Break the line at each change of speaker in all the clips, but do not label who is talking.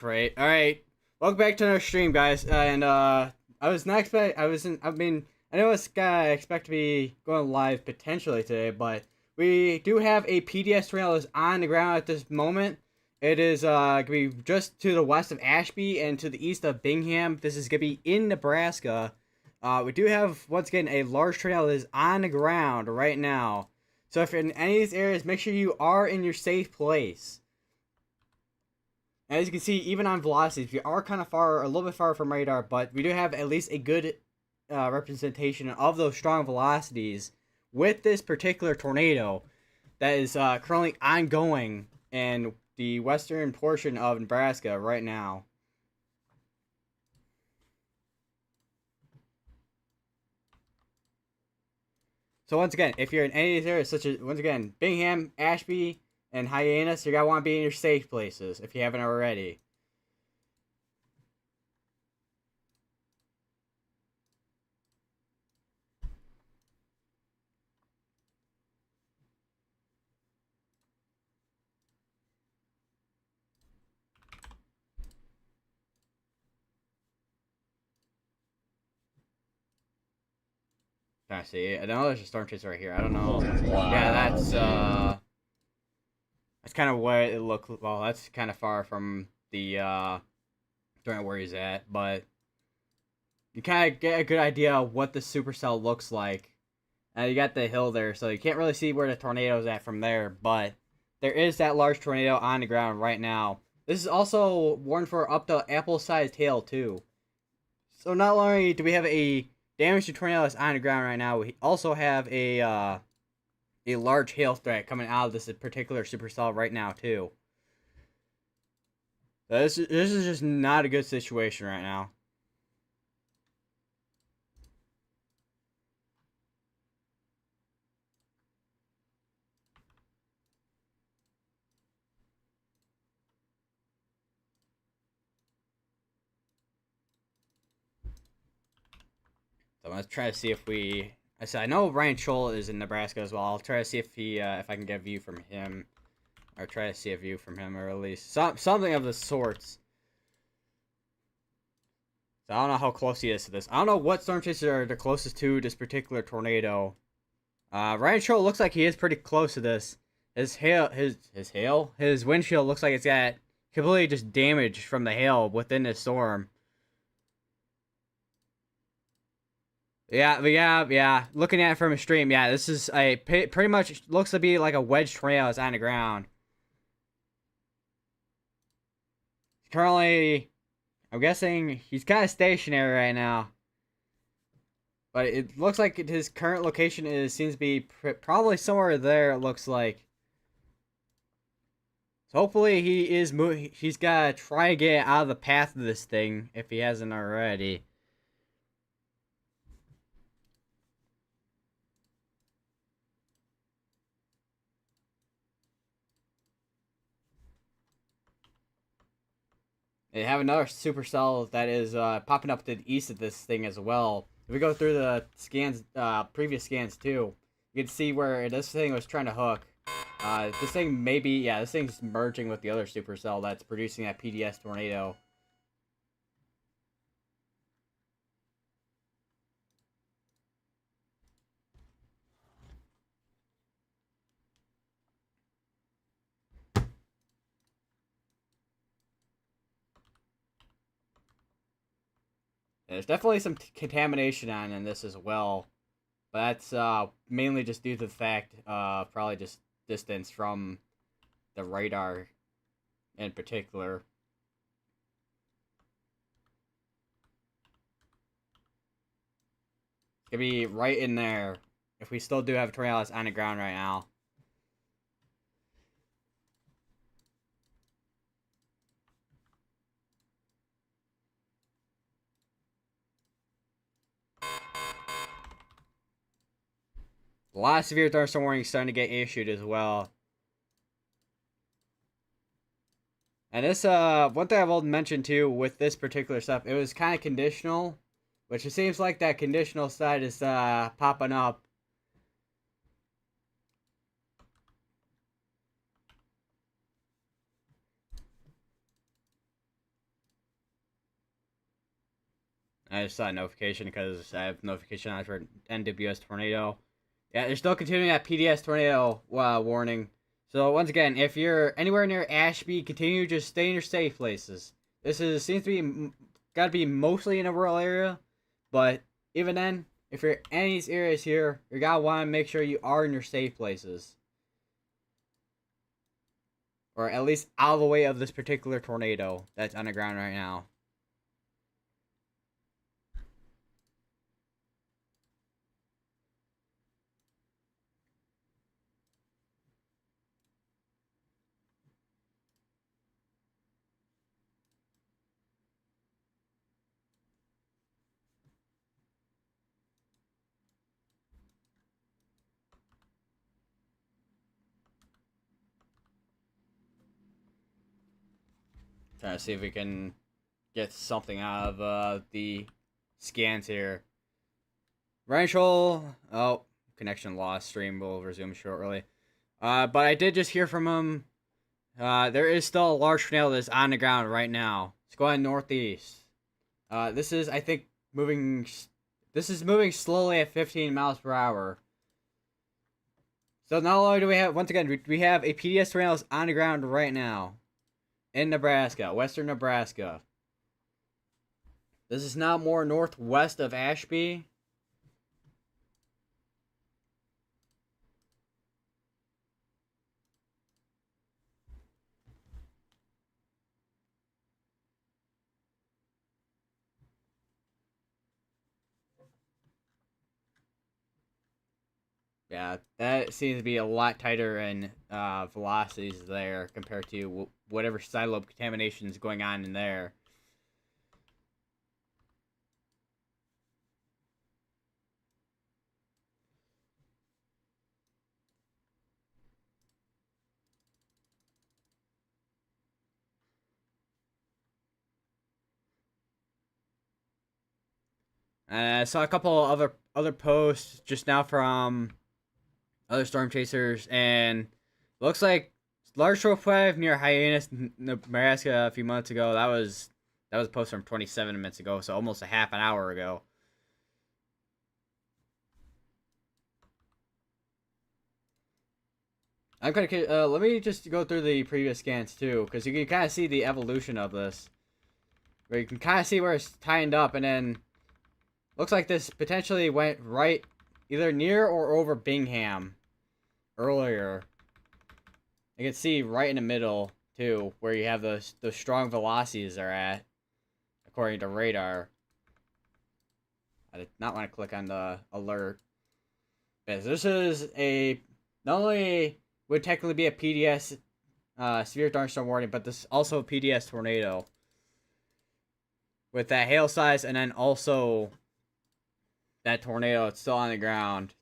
Great. All right. Welcome back to another stream, guys. And I was not expect. I know it's expect to be going live potentially today, but we do have a PDS trail is on the ground at this moment. It is gonna be just to the west of Ashby and to the east of Bingham. This is gonna be in Nebraska. We do have once again a large trail that is on the ground right now. So if you're in any of these areas, make sure you are in your safe place. As you can see, even on velocities, we are kind of far, a little bit far from radar, but we do have at least a good representation of those strong velocities with this particular tornado that is currently ongoing in the western portion of Nebraska right now. So once again, if you're in any of these areas, such as, once again, Bingham, Ashby, and Hyannis, you're going to want to be in your safe places if you haven't already. Trying to see. I know there's a storm chaser right here. I don't know. Wow. Yeah, that's kind of what it looked. Well, that's kind of far from the don't where he's at, but you kind of get a good idea of what the supercell looks like. You got the hill there, so you can't really see where the tornado's at from there, but there is that large tornado on the ground right now. This is also warned for up to apple-sized hail too. So not only do we have a damaged tornado that's on the ground right now, we also have a large hail threat coming out of this particular supercell right now too. So this is just not a good situation right now. So I'm gonna try to see if we. I said I know Ryan Scholl is in Nebraska as well. I'll try to see if he if I can get a view from him, or try to see a view from him, or at least something of the sorts. So I don't know how close he is to this. I don't know what storm chasers are the closest to this particular tornado. Ryan Scholl looks like he is pretty close to this. His windshield looks like it's got completely just damaged from the hail within the storm. Yeah. Looking at it from a stream, yeah, this is a pretty much looks to be like a wedge tornado that's on the ground. Currently, I'm guessing he's kind of stationary right now, but it looks like his current location seems to be probably somewhere there. It looks like. So hopefully he is he's gotta try to get out of the path of this thing if he hasn't already. They have another supercell that is popping up to the east of this thing as well. If we go through the scans, previous scans too, you can see where this thing was trying to hook. This thing this thing's merging with the other supercell that's producing that PDS tornado. There's definitely some contamination on in this as well, but that's mainly just due to the fact probably just distance from the radar in particular. It's gonna be right in there if we still do have tornadoes on the ground right now. A lot of severe thunderstorm warnings starting to get issued as well. And this, one thing I will mention too with this particular stuff, it was kind of conditional, which it seems like that conditional side is popping up. I just saw a notification because I have notification on for NWS tornado. Yeah, they're still continuing that PDS tornado warning. So once again, if you're anywhere near Ashby, continue to just stay in your safe places. Seems to be gotta be mostly in a rural area, but even then, if you're in any of these areas here, you gotta want to make sure you are in your safe places, or at least out of the way of this particular tornado that's on the ground right now. Trying to see if we can get something out of the scans here. Rachel, oh, connection lost. Stream will resume shortly. But I did just hear from him. There is still a large tornado that's on the ground right now. It's going northeast. This is, I think, moving. This is moving slowly at 15 miles per hour. So not only do we have, once again, we have a PDS tornado that's on the ground right now in Nebraska, western Nebraska. This is now more northwest of Ashby. Yeah, that seems to be a lot tighter in velocities there compared to whatever side lobe contamination is going on in there. I saw a couple other posts just now from other storm chasers, and looks like large show 5 near Hyannis, Nebraska a few months ago. That was a post from 27 minutes ago, so almost a half an hour ago. I'm kind of let me just go through the previous scans too, because you can kind of see the evolution of this, where you can kind of see where it's tightened up, and then looks like this potentially went right either near or over Bingham earlier. You can see right in the middle too, where you have those strong velocities are at, according to radar. I did not want to click on the alert. Because this is a not only would technically be a PDS severe thunderstorm warning, but this is also a PDS tornado with that hail size, and then also that tornado it's still on the ground.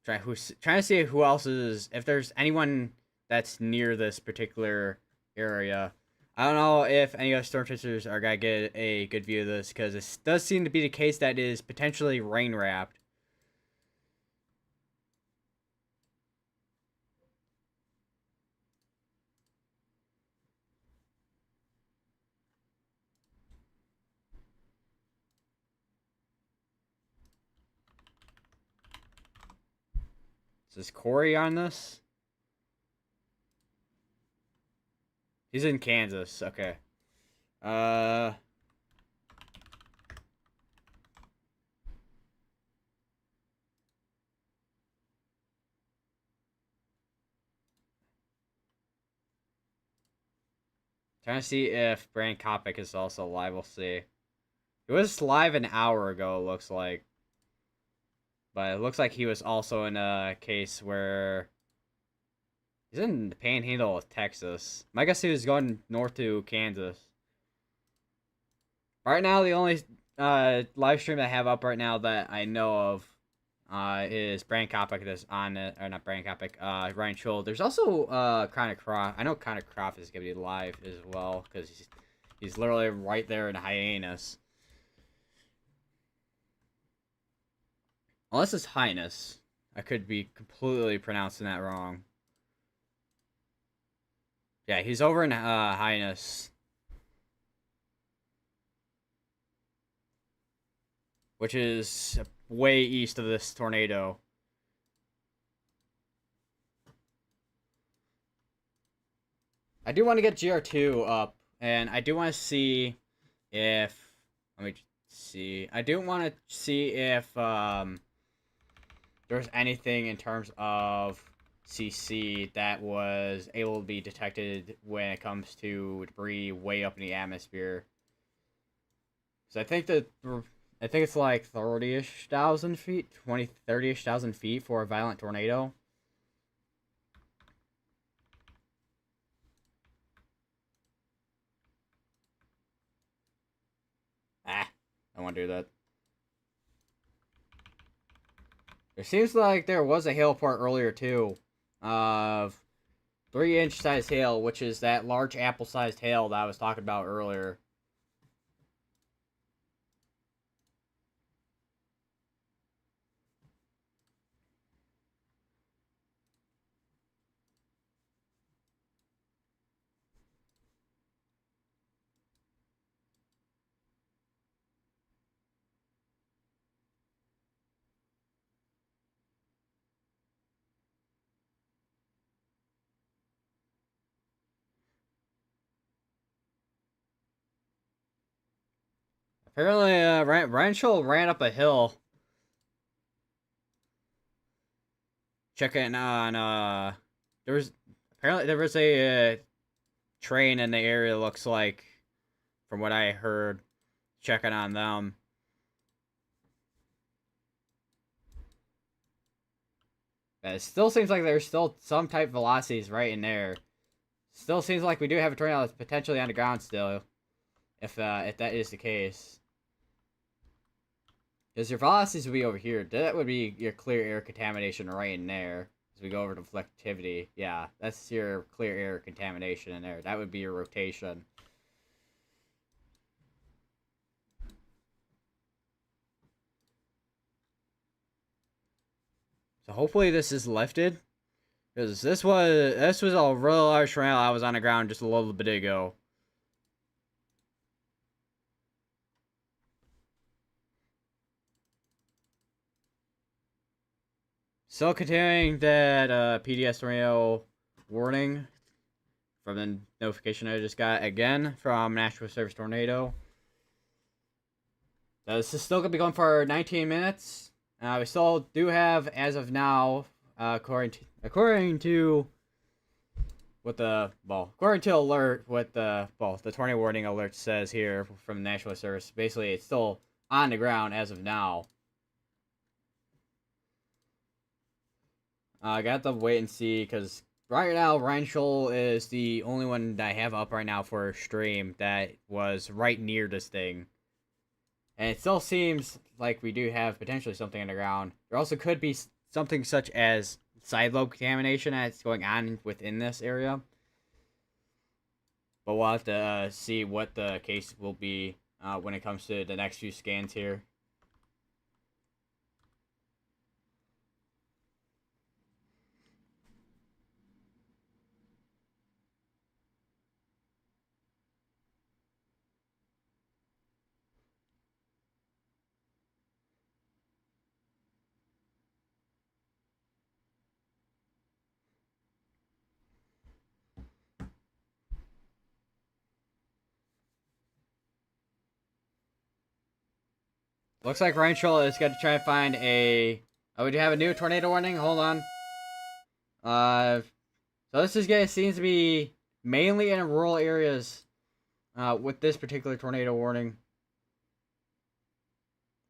Trying to see who else is, if there's anyone that's near this particular area. I don't know if any other storm chasers are gonna get a good view of this, because it does seem to be the case that it is potentially rain wrapped. Is Corey on this? He's in Kansas. Okay. Uh. Trying to see if Brand Kopic is also live. We'll see. It was live an hour ago, it looks like. But it looks like he was also in a case where he's in the panhandle of Texas. My guess he was going north to Kansas. Right now, the only live stream I have up right now that I know of is Brand Kopic that's on it, or not Brand Kopic, Ryan Scholl. There's also Chronic Croft. I know Chronic Croft is going to be live as well, because he's literally right there in Hyannis. Unless it's Highness. I could be completely pronouncing that wrong. Yeah, he's over in Highness, which is way east of this tornado. I do want to get GR2 up, and I do want to see if let me see. I do want to see if there's anything in terms of CC that was able to be detected when it comes to debris way up in the atmosphere. So I think it's like 30-ish thousand feet, 30-ish thousand feet for a violent tornado. Ah, I want to do that. There seems like there was a hail part earlier too, of 3-inch size hail, which is that large apple sized hail that I was talking about earlier. Apparently, Rancho ran up a hill, checking on there was apparently there was a train in the area. Looks like, from what I heard, checking on them. It still seems like there's still some type of velocities right in there. Still seems like we do have a tornado that's potentially on the ground still, if that is the case. Because your velocities would be over here. That would be your clear air contamination right in there. As we go over to reflectivity, yeah, that's your clear air contamination in there. That would be your rotation. So hopefully this is lifted. Because this was a real large tornado. I was on the ground just a little bit ago. Still continuing that PDS tornado warning from the notification I just got again from National Service Tornado. This is still going to be going for 19 minutes. We still do have, as of now, according to what the according to alert, what the tornado warning alert says here from the National Service. Basically, it's still on the ground as of now. I got to wait and see because right now Rancho is the only one that I have up right now for stream that was right near this thing. And it still seems like we do have potentially something underground. There also could be something such as side lobe contamination that's going on within this area. But we'll have to see what the case will be when it comes to the next few scans here. Looks like Rancho is going to try to find a... Oh, we do have a new tornado warning? Hold on. So this is going to seems to be mainly in rural areas with this particular tornado warning.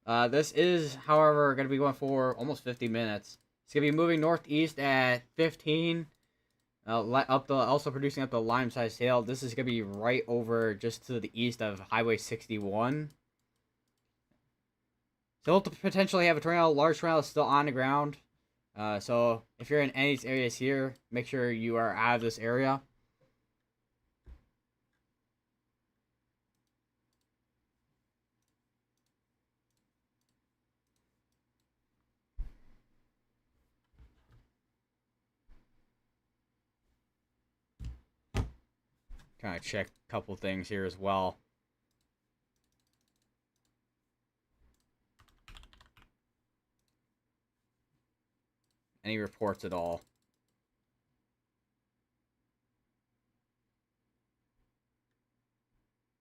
This is, however, going to be going for almost 50 minutes. It's going to be moving northeast at 15. Also producing up the lime-sized hail. This is going to be right over just to the east of Highway 61. So we'll potentially have a tornado, large tornado still on the ground. So if you're in any areas here, make sure you are out of this area. kind of check a couple things here as well. Any reports at all?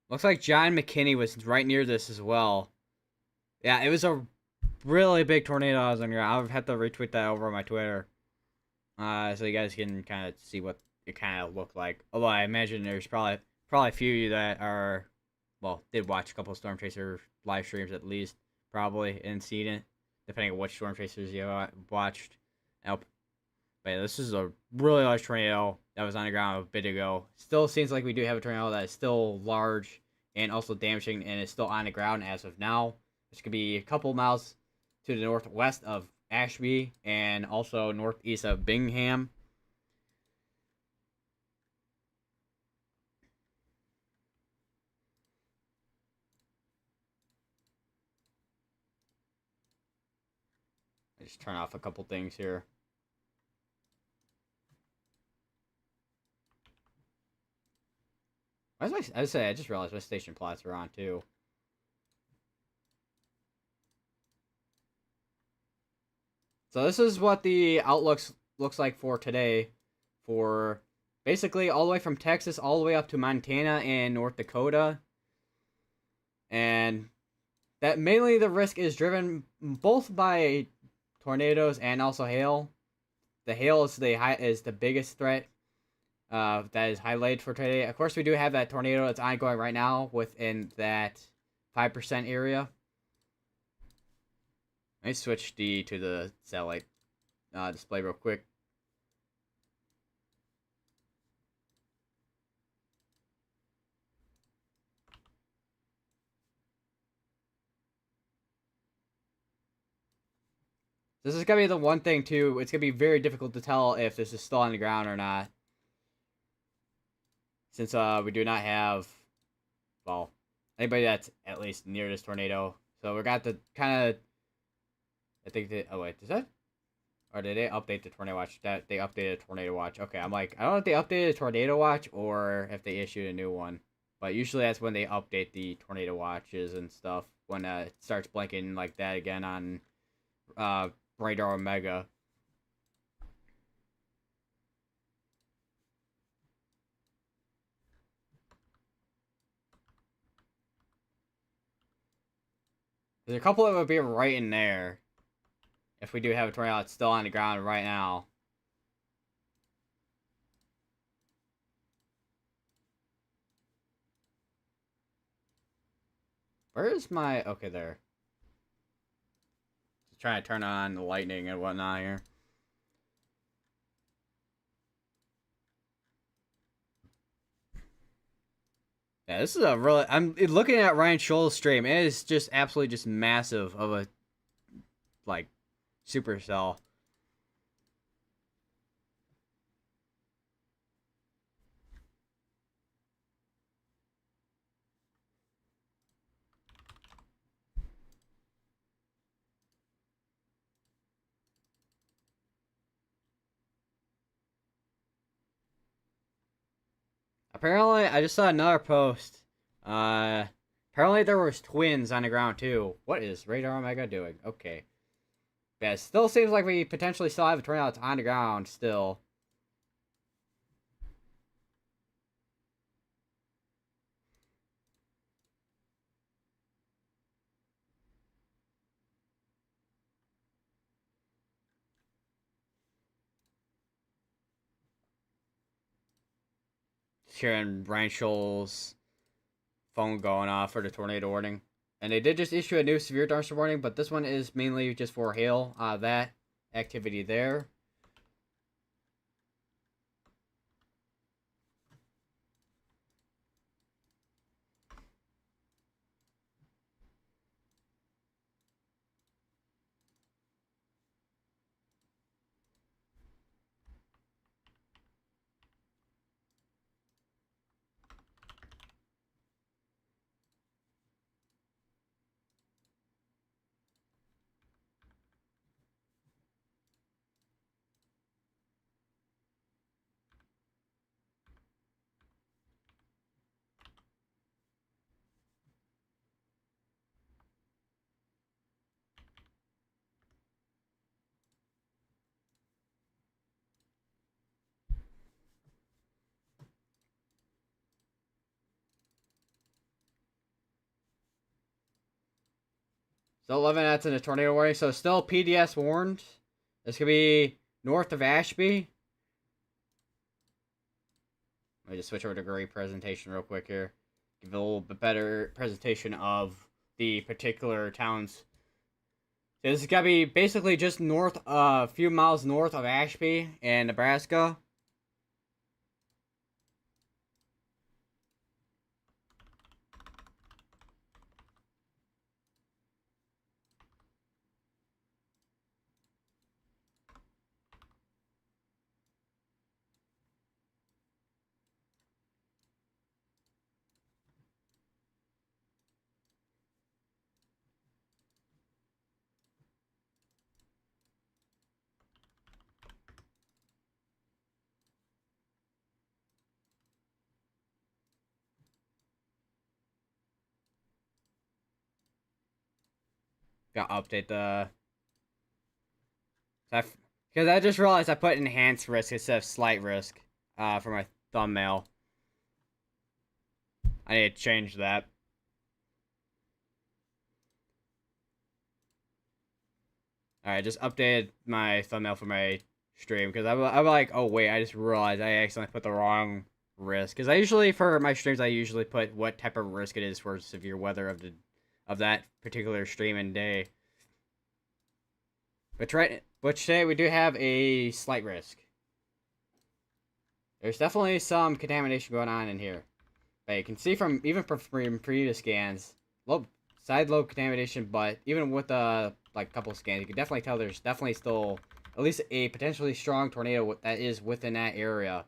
Looks like John McKinney was right near this as well. Yeah, it was a really big tornado I was on here. I'll have to retweet that over on my Twitter. So you guys can kind of see what it kind of looked like. Although I imagine there's probably a few of you that are, well, did watch a couple of Storm Chaser live streams at least, probably, and seen it, depending on which Storm Chasers you watched. But yeah, this is a really large tornado that was on the ground a bit ago. Still seems like we do have a tornado that is still large and also damaging and is still on the ground as of now. This could be a couple miles to the northwest of Ashby and also northeast of Bingham. I just turn off a couple things here. I just realized my station plots are on too. So this is what the outlook looks like for today, for basically all the way from Texas all the way up to Montana and North Dakota. And that mainly the risk is driven both by tornadoes and also hail. The hail is the biggest threat that is highlighted for today. Of course, we do have that tornado that's ongoing right now within that 5% area. Let me switch to the satellite display real quick. This is going to be the one thing, too. It's going to be very difficult to tell if this is still on the ground or not. Since we do not have, well, anybody that's at least near this tornado. So we got the kind of, I think they, oh wait, is that? Or did they update the Tornado Watch? That they updated Tornado Watch. Okay, I'm like, I don't know if they updated the Tornado Watch or if they issued a new one. But usually that's when they update the Tornado Watches and stuff. When it starts blinking like that again on Radar Omega. There's a couple that would be right in there. If we do have a tornado that's still on the ground right now. Where is my... Okay, there. Just trying to turn on the lightning and whatnot here. Yeah, this is a really... I'm looking at Ryan Scholl's stream. It is just absolutely just massive of a, like, supercell. Apparently, I just saw another post. Apparently there was twins on the ground too. What is Radar Omega doing? Okay. Yeah, it still seems like we potentially still have a tornado that's on the ground still. Hearing Ryan Scholl's phone going off for the tornado warning. And they did just issue a new severe thunderstorm warning, but this one is mainly just for hail. That activity there. So 11 that's in a tornado warning. So still PDS warned. This could be north of Ashby. Let me just switch over to great presentation real quick here. Give a little bit better presentation of the particular towns. So this is gonna be basically just north, a few miles north of Ashby in Nebraska. Gotta update the... Because I just realized I put enhanced risk instead of slight risk for my thumbnail. I need to change that. Alright, just updated my thumbnail for my stream. Because I'm like, oh wait, I just realized I accidentally put the wrong risk. Because I usually, for my streams, I usually put what type of risk it is for severe weather of that particular stream and day. But today we do have a slight risk. There's definitely some contamination going on in here. But you can see from previous scans, side lobe contamination, but even with like couple scans, you can definitely tell there's definitely still at least a potentially strong tornado that is within that area.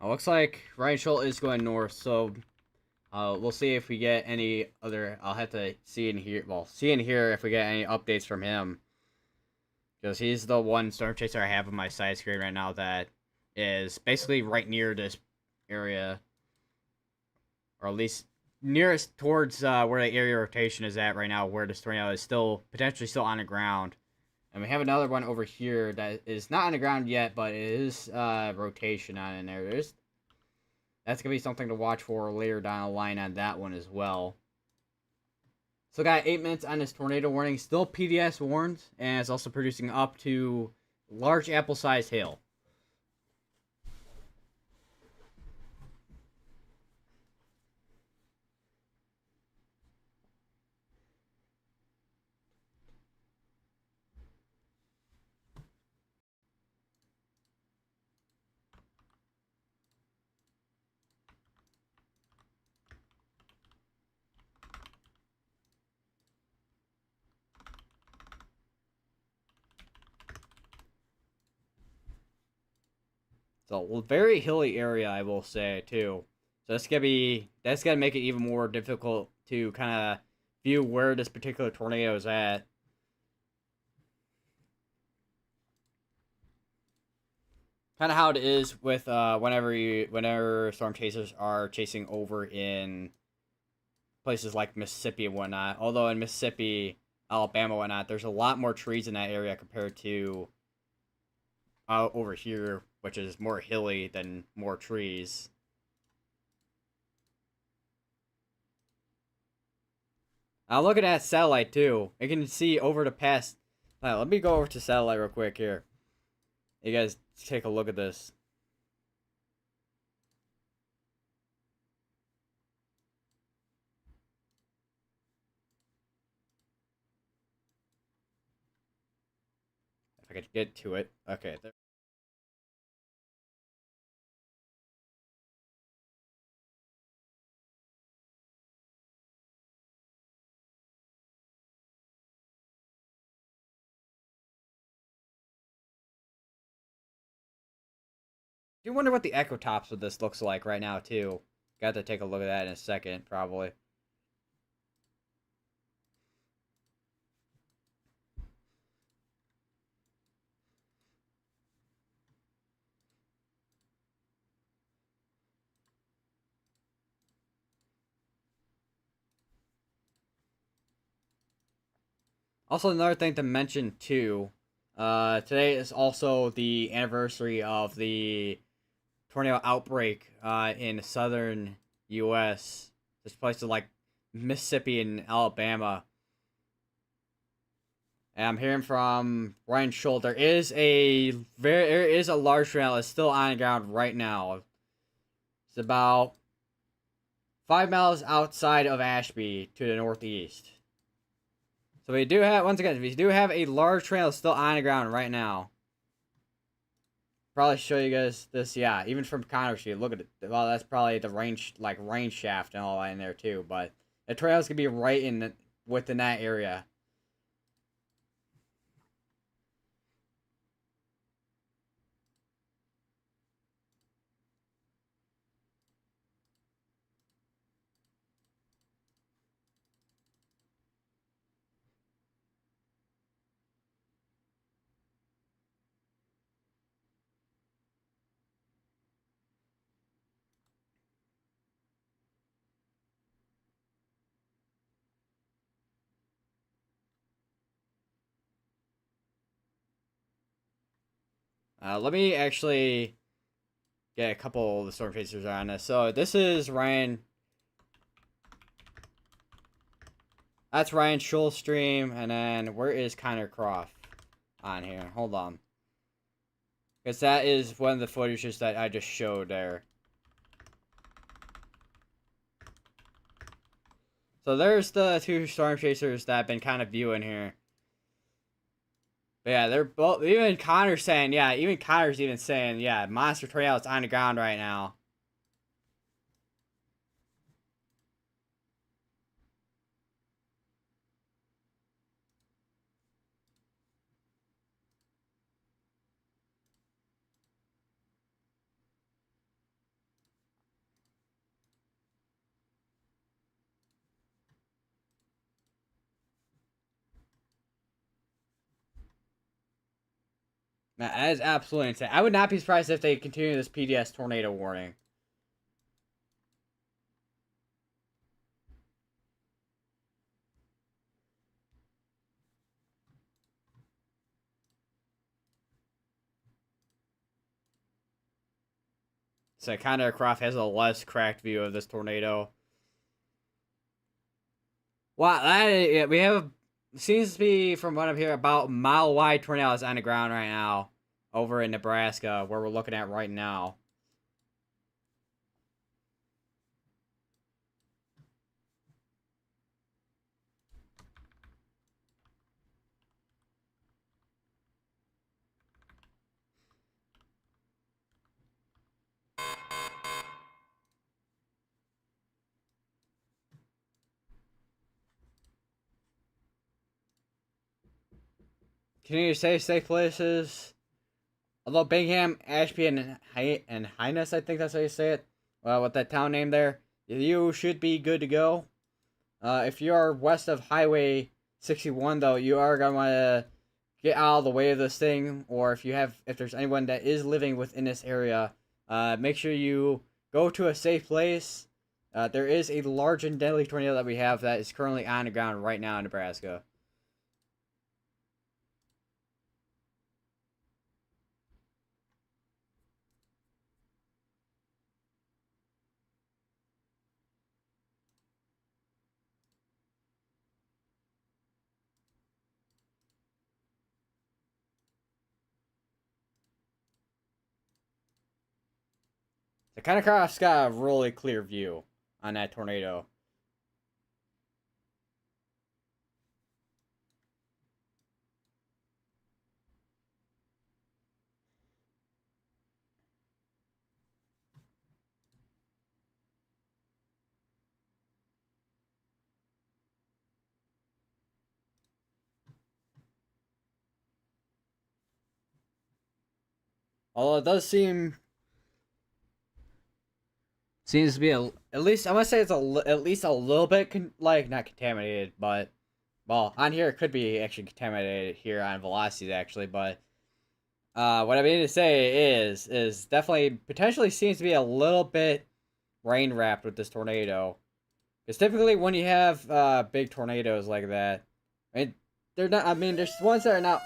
Looks like Ryan Schultz is going north, so we'll see if we get any other. I'll have to see and hear. Well, see and hear if we get any updates from him, because he's the one storm chaser I have on my side screen right now that is basically right near this area, or at least nearest towards where the area rotation is at right now, where this tornado is still potentially still on the ground. And we have another one over here that is not on the ground yet, but it is rotation on in there. That's going to be something to watch for later down the line on that one as well. So got 8 minutes on this tornado warning. Still PDS warned, and it's also producing up to large apple-sized hail. So a very hilly area, I will say too. So that's gonna make it even more difficult to kind of view where this particular tornado is at. Kind of how it is with whenever storm chasers are chasing over in places like Mississippi and whatnot. Although in Mississippi, Alabama, and whatnot, there's a lot more trees in that area compared to over here, which is more hilly than more trees. Looking at satellite too, you can see over the past. Let me go over to satellite real quick here. You guys take a look at this. If I could get to it. Okay. There. Do you wonder what the echo tops of this looks like right now too? Got to take a look at that in a second, probably. Also, another thing to mention too. Today is also the anniversary of the tornado outbreak in southern U.S. There's places like Mississippi and Alabama. And I'm hearing from Ryan Schultz. There is a large tornado that's still on the ground right now. It's about 5 miles outside of Ashby to the northeast. So we do have a large tornado still on the ground right now. Probably show you guys this, yeah, even from Connor Street. Look at it. Well, that's probably the rain shaft and all that in there too. But the tornado's gonna be right within that area. Let me actually get a couple of the storm chasers on this. So this is Ryan. That's Ryan Schultz stream, and then where is Connor Croft on here? Hold on, because that is one of the footages that I just showed there. So there's the two storm chasers that I've been kind of viewing here. But yeah, they're both. Even Connor's saying, yeah. Even Connor's even saying, yeah. Monster tornado is on the ground right now. Man, that is absolutely insane. I would not be surprised if they continue this PDS tornado warning. So Connor Croft has a less cracked view of this tornado. Wow, we have seems to be, from what I'm hearing, about mile wide tornadoes on the ground right now over in Nebraska, where we're looking at right now. Continue to stay safe places. Although Bingham, Ashby, and Highness, I think that's how you say it. With that town name there, you should be good to go. If you are west of Highway 61, though, you are gonna want to get out of the way of this thing. Or if there's anyone that is living within this area, make sure you go to a safe place. There is a large and deadly tornado that we have that is currently on the ground right now in Nebraska. The kind of croft's got a really clear view on that tornado. Although it does seems to be at least I must say it's at least a little bit not contaminated, but well, on here it could be actually contaminated here on velocities actually, but what I mean to say is definitely potentially seems to be a little bit rain wrapped with this tornado. Because typically when you have big tornadoes like that, I mean, they're not. I mean, there's ones that are not,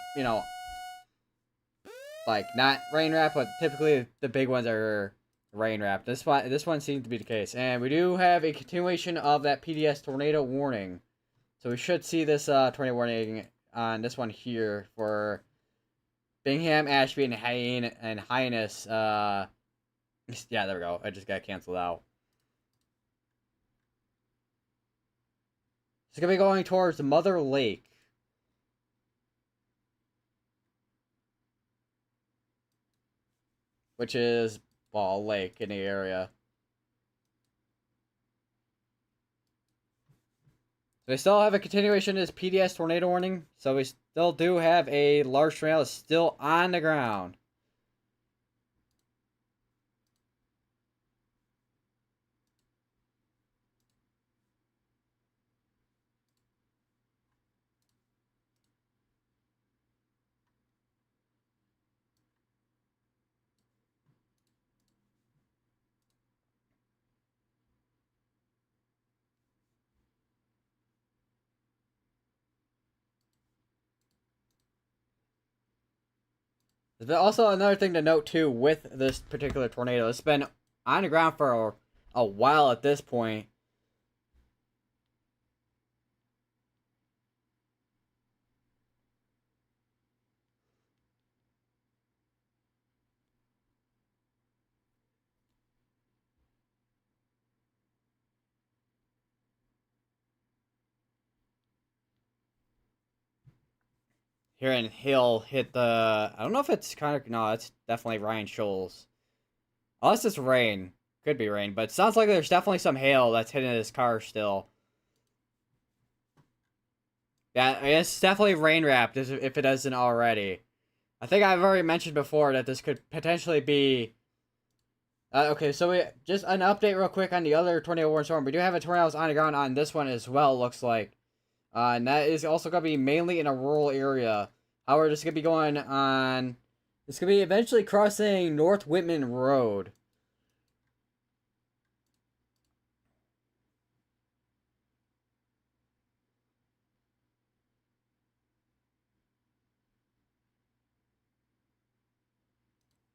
like not rain wrapped, but typically the big ones are rain wrapped. This one seems to be the case, and we do have a continuation of that PDS tornado warning. So we should see this tornado warning on this one here for Bingham, Ashby, and Hyannis. Yeah, there we go. I just got canceled out. It's gonna be going towards Mother Lake, which is a lake in the area. So we still have a continuation of this PDS tornado warning. So we still do have a large tornado still on the ground. There's also another thing to note too with this particular tornado. It's been on the ground for a while at this point. Here in Hill hit the. I don't know if it's kind of. No, it's definitely Ryan Scholes. Unless it's rain. Could be rain, but it sounds like there's definitely some hail that's hitting his car still. Yeah, it's definitely rain wrapped if it isn't already. I think I've already mentioned before that this could potentially be. Okay, so we just an update real quick on the other tornado warning storm. We do have a tornado on the ground on this one as well. Looks like, and that is also gonna be mainly in a rural area. However, this is gonna be going on. It's gonna be eventually crossing North Whitman Road.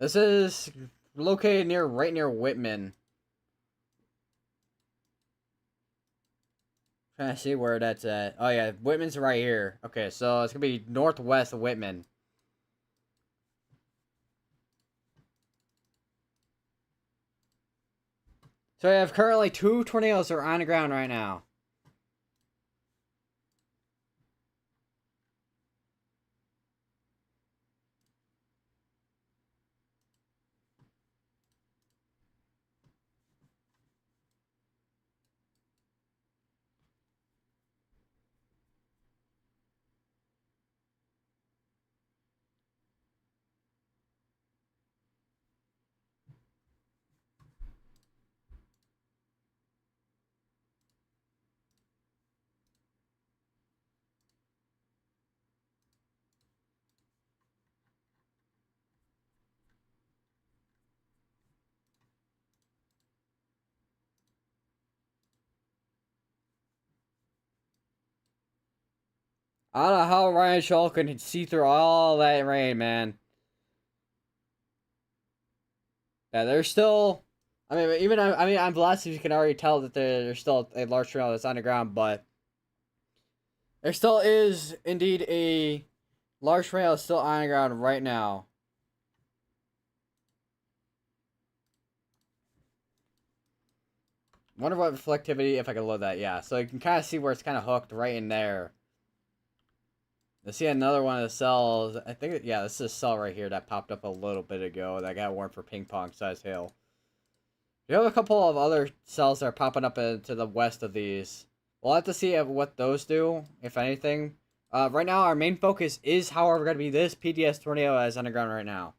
This is located right near Whitman. Trying to see where that's at. Oh yeah, Whitman's right here. Okay, so it's gonna be northwest of Whitman. So we have currently 2 tornadoes that are on the ground right now. I don't know how Ryan Shaw can see through all that rain, man. Yeah, there's still. I mean, I'm blessed if you can already tell that there's still a large tornado that's on the ground, but there still is indeed a large tornado still on the ground right now. Wonder what reflectivity, if I can load that. Yeah, so you can kind of see where it's kind of hooked right in there. I see another one of the cells. I think, yeah, this is a cell right here that popped up a little bit ago that got warned for ping pong size hail. We have a couple of other cells that are popping up to the west of these. We'll have to see what those do, if anything. Right now, our main focus is, however, going to be this PDS tornado that's underground right now.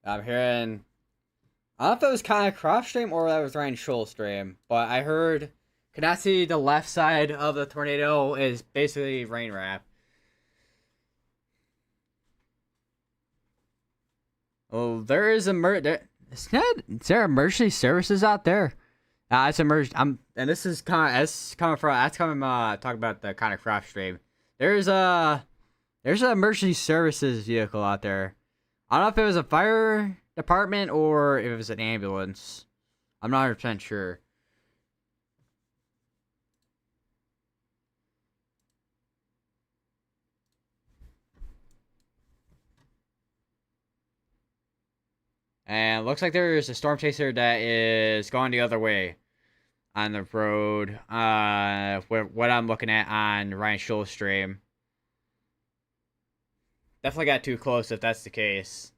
I'm hearing. I don't know if it was kind of cross stream or that was Ryan Shoal stream, but I heard. Could not see the left side of the tornado is basically rain wrap. Oh, there is is there emergency services out there? It's emerged. And this is coming from. That's coming. Talk about the kind of craft stream. There's an emergency services vehicle out there. I don't know if it was a fire department or if it was an ambulance. I'm not 100% sure. And looks like there's a storm chaser that is going the other way on the road. What I'm looking at on Ryan Shoal's stream. Definitely got too close if that's the case.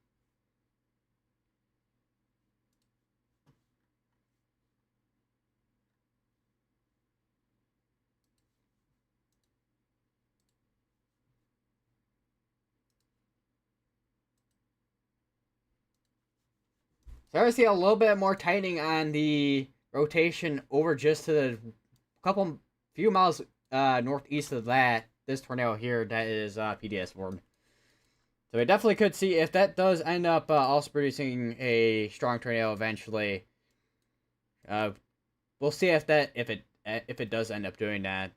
So I see a little bit more tightening on the rotation over just to the few miles northeast of this tornado here that is PDS formed. So we definitely could see if that does end up also producing a strong tornado eventually. We'll see if it does end up doing that.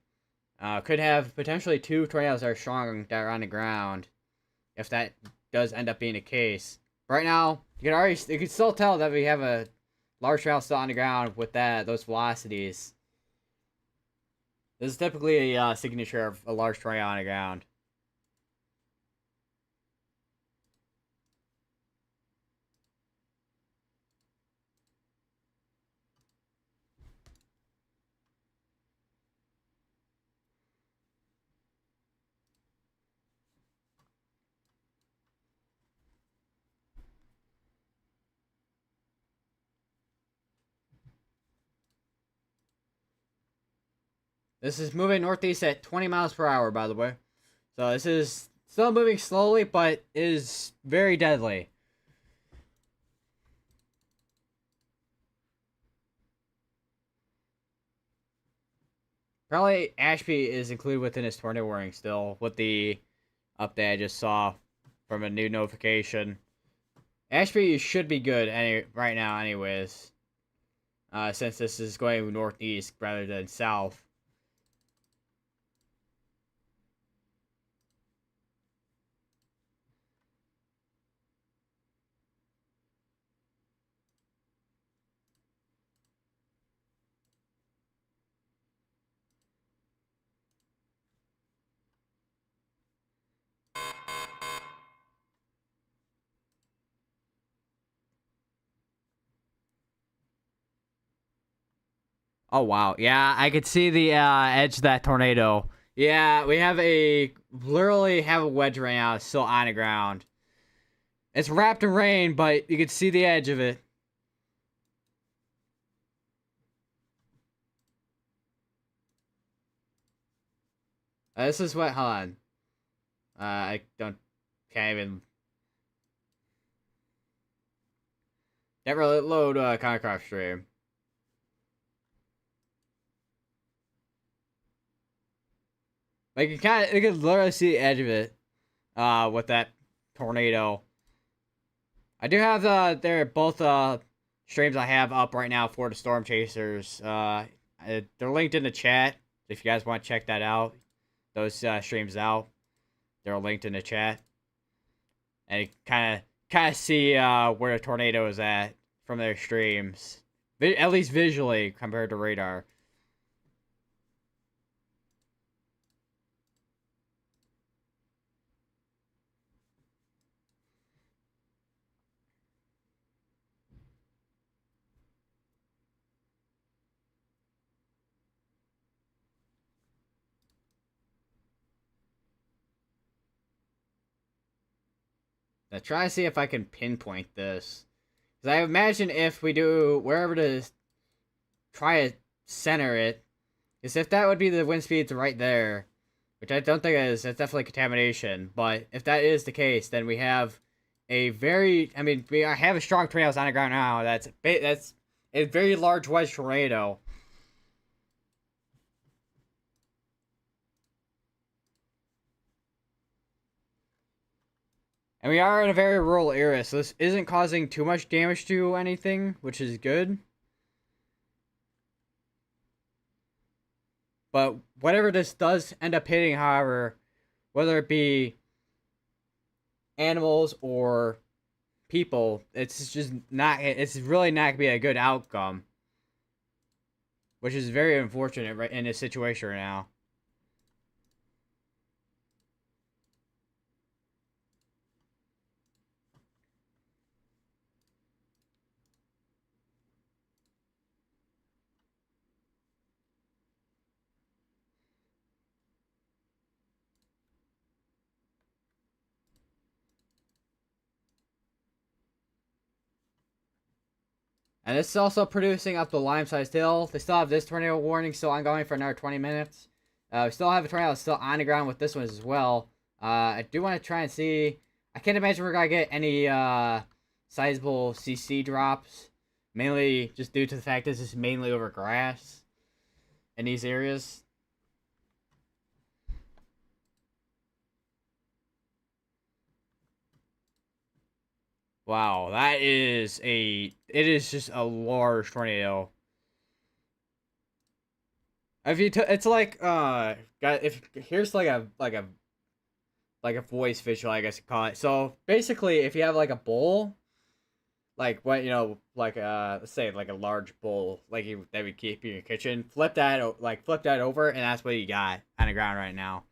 Could have potentially 2 tornadoes that are strong that are on the ground if that does end up being the case. Right now, you can still tell that we have a large tornado still on the ground with those velocities. This is typically a signature of a large tornado on the ground. This is moving northeast at 20 miles per hour, by the way. So this is still moving slowly, but is very deadly. Probably Ashby is included within his tornado warning still, with the update I just saw from a new notification. Ashby should be good right now anyways. Since this is going northeast rather than south. Oh wow, yeah, I could see the edge of that tornado. Yeah, we literally have a wedge right now, it's still on the ground. It's wrapped in rain, but you can see the edge of it. This is what, hold on. Can't even. Can't really load Concraft stream. Like you can literally see the edge of it, with that tornado. I do have they're both streams I have up right now for the Storm Chasers. They're linked in the chat if you guys want to check that out. Those streams out, they're linked in the chat, and you kind of see where the tornado is at from their streams, at least visually compared to radar. Now try to see if I can pinpoint this. Because I imagine if we do wherever to try to center it, is if that would be the wind speeds right there, which I don't think is, that's definitely contamination. But if that is the case, then we have a very, I mean, we have a strong tornadoes on the ground now. That's a very large wedge tornado. And we are in a very rural area, so this isn't causing too much damage to anything, which is good. But whatever this does end up hitting, however, whether it be animals or people, it's just not, it's really not going to be a good outcome. Which is very unfortunate right in this situation right now. And this is also producing up the lime-sized hill. They still have this tornado warning still ongoing for another 20 minutes. We still have a tornado still on the ground with this one as well. I do want to try and see. I can't imagine we're going to get any sizable CC drops. Mainly just due to the fact this is mainly over grass in these areas. Wow, it is just a large tornado. If you it's like if here's like a voice visual, I guess you call it. So basically, if you have like a bowl, like what like let's say like a large bowl, like that would keep in your kitchen, flip that over, and that's what you got on the ground right now.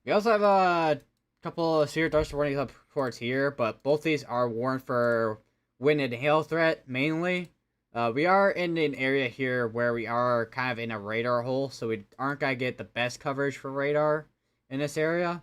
We also have a couple of severe dust warnings up towards here, but both these are warned for wind and hail threat mainly. We are in an area here where we are kind of in a radar hole, so we aren't gonna get the best coverage for radar in this area.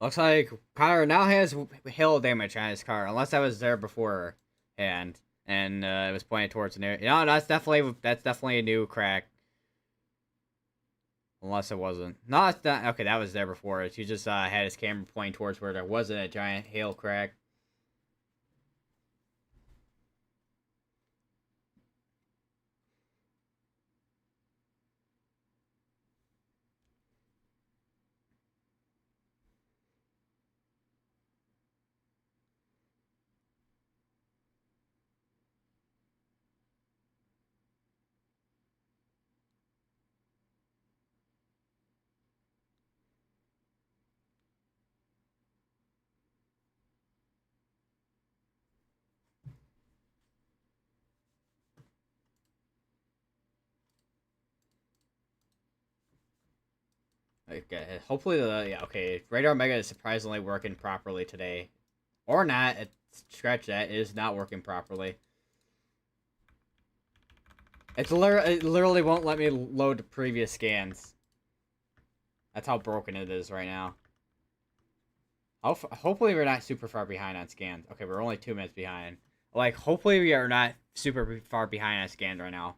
Looks like Connor now has hail damage on his car, unless that was there before, and it was pointed towards an area. No, that's definitely a new crack. Unless it wasn't. No, it's not. Okay, that was there before. He just had his camera pointing towards where there wasn't a giant hail crack. Okay, hopefully yeah, okay. Radar Mega is surprisingly working properly today. Or not. Scratch that. It is not working properly. It literally won't let me load the previous scans. That's how broken it is right now. Hopefully we're not super far behind on scans. Okay, we're only 2 minutes behind. Like, hopefully we are not super far behind on scans right now.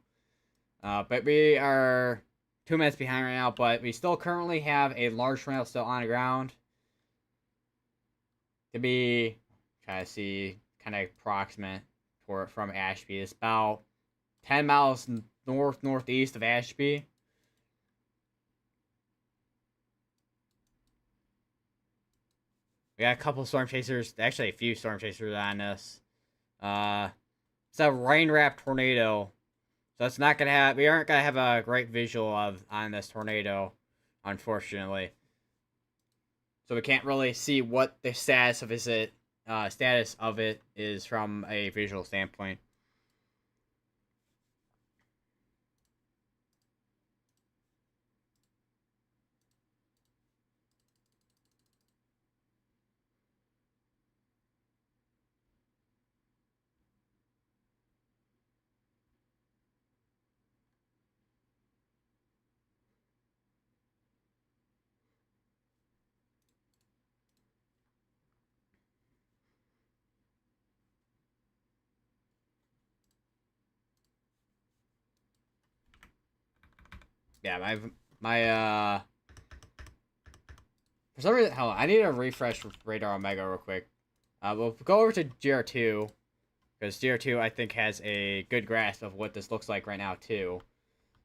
But we are 2 minutes behind right now, but we still currently have a large tornado still on the ground. To be, trying to see, kind of approximate. airport from Ashby. It's about 10 miles northeast of Ashby. We got a couple storm chasers, actually a few storm chasers on this. It's a rain wrapped tornado, so it's not gonna have. We aren't gonna have a great visual on this tornado, unfortunately. So we can't really see what the status of it is from a visual standpoint. Yeah, my for some reason, hell, I need to refresh Radar Omega real quick. We'll go over to GR2 because GR2 I think has a good grasp of what this looks like right now too.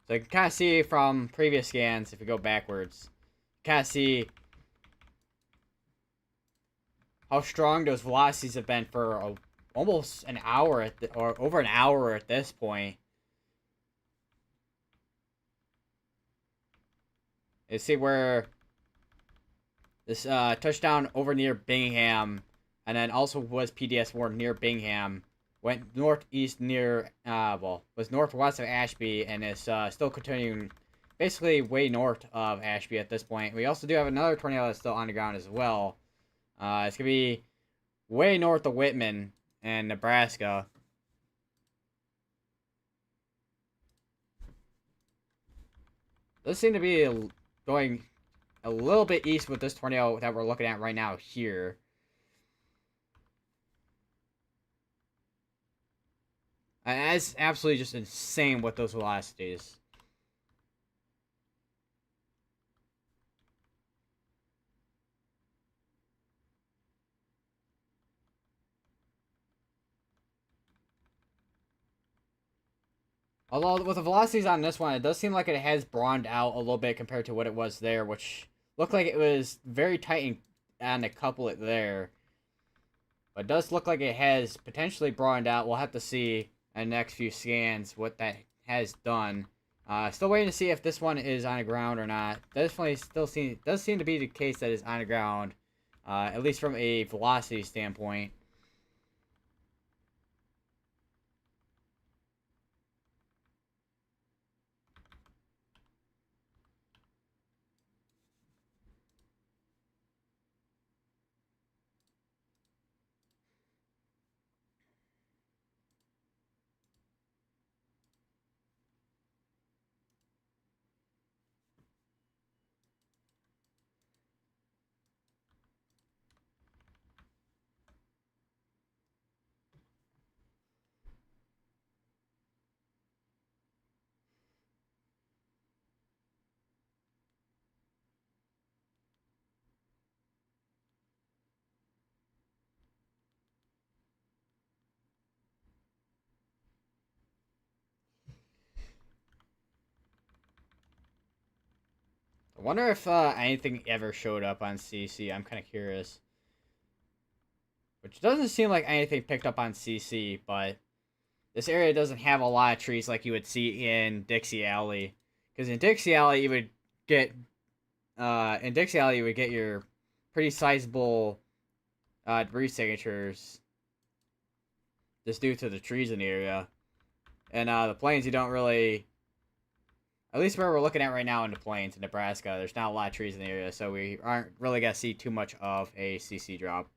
So you can kind of see from previous scans, if we go backwards, kind of see how strong those velocities have been for almost an hour or over an hour at this point. You see where this touchdown over near Bingham, and then also was PDS warned near Bingham, went northeast near, was northwest of Ashby, and is still continuing basically way north of Ashby at this point. We also do have another tornado that's still on the ground as well. It's going to be way north of Whitman and Nebraska. Does seem to be going a little bit east with this tornado that we're looking at right now here. And it's absolutely just insane with those velocities. Although with the velocities on this one, it does seem like it has broadened out a little bit compared to what it was there, which looked like it was very tight on the couplet there. But it does look like it has potentially broadened out. We'll have to see in the next few scans what that has done. Still waiting to see if this one is on the ground or not. Definitely does seem to be the case that it's on the ground, at least from a velocity standpoint. I wonder if anything ever showed up on CC. I'm kind of curious. Which doesn't seem like anything picked up on CC, but this area doesn't have a lot of trees like you would see in Dixie Alley. Because in Dixie Alley, you would get your pretty sizable debris signatures just due to the trees in the area. And the plains, you don't really, at least where we're looking at right now in the plains in Nebraska, there's not a lot of trees in the area, so we aren't really going to see too much of a CC drop.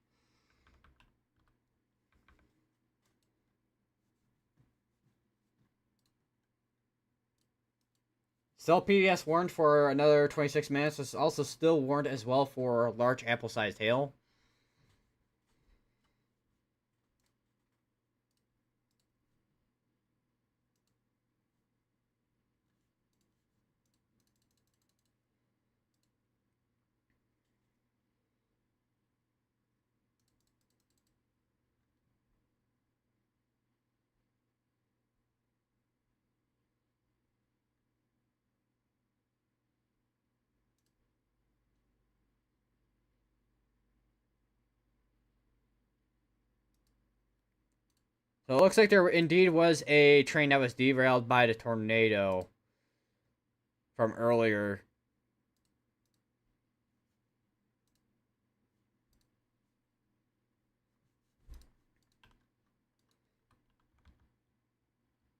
Still PDS warned for another 26 minutes. It's also still warned as well for large apple-sized hail. So it looks like there indeed was a train that was derailed by the tornado from earlier.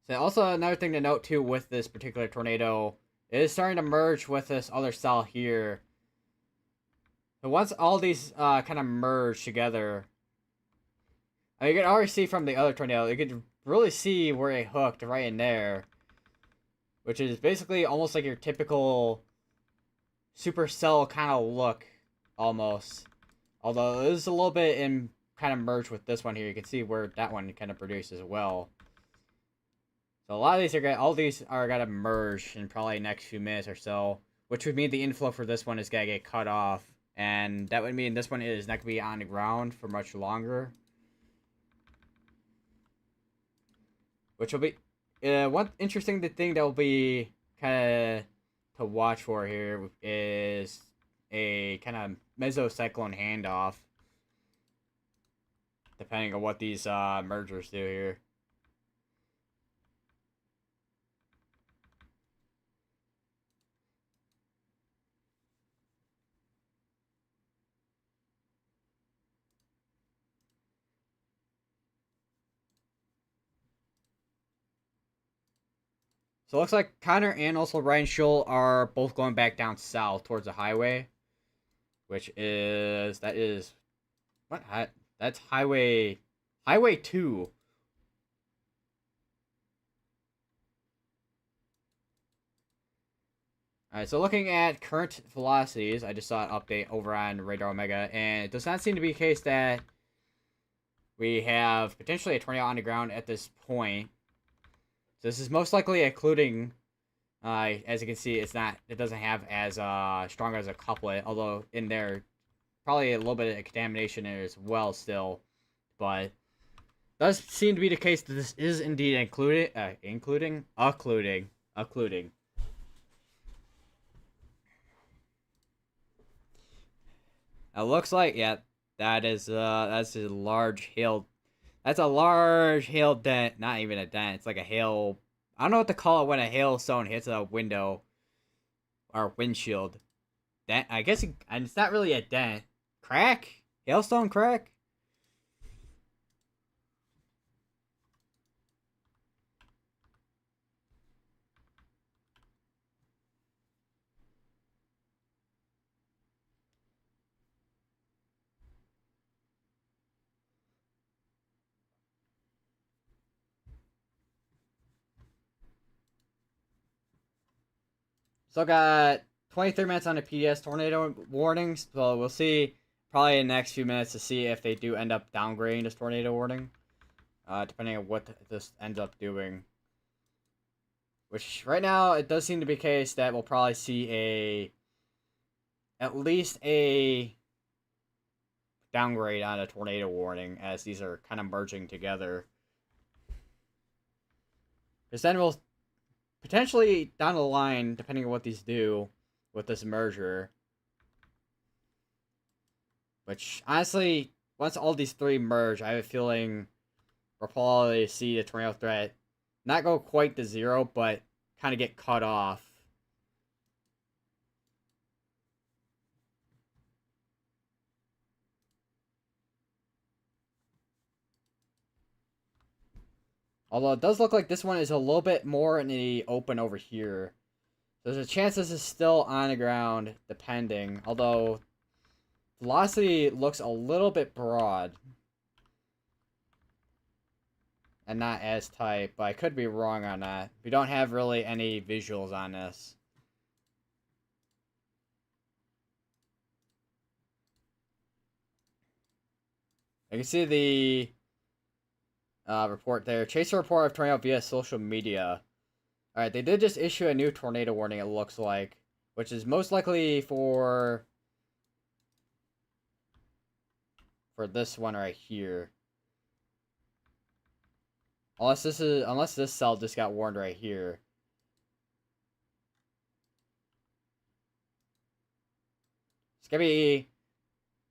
So also another thing to note too with this particular tornado, it is starting to merge with this other cell here. So once all these kind of merge together, you can already see from the other tornado, you can really see where it hooked right in there, which is basically almost like your typical supercell kind of look, almost. Although it is a little bit in kind of merged with this one here. You can see where that one kind of produced as well. So a lot of these are all these are gonna merge in probably next few minutes or so, which would mean the inflow for this one is gonna get cut off, and that would mean this one is not gonna be on the ground for much longer. Which will be one interesting thing that will be kind of to watch for here is a kind of mesocyclone handoff, depending on what these mergers do here. So it looks like Connor and also Ryan Schull are both going back down south towards the highway, which is what? That's highway 2. Alright, so looking at current velocities, I just saw an update over on Radar Omega, and it does not seem to be the case that we have potentially a tornado on the ground at this point. So this is most likely including, as you can see, it doesn't have as strong as a couplet, although in there, probably a little bit of contamination in it as well still, but does seem to be the case that this is indeed occluding. It looks like, yeah, that's a large hail. That's a large hail dent. Not even a dent. It's like a hail. I don't know what to call it when a hailstone hits a window or windshield. Dent. I guess it's not really a dent. Crack. Hailstone crack. Still got 23 minutes on the PDS tornado warnings. So we'll see probably in the next few minutes to see if they do end up downgrading this tornado warning. Depending on what this ends up doing. Which right now it does seem to be the case that we'll probably see at least a downgrade on a tornado warning as these are kind of merging together. Because then we'll potentially down the line, depending on what these do with this merger, which honestly, once all these three merge, I have a feeling we'll probably see the tornado threat not go quite to zero, but kind of get cut off. Although it does look like this one is a little bit more in the open over here. There's a chance this is still on the ground, depending. Although, velocity looks a little bit broad. And not as tight, but I could be wrong on that. We don't have really any visuals on this. I can see the report there. Chase a report of tornado via social media. Alright, they did just issue a new tornado warning, it looks like. Which is most likely for this one right here. Unless this cell just got warned right here. It's gonna be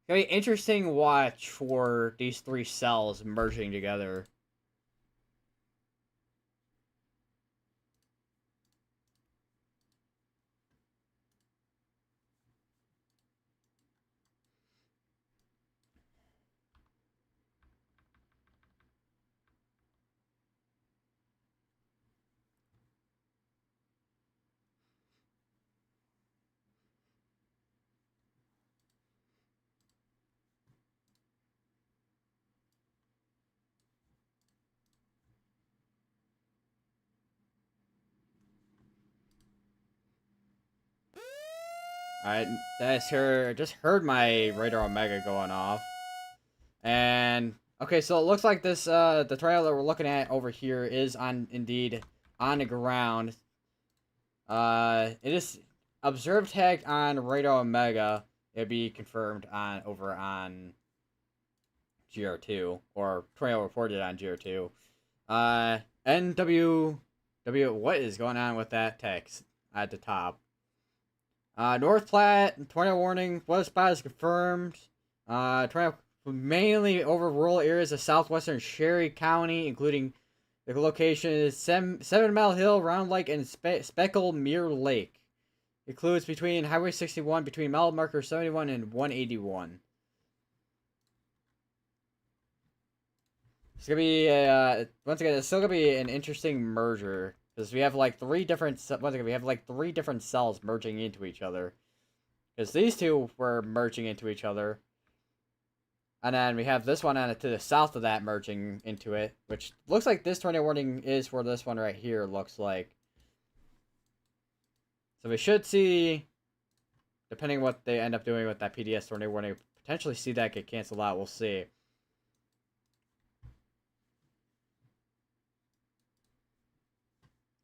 interesting watch for these three cells merging together. Alright, just heard my radar omega going off. And okay, so it looks like this the tornado that we're looking at over here is indeed on the ground. It is observed tagged on radar omega. It'd be confirmed over on GR2, or tornado reported on GR2. NWW, what is going on with that text at the top? North Platte, tornado warning, weather spot is confirmed. Tornado mainly over rural areas of southwestern Sherry County, including the location is 7 Mile Hill, Round Lake, and Speckle Mirror Lake. Includes between Highway 61, between mile marker 71 and 181. It's gonna be once again, it's still gonna be an interesting merger because we have like three different cells merging into each other. Because these two were merging into each other, and then we have this one to the south of that merging into it, which looks like this tornado warning is for this one right here. Looks like. So we should see, depending what they end up doing with that PDS tornado warning, potentially see that get canceled out. We'll see.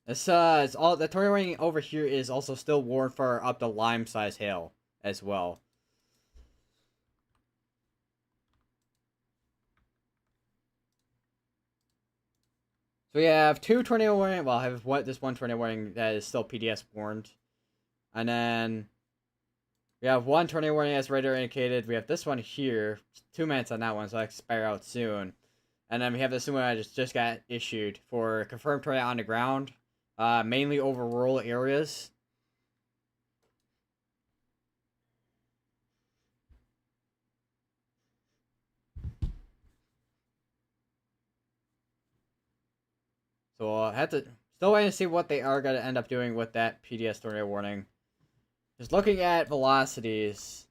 It's all the tornado warning over here is also still warned for up to lime-sized hail as well. So we have two tornado warning. Well, I have this one tornado warning that is still PDS warned, and then we have one tornado warning as radar indicated. We have this one here. 2 minutes on that one, so that'll expire out soon. And then we have this one I just got issued for confirmed tornado on the ground. Mainly over rural areas. So I have to still waiting to see what they are going to end up doing with that PDS tornado warning. Just looking at velocities,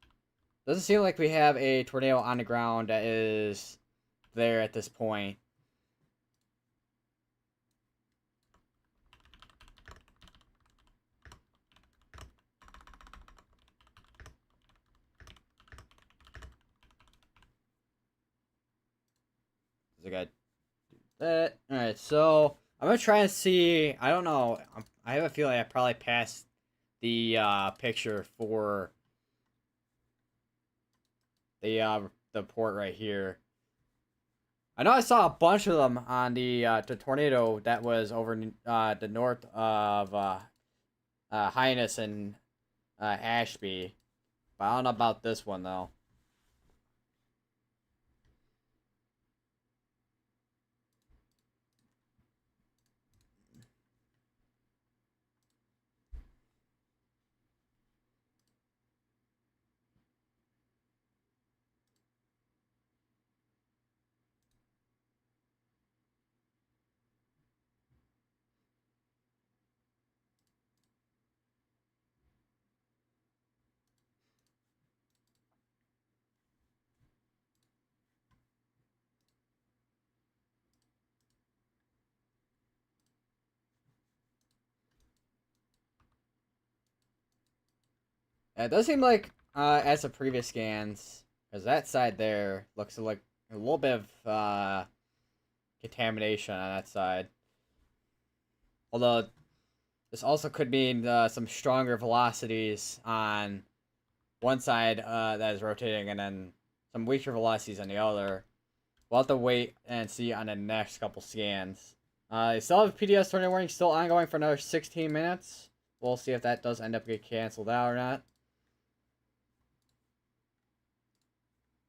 doesn't seem like we have a tornado on the ground that is there at this point. I got that. Alright, so I'm gonna try and see. I don't know. I have a feeling I probably passed the picture for the port right here. I know I saw a bunch of them on the tornado that was over the north of Highness and Ashby, but I don't know about this one though. It does seem like, as the previous scans, because that side there looks like a little bit of contamination on that side. Although, this also could mean some stronger velocities on one side that is rotating, and then some weaker velocities on the other. We'll have to wait and see on the next couple scans. I still have PDS tornado warning still ongoing for another 16 minutes. We'll see if that does end up getting canceled out or not.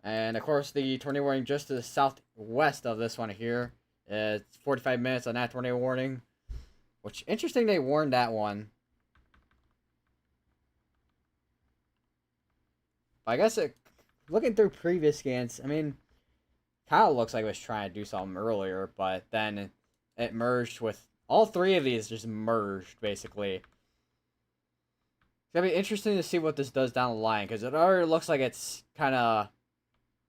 And of course, the tornado warning just to the southwest of this one here. It's 45 minutes on that tornado warning. Which, interesting they warned that one. I guess looking through previous scans, I mean, kind of looks like it was trying to do something earlier, but then it merged with all three of these just merged basically. It's gonna be interesting to see what this does down the line because it already looks like it's kind of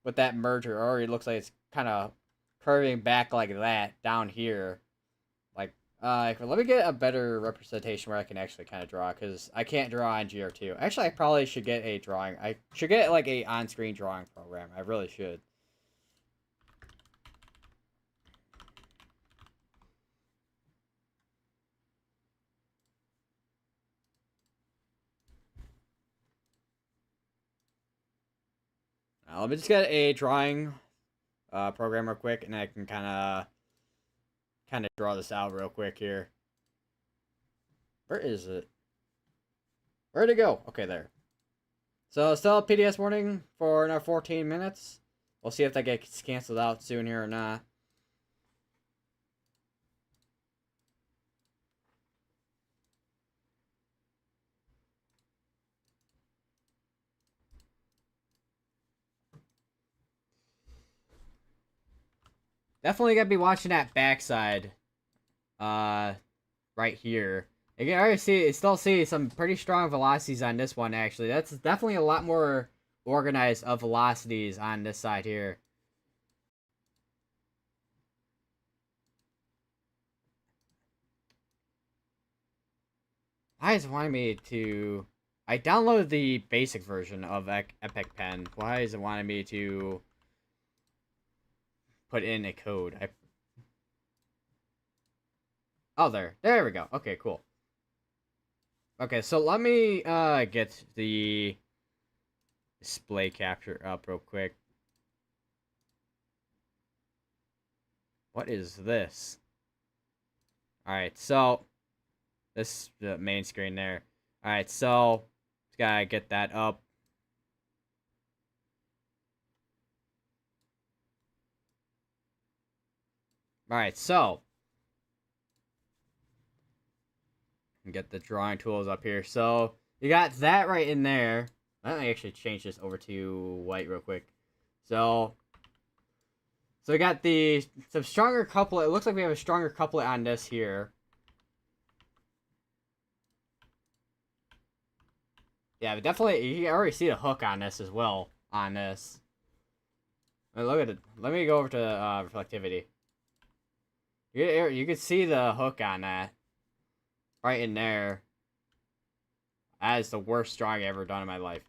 with that merger. It already looks like it's kind of curving back like that down here, like Let me get a better representation where I can actually kind of draw, because I can't draw on GR2. Actually, I probably should get a drawing. I should get like a on-screen drawing program. I really should. Let me just get a drawing program real quick, and I can kind of draw this out real quick here. Where is it? Where'd it go? Okay, there. So still a PDS warning for another 14 minutes. We'll see if that gets canceled out soon here or not. Definitely gotta be watching that backside. Right here. You can already still see some pretty strong velocities on this one, actually. That's definitely a lot more organized of velocities on this side here. Why is it wanting me to... I downloaded the basic version of Epic Pen. Why is it wanting me to put in a code? Oh, there. There we go. Okay, cool. Okay, so let me get the display capture up real quick. What is this? Alright, so this is the main screen there. Alright, so just gotta get that up. Alright, so get the drawing tools up here. So you got that right in there. Let me actually change this over to white real quick. So we got some stronger couplet. It looks like we have a stronger couplet on this here. Yeah, but definitely you can already see the hook on this as well. On this, look at it. Let me go over to reflectivity. You can see the hook on that right in there. That is the worst drawing I've ever done in my life.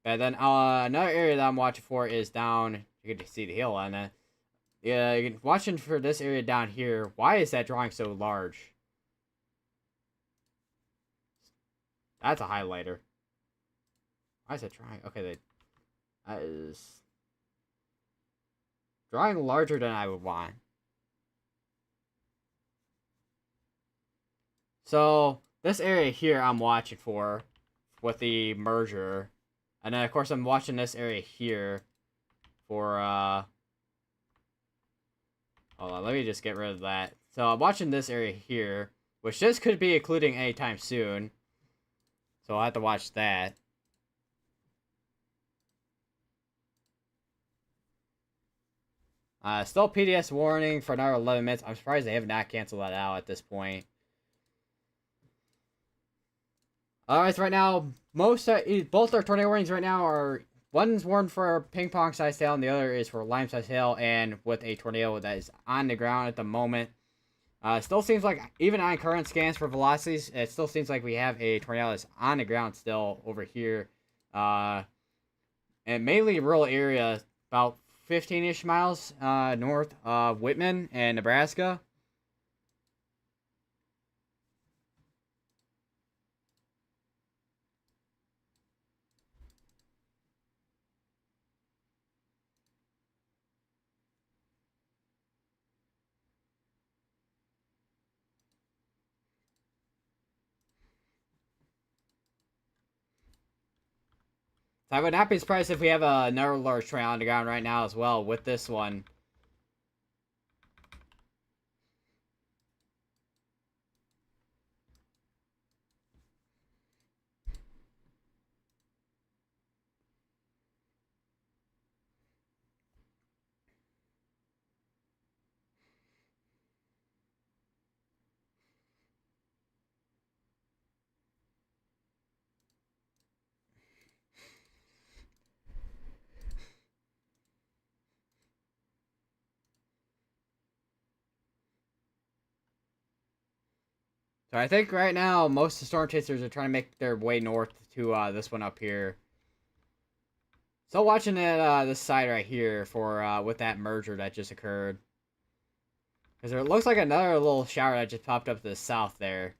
And then another area that I'm watching for is down. You can see the hill on that. Yeah, you're watching for this area down here. Why is that drawing so large? That's a highlighter. Why is it drawing? Okay, that is drawing larger than I would want. So this area here I'm watching for with the merger. And then of course I'm watching this area here for hold on, let me just get rid of that. So I'm watching this area here, which this could be occluding anytime soon. So I'll have to watch that. Still PDS warning for another 11 minutes. I'm surprised they have not canceled that out at this point. Alright, so right now, both our tornado warnings right now are... One's warned for ping pong size hail, and the other is for lime size hail, and with a tornado that is on the ground at the moment. Still seems like, even on current scans for velocities, it still seems like we have a tornado that's on the ground still over here. And mainly rural area, about 15-ish miles north of Whitman and Nebraska. So I would not be surprised if we have another large tornado on the ground right now as well with this one. So I think right now most of the storm chasers are trying to make their way north to this one up here. Still watching it, this side right here for with that merger that just occurred. Because it looks like another little shower that just popped up to the south there.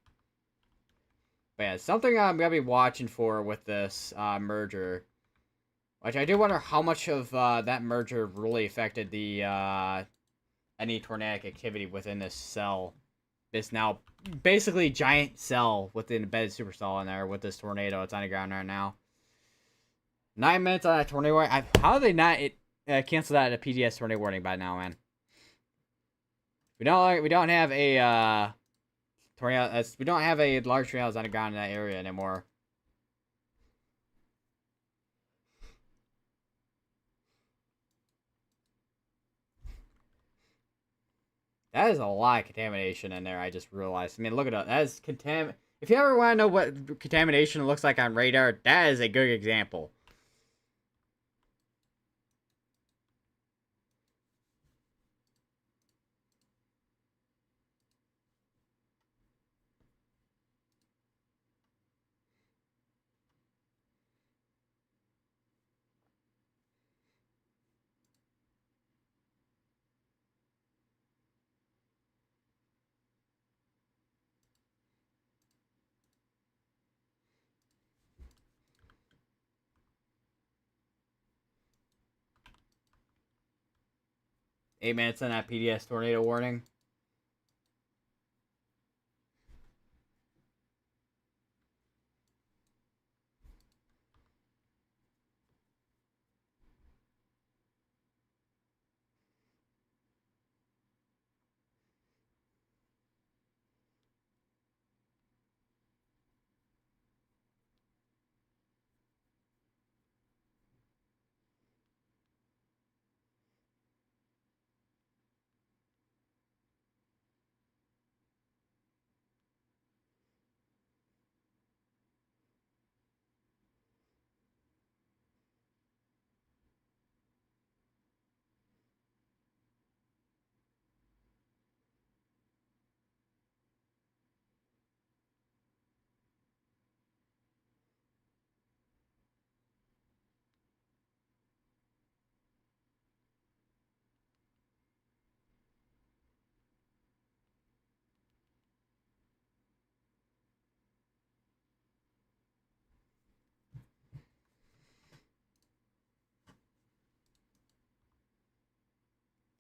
But yeah, something I'm going to be watching for with this merger. Which I do wonder how much of that merger really affected the any tornadic activity within this cell. This now basically giant cell with the embedded supercell in there with this tornado. It's on the ground right now. 9 minutes on that tornado warning. How did they not cancel that at a PDS tornado warning by now, man? We don't have a tornado. We don't have a large tornadoes on the ground in that area anymore. That is a lot of contamination in there. I just realized. I mean, look at that. That is If you ever want to know what contamination looks like on radar, that is a good example. Eight minutes on that PDS tornado warning.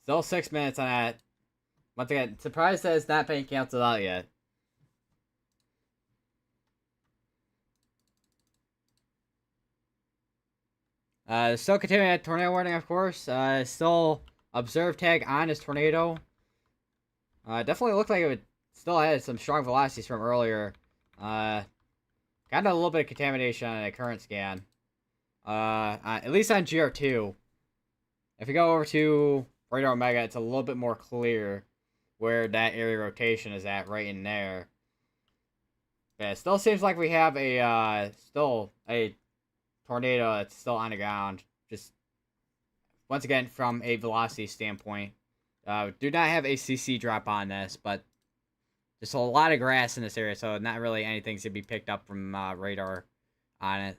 Still 6 minutes on that. Once again, surprised that it's not being canceled out yet. Still continuing that tornado warning, of course. Still observe tag on this tornado. Definitely looked like it would still had some strong velocities from earlier. Got a little bit of contamination on a current scan. At least on GR2. If you go over to Radar Omega, it's a little bit more clear where that area rotation is at, right in there. But it still seems like we have still a tornado that's still on the ground. Just, once again, from a velocity standpoint. Do not have a CC drop on this, but there's a lot of grass in this area, so not really anything to be picked up from radar on it.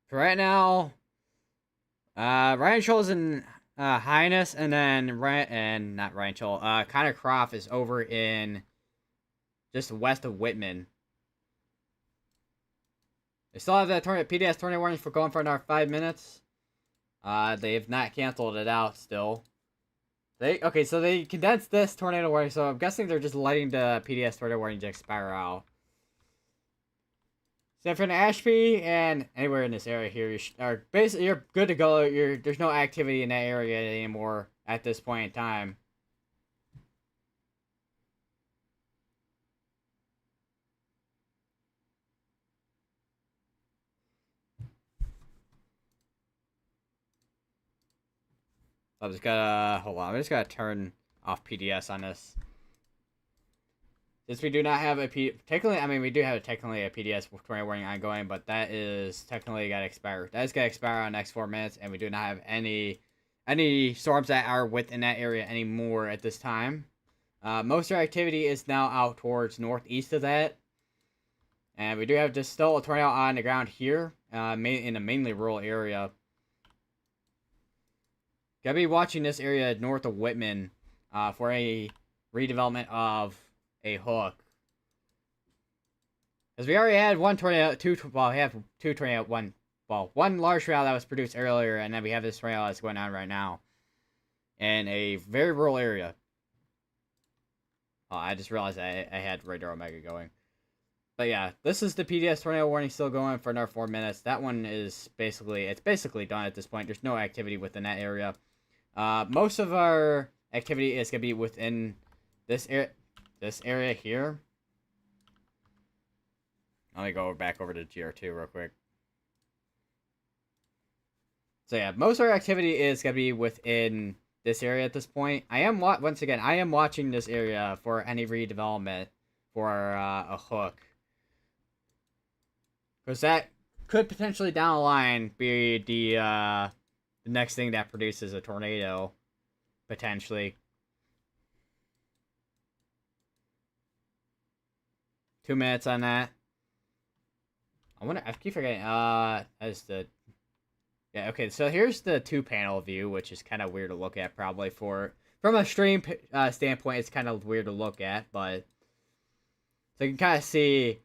For right now, Ryan Scholl's in Highness, and then not Ryan Scholl. Connor Croft is over in just west of Whitman. They still have that PDS tornado warning for going for another 5 minutes. They have not canceled it out still. So they condensed this tornado warning, so I'm guessing they're just letting the PDS tornado warning to expire out. Except for the Ashby and anywhere in this area here, are basically you're good to go. There's no activity in that area anymore at this point in time. I just gotta hold on. I just gotta turn off PDS on this. Since we do not have technically, I mean, we do have technically a PDS tornado warning ongoing, but that is technically got to expire. That is going to expire on the next 4 minutes, and we do not have any storms that are within that area anymore at this time. Most of our activity is now out towards northeast of that, and we do have just still a tornado on the ground here, in a mainly rural area. Gotta be watching this area north of Whitman, for a redevelopment of a hook. Because we already had one tornado, we have two tornado, one large tornado that was produced earlier, and then we have this tornado that's going on right now. In a very rural area. Oh, I just realized I had Radar Omega going. But yeah, this is the PDS tornado warning still going for another 4 minutes. That one is basically done at this point. There's no activity within that area. Most of our activity is going to be within this area here. Let me go back over to GR2 real quick. So yeah, most of our activity is going to be within this area at this point. I am watching this area for any redevelopment for a hook. Because that could potentially down the line be the next thing that produces a tornado. Potentially. 2 minutes on that. I keep forgetting, yeah, okay, so here's the 2-panel view, which is kind of weird to look at, probably, from a stream standpoint, it's kind of weird to look at, but, so you can kind of see,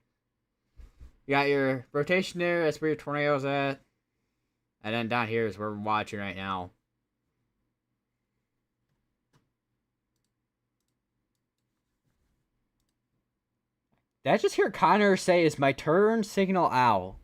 you got your rotation there, that's where your tornado's at, and then down here is where we're watching right now. Did I just hear Connor say, "Is my turn signal owl"?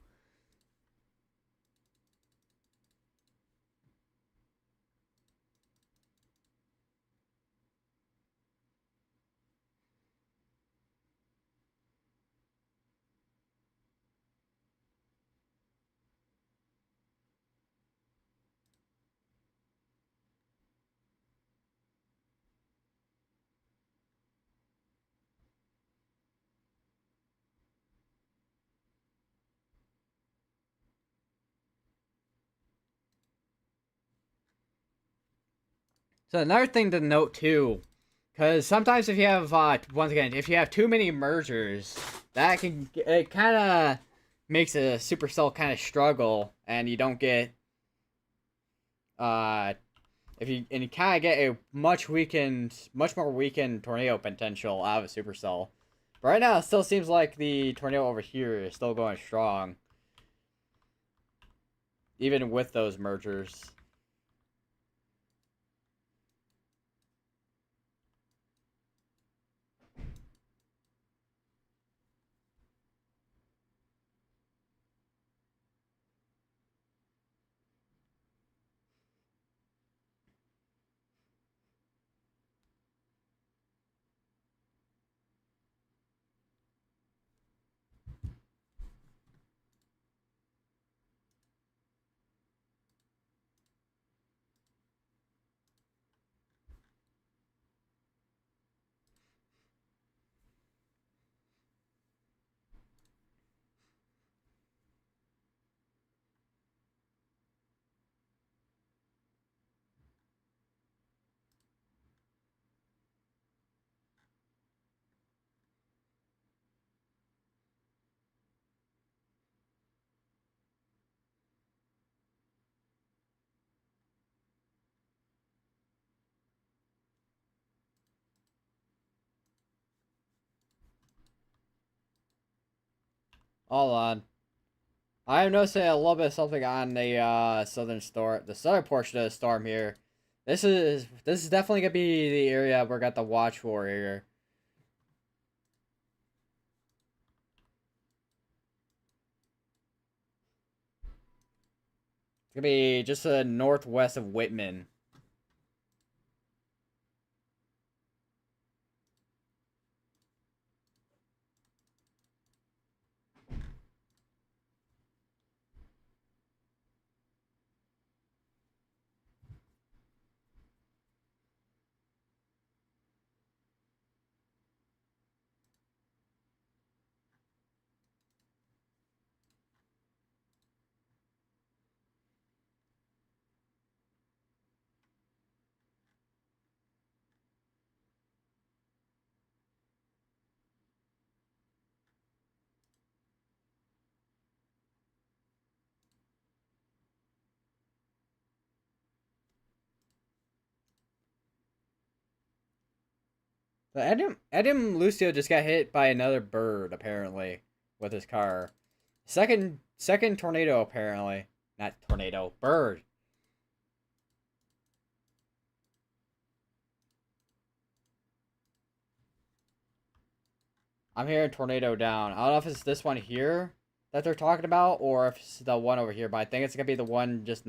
So another thing to note too, because sometimes if you have once again, if you have too many mergers, it kind of makes a supercell kind of struggle, and you don't get you kind of get a much more weakened tornado potential out of a supercell. But right now, it still seems like the tornado over here is still going strong, even with those mergers. Hold on. I am noticing a little bit of something on the southern portion of the storm here. This is definitely gonna be the area we're got the watch for here. gonna be just northwest of Whitman. So Adam Lucio just got hit by another bird apparently with his car. Second tornado apparently. Not tornado, bird. I'm hearing tornado down. I don't know if it's this one here that they're talking about or if it's the one over here, but I think it's gonna be the one just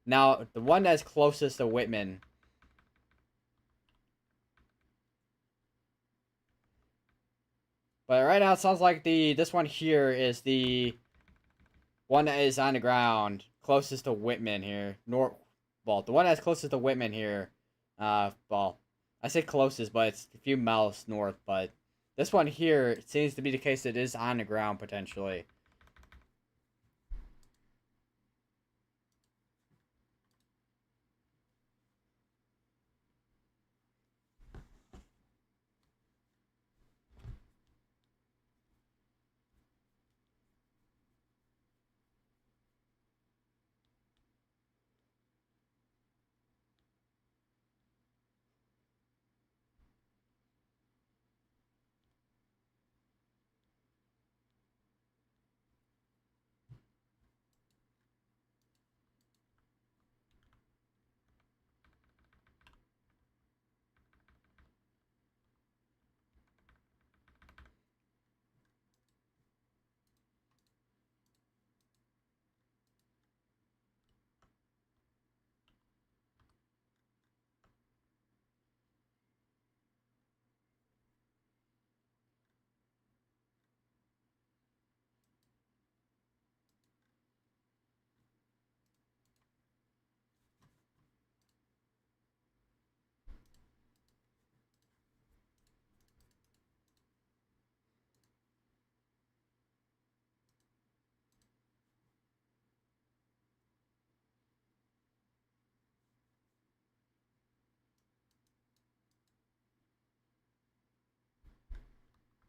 now, the one that's closest to Whitman. But right now it sounds like this one here is the one that is on the ground closest to Whitman here. Well, the one that's closest to Whitman here. Well, I say closest, but it's a few miles north. But this one here, it seems to be the case that it is on the ground potentially.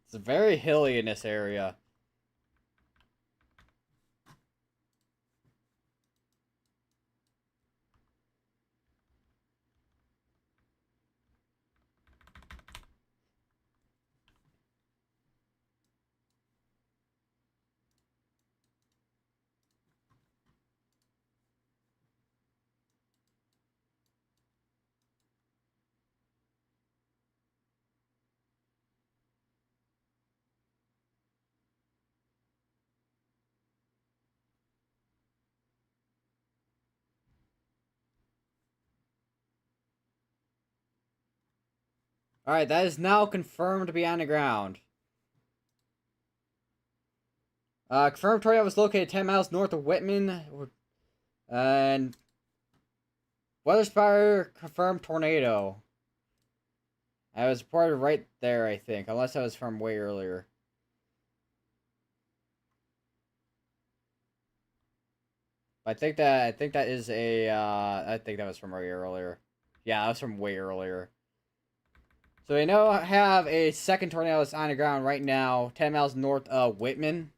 It's very hilly in this area. All right, that is now confirmed to be on the ground. Confirmed tornado was located 10 miles north of Whitman, and weather spotter confirmed tornado. I was reported right there, I think, unless that was from way earlier. I think that is a I think that was from way earlier. Yeah, that was from way earlier. So we now have a second tornado that's on the ground right now, 10 miles north of Whitman.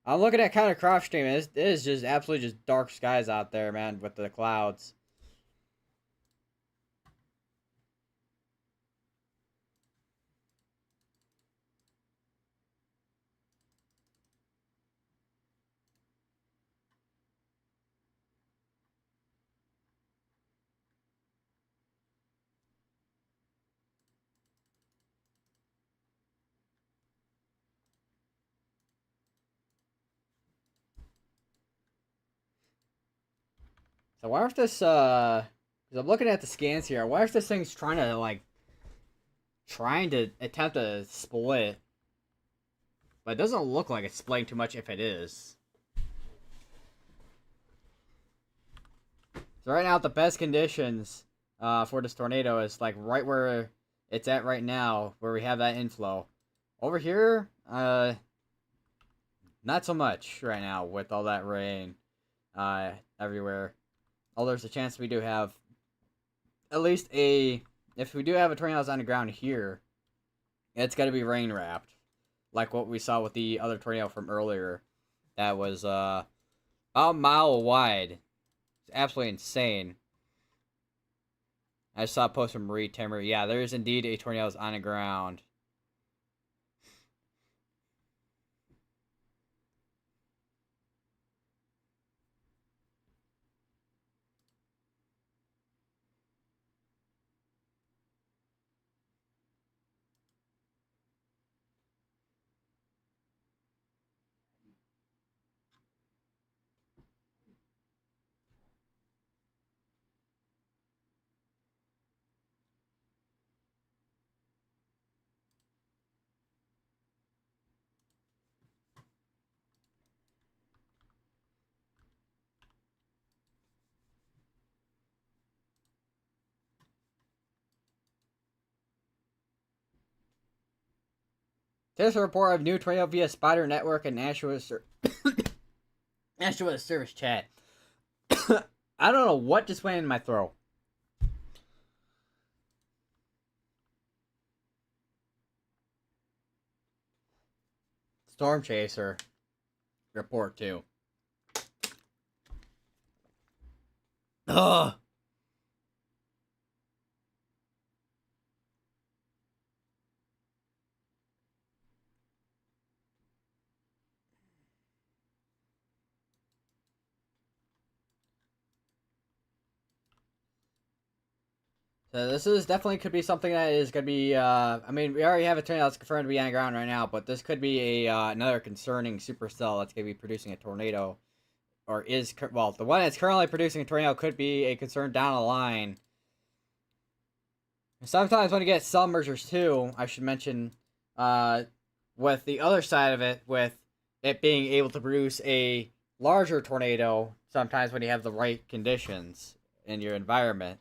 I'm looking at kind of crop stream. It is just absolutely just dark skies out there, man, with the clouds. So I wonder if this, because I'm looking at the scans here, I wonder if this thing's trying to attempt to split. But it doesn't look like it's splitting too much if it is. So right now, the best conditions for this tornado is like right where it's at right now, where we have that inflow. Over here, not so much right now with all that rain everywhere. Oh, there's a chance we do have at least if we do have a tornado on the ground here, it's got to be rain wrapped, like what we saw with the other tornado from earlier. That was about a mile wide. It's absolutely insane. I saw a post from Marie Timmer. Yeah, there is indeed a tornado on the ground. There's a report of new tornado via Spider Network and National Service chat. I don't know what just went in my throat. Storm Chaser report too. Ugh. So this is definitely could be something that is going to be, I mean, we already have a tornado that's confirmed to be on the ground right now, but this could be another concerning supercell that's going to be producing a tornado, or is, well, the one that's currently producing a tornado could be a concern down the line. Sometimes when you get cell mergers too, I should mention, with the other side of it, with it being able to produce a larger tornado, sometimes when you have the right conditions in your environment.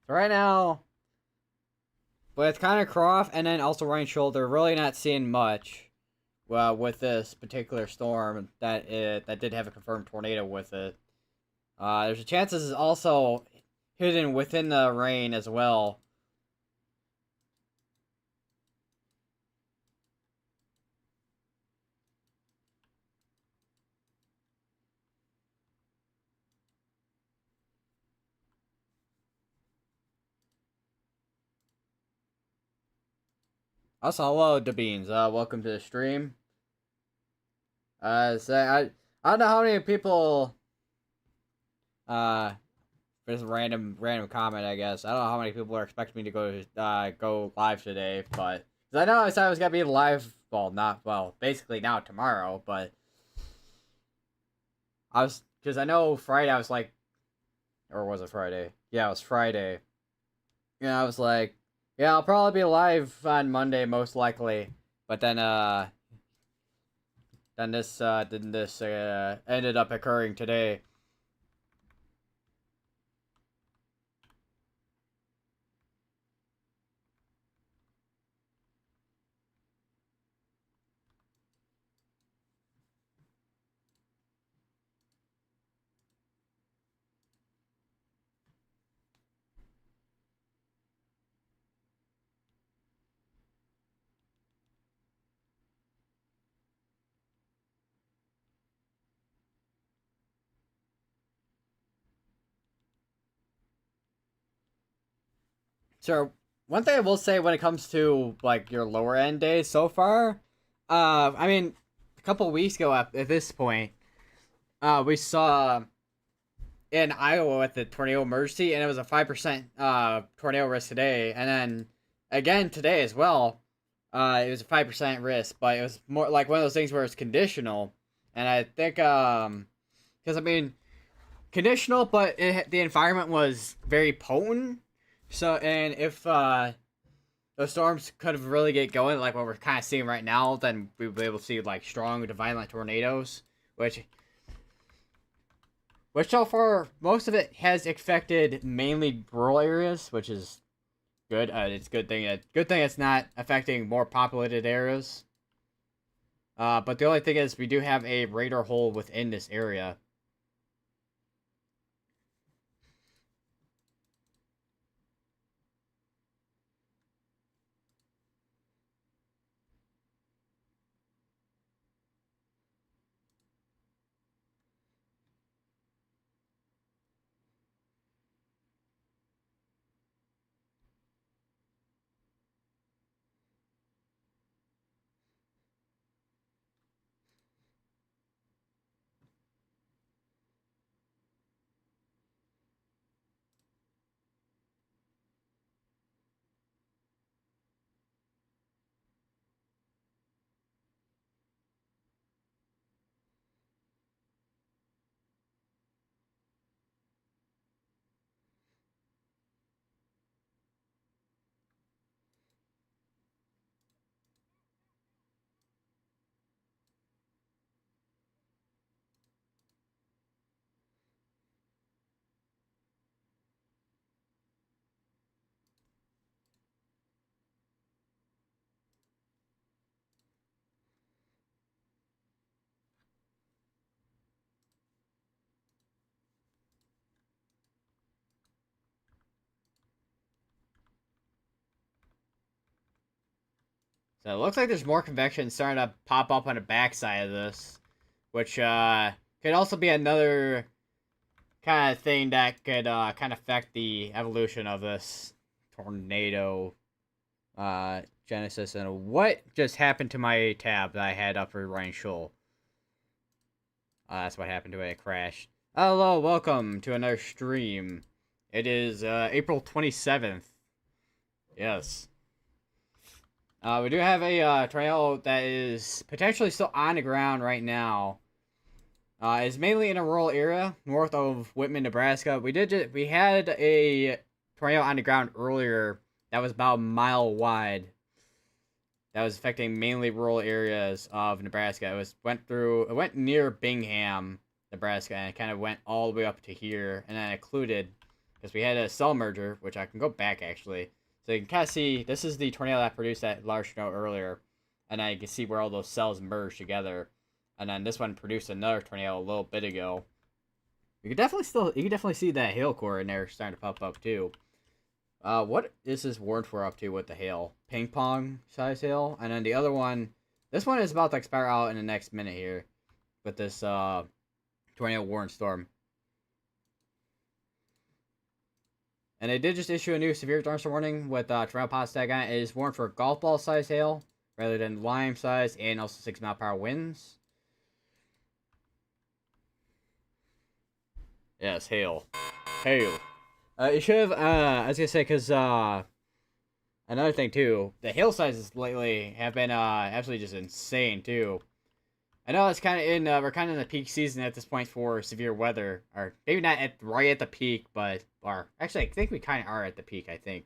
So right now, with Connor Croft and then also Ryan Shoulder, really not seeing much. Well, with this particular storm, that did have a confirmed tornado with it. There's a chance this is also hidden within the rain as well. Also, hello, DeBeans. Welcome to the stream. So I don't know how many people. Just random comment, I guess. I don't know how many people are expecting me to go live today, but cause I know I said I was gonna be live. Basically now tomorrow, but because I know Friday I was like, or was it Friday? Yeah, it was Friday. Yeah, I was like, yeah, I'll probably be live on Monday most likely, but then this ended up occurring today. So one thing I will say when it comes to like your lower end days so far, I mean, a couple weeks ago at this point, we saw in Iowa with the tornado emergency, and it was a 5% tornado risk today, and then again today as well. It was a 5% risk, but it was more like one of those things where it's conditional, and I think because I mean conditional, but the environment was very potent. So, and if those storms could have really get going, like what we're kind of seeing right now, then we'd be able to see like strong to violent tornadoes, which so far most of it has affected mainly rural areas, which is good. It's good thing it's not affecting more populated areas. But the only thing is we do have a radar hole within this area. So it looks like there's more convection starting to pop up on the backside of this, which could also be another kind of thing that could kind of affect the evolution of this tornado genesis. And what just happened to my tab that I had up for running Shoal? That's what happened to it. It crashed. Hello, welcome to another stream. It is April 27th. Yes. We do have a tornado that is potentially still on the ground right now. It's mainly in a rural area north of Whitman, Nebraska. We had a tornado on the ground earlier that was about a mile wide. That was affecting mainly rural areas of Nebraska. It went near Bingham, Nebraska, and it kind of went all the way up to here, and then it included because we had a cell merger, which I can go back actually. So you can kind of see, this is the tornado that produced that large tornado earlier. And then you can see where all those cells merged together. And then this one produced another tornado a little bit ago. You can definitely see that hail core in there starting to pop up too. What is this warned for up to with the hail? Ping pong size hail. And then the other one, this one is about to expire out in the next minute here. With this tornado warning storm. And they did just issue a new severe thunderstorm warning with tornado pot tag on it. It is warned for golf ball size hail rather than lime size, and also 6-mile-per-hour winds. Yes, hail. Hail. You should have, I was gonna say, because, another thing too, the hail sizes lately have been, absolutely just insane too. I know it's kind of we're kind of in the peak season at this point for severe weather, or maybe not right at the peak, but actually I think we kind of are at the peak. I think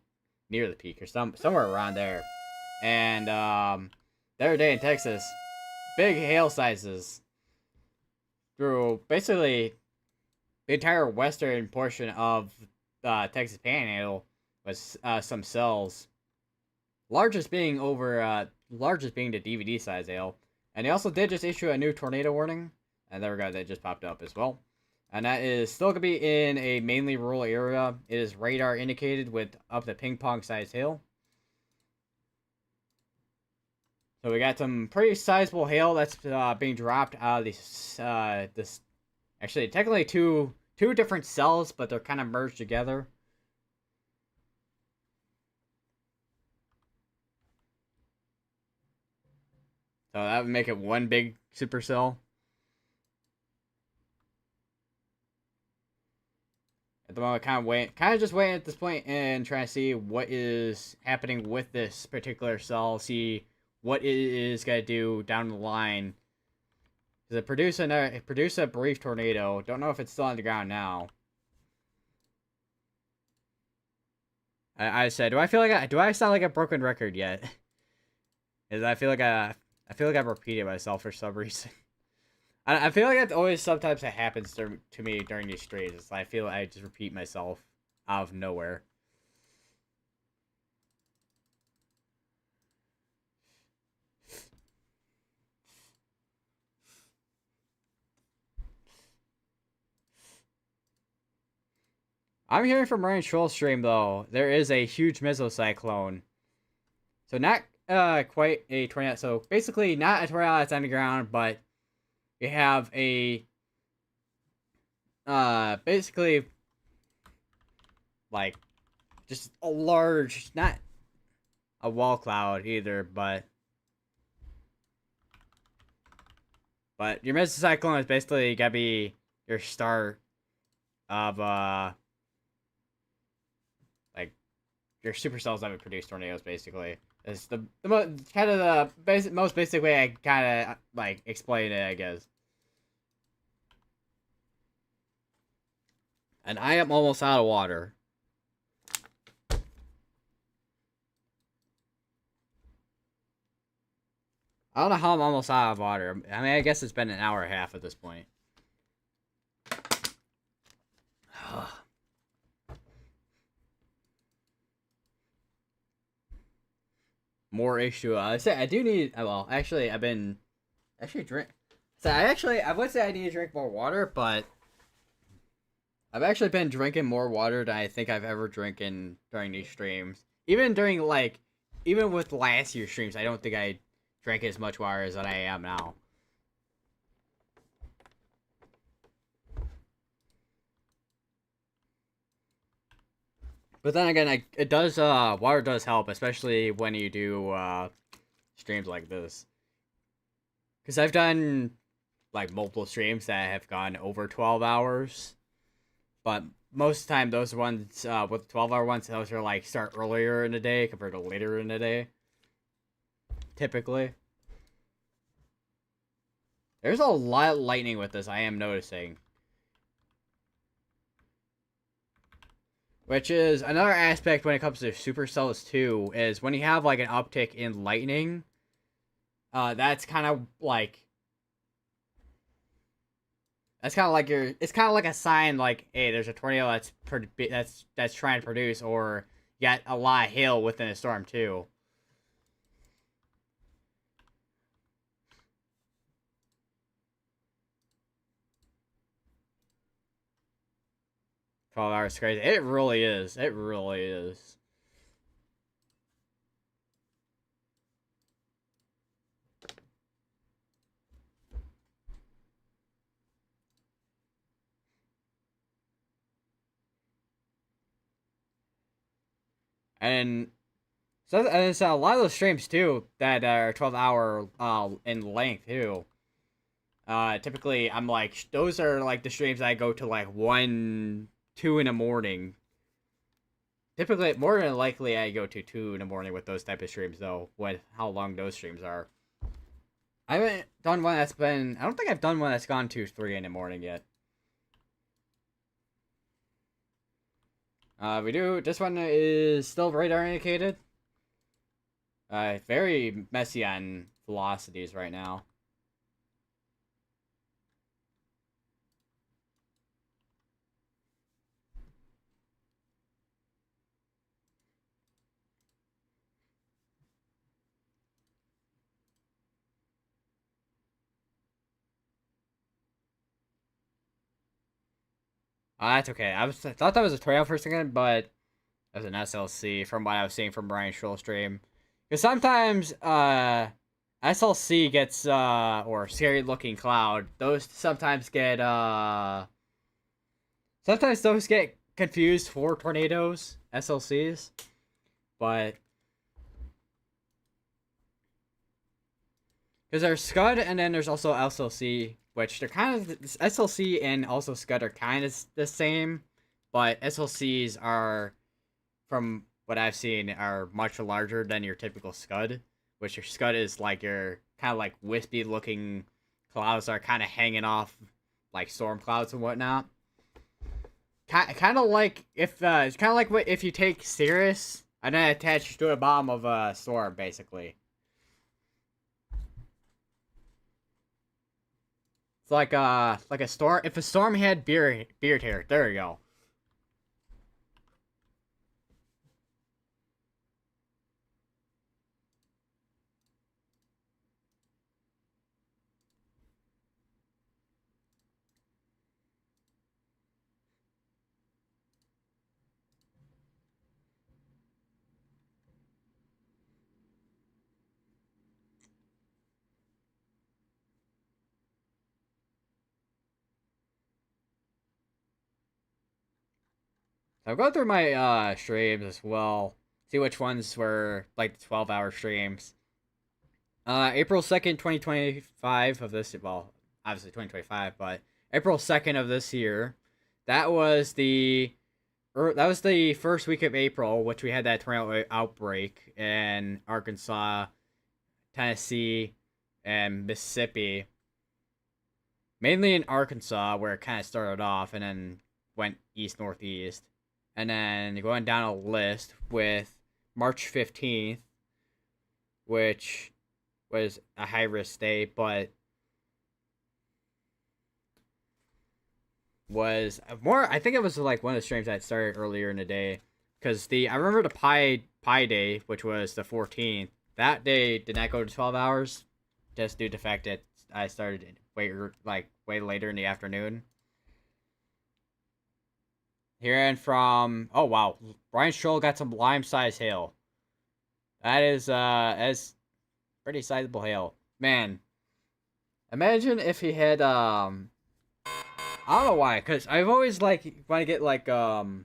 near the peak or somewhere around there. And the other day in Texas, big hail sizes through basically the entire western portion of Texas Panhandle with some cells. Largest being the DVD size hail. And they also did just issue a new tornado warning. And there we go, that just popped up as well. And that is still going to be in a mainly rural area. It is radar indicated with up to ping pong size hail. So we got some pretty sizable hail that's being dropped out of this actually technically two different cells, but they're kind of merged together. So that would make it one big supercell. At the moment, kind of just waiting at this point and trying to see what is happening with this particular cell, see what it is gonna do down the line. Does it produce a brief tornado? Don't know if it's still on the ground now. I said, do I sound like a broken record yet? Because I feel like I've repeated myself for some reason. I feel like that's always sometimes that happens to me during these streams. I feel like I just repeat myself out of nowhere. I'm hearing from Ryan Troll's stream though, there is a huge mesocyclone. So not quite a tornado. So basically not a tornado that's on the ground, but you have a basically like just a large, not a wall cloud either, but your mesocyclone is basically gotta be your start of like your supercells that would produce tornadoes. Basically, it's the most basic way I kind of like explain it, I guess. And I am almost out of water. I don't know how I'm almost out of water. I mean, I guess it's been an hour and a half at this point. More H2O. I say I do need. Well, actually, I've been drink. So I would say I need to drink more water, but I've actually been drinking more water than I think I've ever drinking during these streams. Even with last year's streams, I don't think I drank as much water as I am now. But then again, water does help, especially when you do streams like this. Because I've done like multiple streams that have gone over 12 hours. But most of the time, those ones, with 12-hour ones, those are like start earlier in the day compared to later in the day. Typically. There's a lot of lightning with this, I am noticing. Which is another aspect when it comes to supercells too, is when you have like an uptick in lightning, that's kind of like it's kind of like a sign like, hey, there's a tornado that's trying to produce, or you got a lot of hail within a storm too. $12 is crazy. It really is. It really is. And so a lot of those streams too that are 12-hour in length too. Typically I'm like, those are like the streams I go to like 1, 2 in the morning. Typically, more than likely, I go to 2 in the morning with those type of streams though. With how long those streams are. I haven't done one that's been. I don't think I've done one that's gone to 3 in the morning yet. We do. This one is still radar indicated. Very messy on velocities right now. That's okay. I thought that was a trail for a second, but that was an SLC from what I was seeing from Brian Schroll stream. Because sometimes SLC gets or scary looking cloud. Those sometimes get sometimes those get confused for tornadoes, SLCs. But Because there's Scud and then there's also SLC, which they're kind of SLC and also Scud are kind of the same, but SLCs are, from what I've seen, are much larger than your typical Scud. Which your Scud is like your kind of like wispy looking clouds that are kind of hanging off like storm clouds and whatnot. Kind of like if it's kind of like what if you take Cirrus and then attach it to the bottom of a storm, basically. It's like a storm. If a storm had beard hair, there you go. So I'll go through my streams as well. See which ones were like the 12-hour streams. April 2nd, 2025 of this, well, obviously 2025, but April 2nd of this year. That was the first week of April, which we had that tornado outbreak in Arkansas, Tennessee, and Mississippi. Mainly in Arkansas, where it kind of started off and then went east northeast. And then going down a list with March 15th, which was a high risk state, but was more. I think it was like one of the streams that started earlier in the day, because I remember the Pi Day, which was the 14th. That day did not go to 12 hours, just due to the fact that I started way later in the afternoon. Hearing from, oh wow, Brian Scholl got some lime size hail. That is as pretty sizable hail. Man, imagine if he had I don't know why, cause I've always want to get like a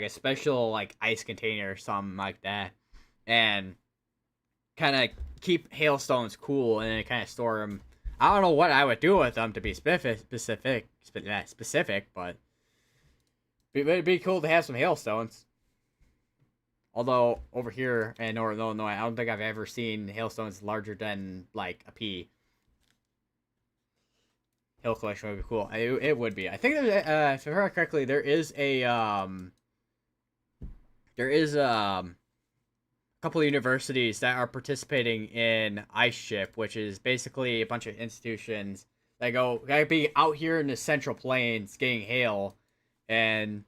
special like ice container or something like that, and kind of keep hailstones cool and then kind of store them. I don't know what I would do with them to be specific, but it'd be cool to have some hailstones. Although over here in Northern Illinois, I don't think I've ever seen hailstones larger than like a pea. Hail collection would be cool. It would be. I think if I heard correctly, there is a couple of universities that are participating in Ice Ship, which is basically a bunch of institutions that gotta be out here in the Central Plains getting hail and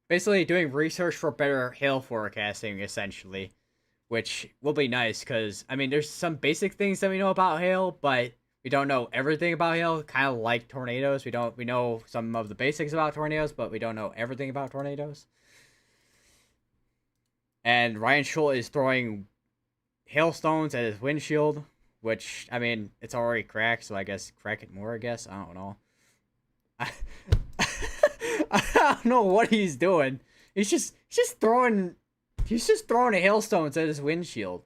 basically doing research for better hail forecasting, essentially, which will be nice because, I mean, there's some basic things that we know about hail, but we don't know everything about hail, kind of like tornadoes. We know some of the basics about tornadoes, but we don't know everything about tornadoes. And Ryan Scholl is throwing hailstones at his windshield, which, I mean, it's already cracked, so I guess crack it more, I guess. I don't know. I don't know what he's doing. He's just throwing hailstones at his windshield.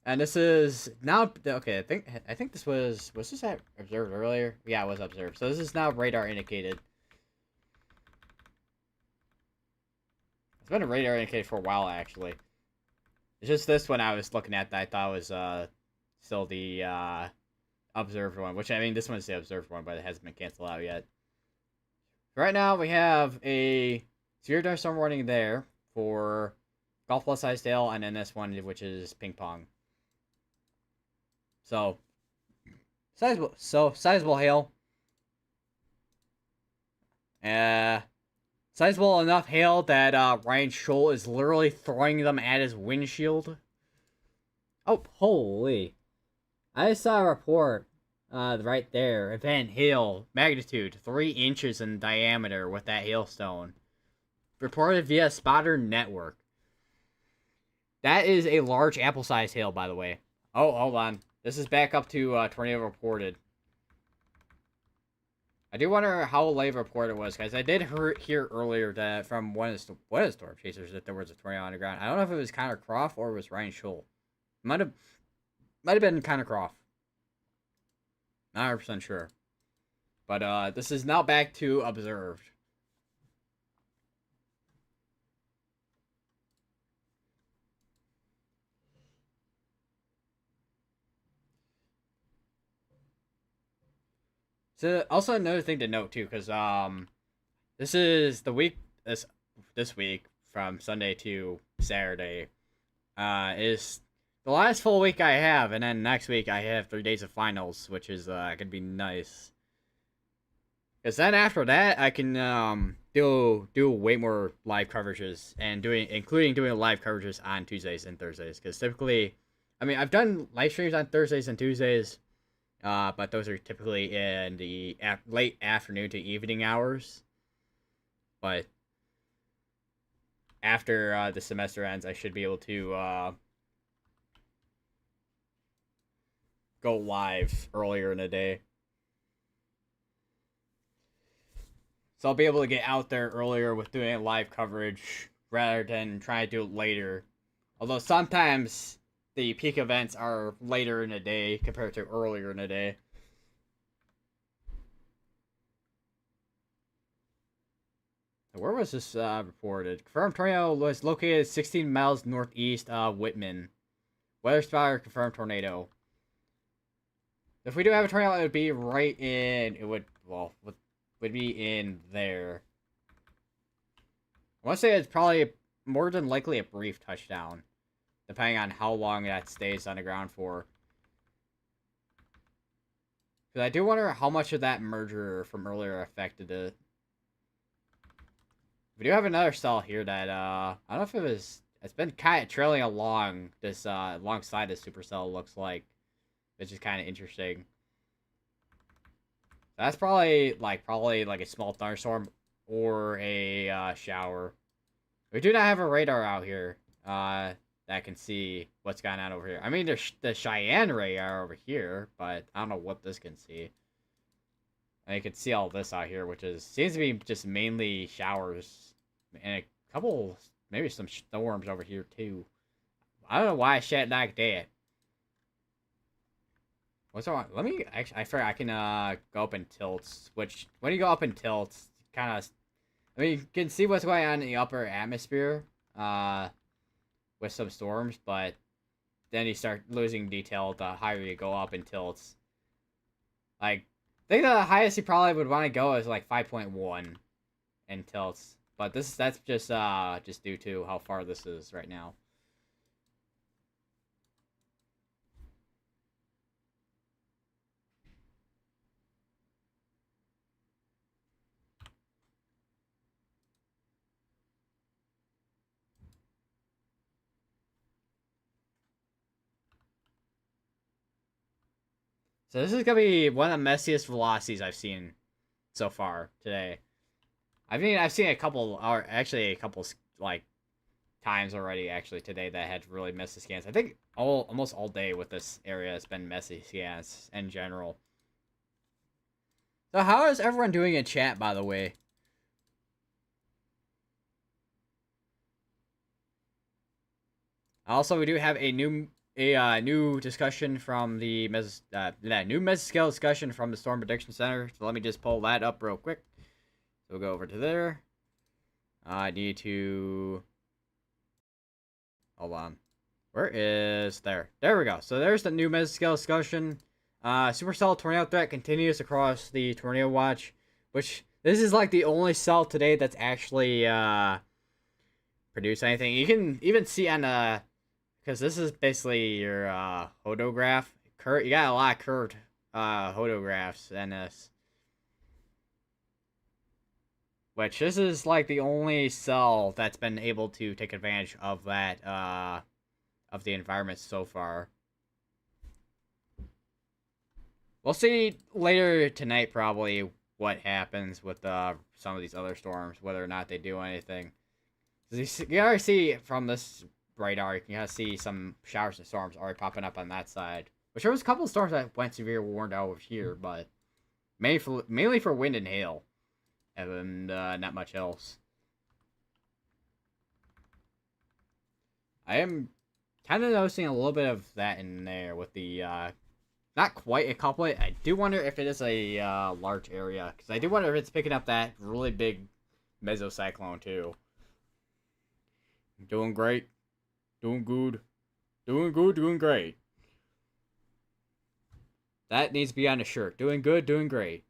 And this is now okay. I think this was this observed earlier? Yeah, it was observed. So this is now radar indicated. It's been a radar indicated for a while actually. It's just this one I was looking at that I thought was still the observed one. Which, I mean, this one's the observed one, but it hasn't been canceled out yet. Right now we have a severe thunderstorm warning there for Gulf Plus Isedale, and then this one which is ping pong. So sizable hail. Sizable enough hail that Ryan Scholl is literally throwing them at his windshield. Oh, holy. I saw a report right there. Event hail, magnitude 3 inches in diameter with that hailstone. Reported via Spotter Network. That is a large apple-sized hail, by the way. Oh, hold on. This is back up to tornado reported. I do wonder how late report it was, guys. I did hear earlier that from one of the storm chasers that there was a tornado on the ground. I don't know if it was Connor Croft or it was Ryan Scholl. Might have been Connor Croft. Not 100% sure. But this is now back to observed. So also another thing to note too, because this is the week this week from Sunday to Saturday, is the last full week I have, and then next week I have 3 days of finals, which is gonna be nice. Because then after that I can do way more live coverages and including doing live coverages on Tuesdays and Thursdays. Because typically, I mean, I've done live streams on Thursdays and Tuesdays. But those are typically in the late afternoon to evening hours. But after the semester ends, I should be able to go live earlier in the day. So I'll be able to get out there earlier with doing live coverage rather than trying to do it later. Although sometimes the peak events are later in the day compared to earlier in the day. Where was this reported? Confirmed tornado was located 16 miles northeast of Whitman. Weather spotter confirmed tornado. If we do have a tornado, it would be right in. It would be in there. I want to say it's probably more than likely a brief touchdown, depending on how long that stays on the ground for. Because I do wonder how much of that merger from earlier affected it. We do have another cell here that, I don't know if it's been kind of trailing along this, alongside this supercell, looks like. Which is kind of interesting. That's probably like a small thunderstorm or a, shower. We do not have a radar out here, that can see what's going on over here. I mean, there's the Cheyenne radar over here, but I don't know what this can see. And you can see all this out here, which seems to be just mainly showers and a couple, maybe some storms over here too. I don't know why I shed like that. What's wrong? Let me actually. I forgot I can go up in tilts. Which when you go up in tilts, kind of. I mean, you can see what's going on in the upper atmosphere. With some storms, but then you start losing detail the higher you go up in tilts. Like, I think the highest you probably would want to go is like 5.1 in tilts, but that's just due to how far this is right now. So this is gonna be one of the messiest velocities I've seen so far today. I mean, I've seen a couple, or actually a couple, like, times already, actually, today that had really messy scans. I think almost all day with this area has been messy scans in general. So how is everyone doing in chat, by the way? Also, we do have a new discussion from the new mesoscale discussion from the Storm Prediction Center. So let me just pull that up real quick. So we'll go over to there. I need to hold on. Where is there? There we go. So there's the new mesoscale discussion. Supercell tornado threat continues across the tornado watch, which this is like the only cell today that's actually produced anything. You can even see on because this is basically your hodograph. You got a lot of curved hodographs in this. Which this is like the only cell that's been able to take advantage of that of the environment so far. We'll see later tonight probably what happens with some of these other storms, whether or not they do anything. You already see from this radar, you can kind of see some showers and storms already popping up on that side. Which there was a couple of storms that went severe warned over here, but mainly for wind and hail, and not much else. I am kind of noticing a little bit of that in there with the not quite a couplet. I do wonder if it is a large area, because I do wonder if it's picking up that really big mesocyclone too. Doing great, doing good, doing good, doing great. That needs to be on a shirt. Doing good, doing great.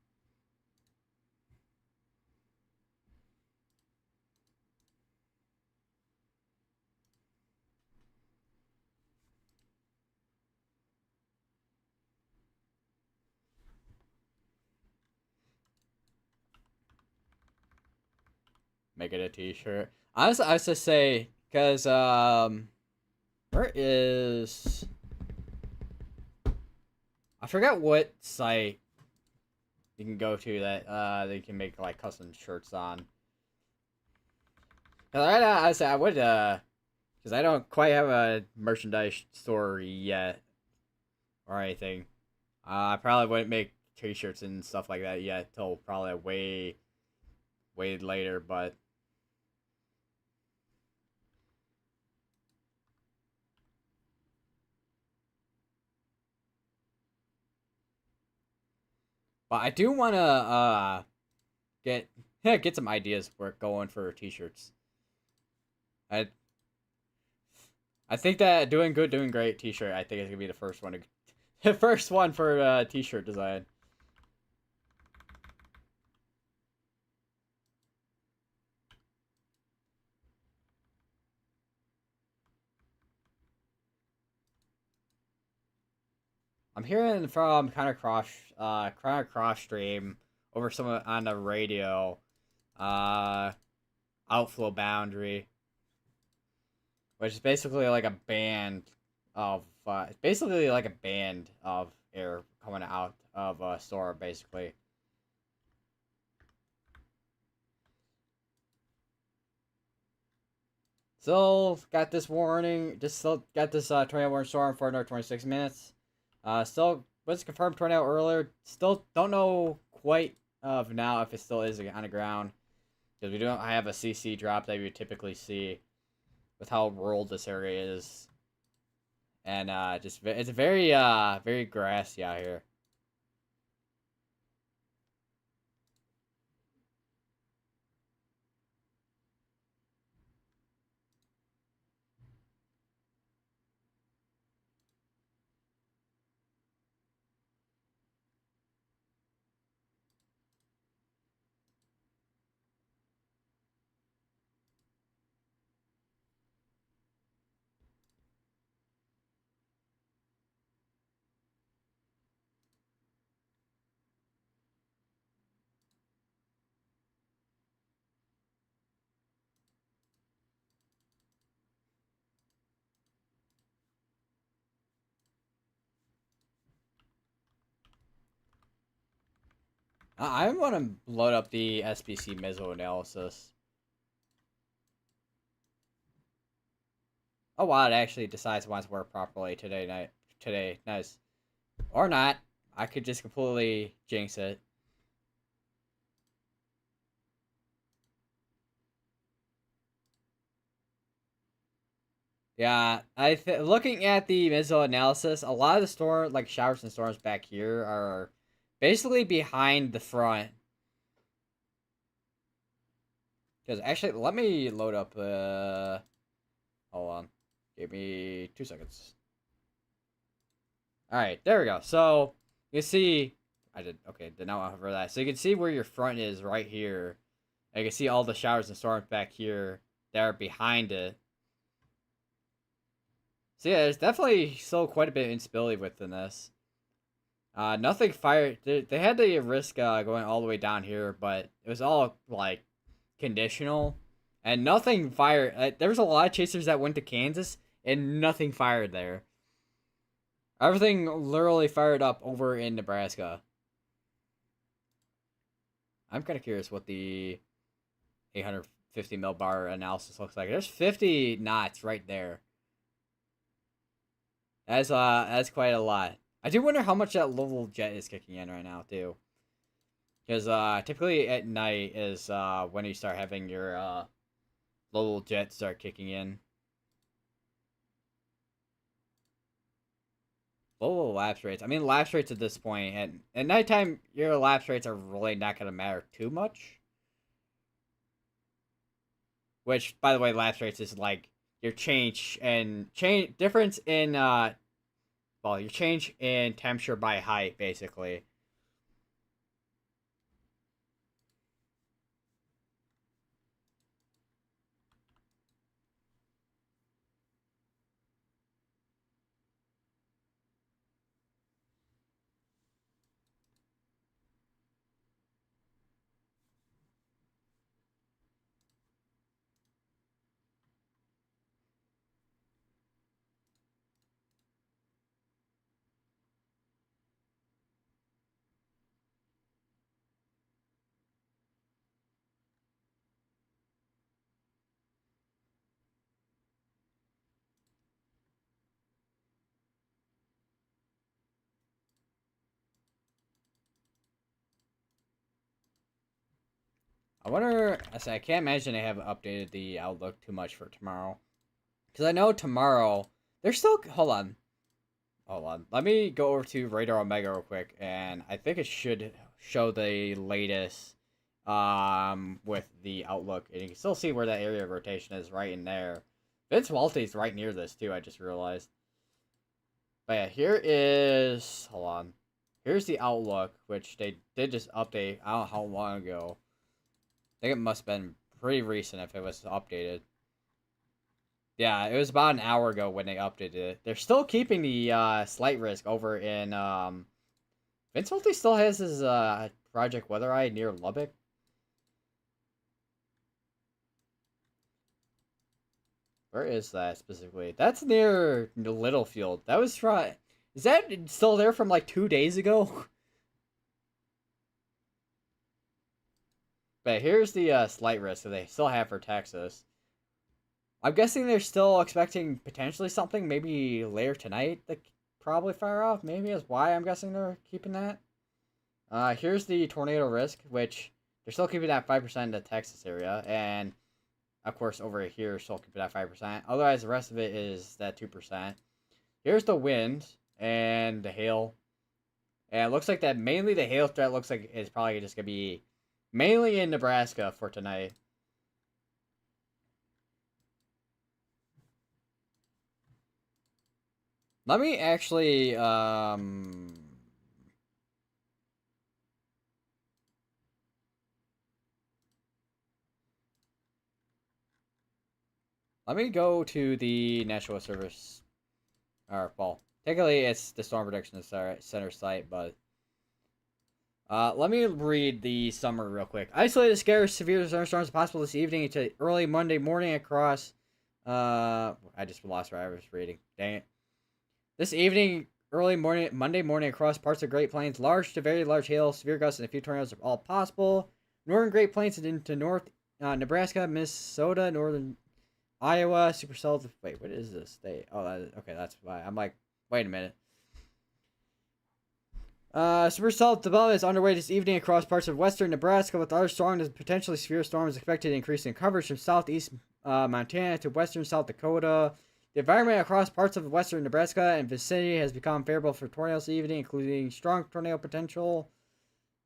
Make it a t-shirt. Honestly, I was just say, because, where is... I forgot what site you can go to that you can make, like, custom shirts on. Right now, I would, because I don't quite have a merchandise store yet, or anything. I probably wouldn't make t-shirts and stuff like that yet, till probably way later, but... But I do want to, get get some ideas for going for t-shirts. I I think that doing good, doing great t-shirt. I think it's gonna be the first one the first one for t-shirt design. I'm hearing from kind of cross stream over some on the radio, uh, outflow boundary, which is basically like a band of it's basically like a band of air coming out of a store, basically. Still got this warning. Just still got this tornado warning storm for another 26 minutes. Still was confirmed tornado earlier. Still don't know quite of now if it still is on the ground, because we don't have a CC drop that we typically see with how rural this area is, and just it's very grassy out here. I want to load up the SPC meso analysis. Oh wow, it actually decides it wants to work properly today, nice. Or not. I could just completely jinx it. Yeah, looking at the meso analysis, a lot of the storm, like showers and storms back here, are basically behind the front. Because actually, let me load up. Hold on, give me 2 seconds. All right, there we go. So you see, did not want for that. So you can see where your front is right here. And you can see all the showers and storms back here that are behind it. So yeah, there's definitely still quite a bit of instability within this. Nothing fired. They had the risk going all the way down here, but it was all like conditional, and nothing fired. There was a lot of chasers that went to Kansas, and nothing fired there. Everything literally fired up over in Nebraska. I'm kind of curious what the 850 mil bar analysis looks like. There's 50 knots right there. That's quite a lot. I do wonder how much that level jet is kicking in right now too. Because typically at night is when you start having your little jets start kicking in. Low lapse rates. I mean, lapse rates at this point, and at nighttime, your lapse rates are really not going to matter too much. Which, by the way, lapse rates is like your change difference in your change in temperature by height, basically. I wonder. I can't imagine they haven't updated the outlook too much for tomorrow, because I know tomorrow they're still. Hold on. Let me go over to Radar Omega real quick, and I think it should show the latest with the outlook, and you can still see where that area of rotation is right in there. Vince Walte's right near this too. I just realized. But yeah, here is. Hold on. Here's the outlook, which they did just update. I don't know how long ago. I think it must have been pretty recent if it was updated. Yeah, it was about an hour ago when they updated it. They're still keeping the slight risk over in Vince Holte still has his Project Weather Eye near Lubbock. Where is that specifically? That's near Littlefield. That was right. Is that still there from like 2 days ago? But here's the slight risk that they still have for Texas. I'm guessing they're still expecting potentially something maybe later tonight that probably fire off. Maybe is why I'm guessing they're keeping that. Here's the tornado risk, which they're still keeping that 5% in the Texas area, and of course over here still keeping that 5%. Otherwise, the rest of it is that 2%. Here's the wind and the hail, and it looks like that mainly the hail threat looks like it's probably just gonna be mainly in Nebraska for tonight. Let me actually let me go to the National Weather Service. Or, well, technically it's the Storm Prediction Center site, but let me read the summary real quick. Isolated scarce severe thunderstorms possible this evening into early Monday morning across. I just lost where I was reading. Dang it. This evening, early morning, Monday morning across parts of Great Plains, large to very large hail, severe gusts, and a few tornadoes are all possible. Northern Great Plains and into north Nebraska, Minnesota, northern Iowa, supercell. Wait, what is this state? Oh, okay, that's why. I'm like, wait a minute. Supercell development is underway this evening across parts of western Nebraska, with other strong and potentially severe storms expected to increase in coverage from southeast Montana to western South Dakota. The environment across parts of western Nebraska and vicinity has become favorable for tornadoes this evening, including strong tornado potential.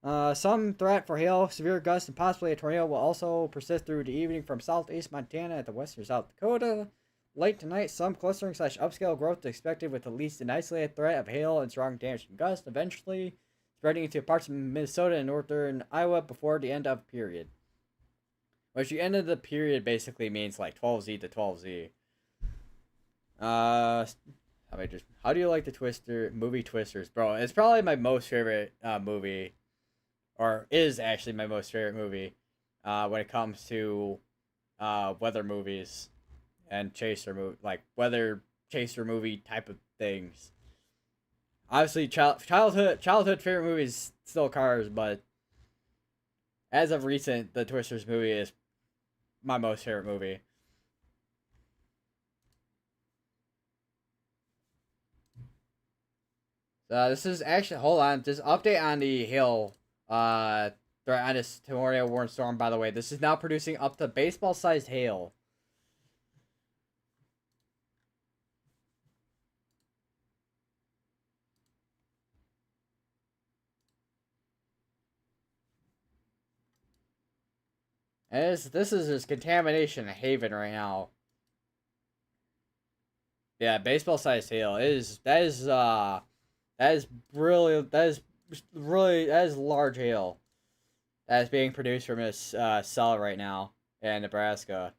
Some threat for hail, severe gusts, and possibly a tornado will also persist through the evening from southeast Montana to western South Dakota. Late tonight, some clustering/upscale growth is expected with at least an isolated threat of hail and strong damaging gusts, eventually spreading into parts of Minnesota and northern Iowa before the end of the period. Which the end of the period basically means like 12Z to 12Z. How do you like the movie Twisters, bro? It's probably my most favorite movie, or is actually my most favorite movie, when it comes to weather movies and weather chaser movie type of things. Obviously, childhood favorite movie is still Cars, but as of recent, the Twisters movie is my most favorite movie. This is actually, hold on, just update on the hail threat on this tornado warning storm, by the way. This is now producing up to baseball-sized hail. And this is just contamination haven right now. Yeah, baseball-sized hail that is large hail that is being produced from this cell right now in Nebraska.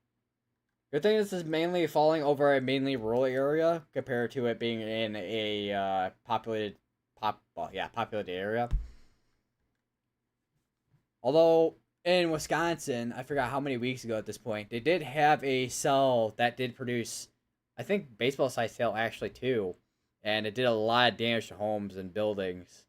Good thing this is mainly falling over a mainly rural area compared to it being in a populated area. Although in Wisconsin, I forgot how many weeks ago at this point, they did have a cell that did produce, I think, baseball-sized hail actually too, and it did a lot of damage to homes and buildings.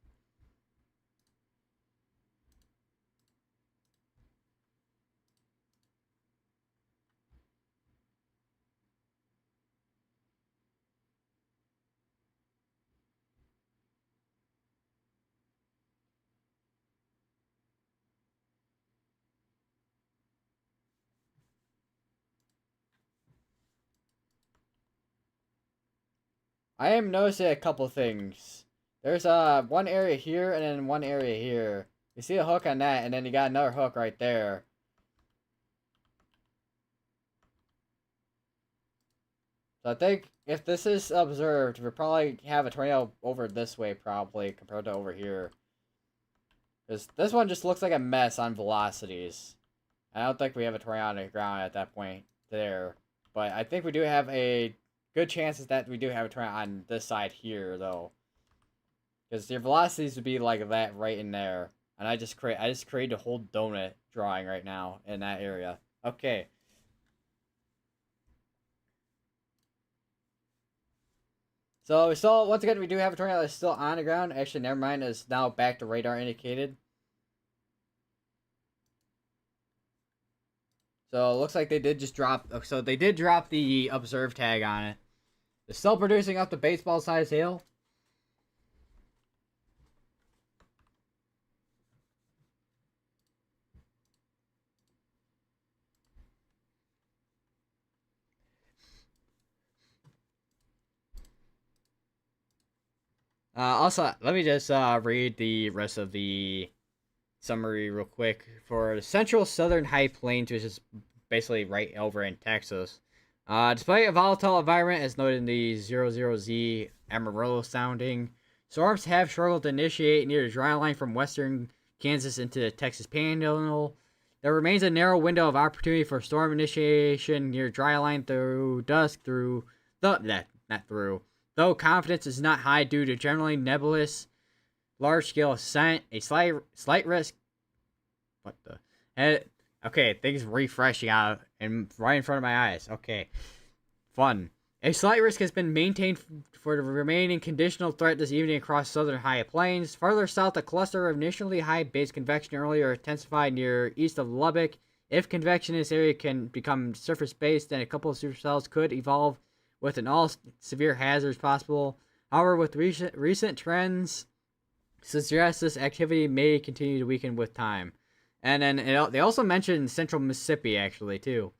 I am noticing a couple things. There's one area here and then one area here. You see a hook on that, and then you got another hook right there. So I think if this is observed, we'll probably have a tornado over this way probably compared to over here. Because this one just looks like a mess on velocities. I don't think we have a tornado on the ground at that point there. But I think we do have a good chances that we do have a tornado on this side here, though. Because your velocities would be like that right in there. And I just created a whole donut drawing right now in that area. Okay. So once again, we do have a tornado that's still on the ground. Actually, never mind, it's now back to radar indicated. So it looks like they did just drop. So they did drop the observe tag on it. It's still producing up to baseball-sized hail. Also, let me just read the rest of the summary real quick. For the central southern high plains, which is basically right over in Texas, despite a volatile environment, as noted in the 00Z Amarillo sounding, storms have struggled to initiate near the dry line from western Kansas into the Texas Panhandle. There remains a narrow window of opportunity for storm initiation near dry line through dusk though confidence is not high due to generally nebulous large-scale ascent, a slight risk. What the? Okay, things refreshing out and right in front of my eyes. Okay, fun. A slight risk has been maintained for the remaining conditional threat this evening across southern high plains. Farther south, a cluster of initially high base convection earlier intensified near east of Lubbock. If convection in this area can become surface-based, then a couple of supercells could evolve with an all severe hazards possible. However, with recent trends suggest this activity may continue to weaken with time. And then they also mentioned central Mississippi, actually, too.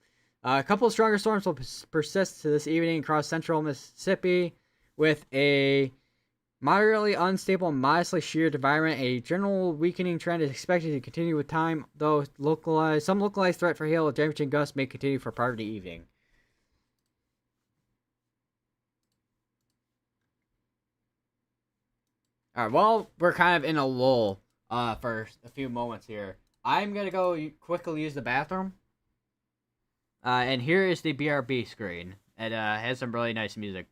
A couple of stronger storms will persist to this evening across central Mississippi with a moderately unstable and modestly sheared environment. A general weakening trend is expected to continue with time, though some localized threat for hail, damaging gusts may continue for part of the evening. Alright, well, we're kind of in a lull for a few moments here. I'm going to go quickly use the bathroom. And here is the BRB screen. It has some really nice music.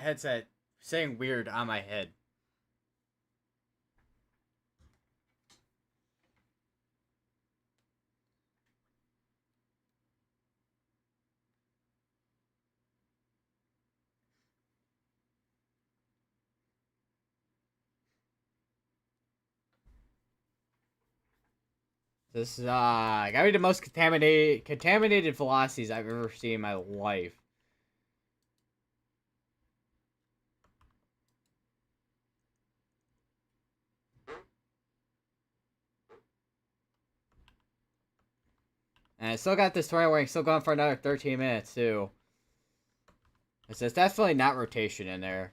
headset saying weird on my head. This is gotta be the most contaminated velocities I've ever seen in my life. And I still got this toy where I'm still going for another 13 minutes too. It's definitely not rotation in there.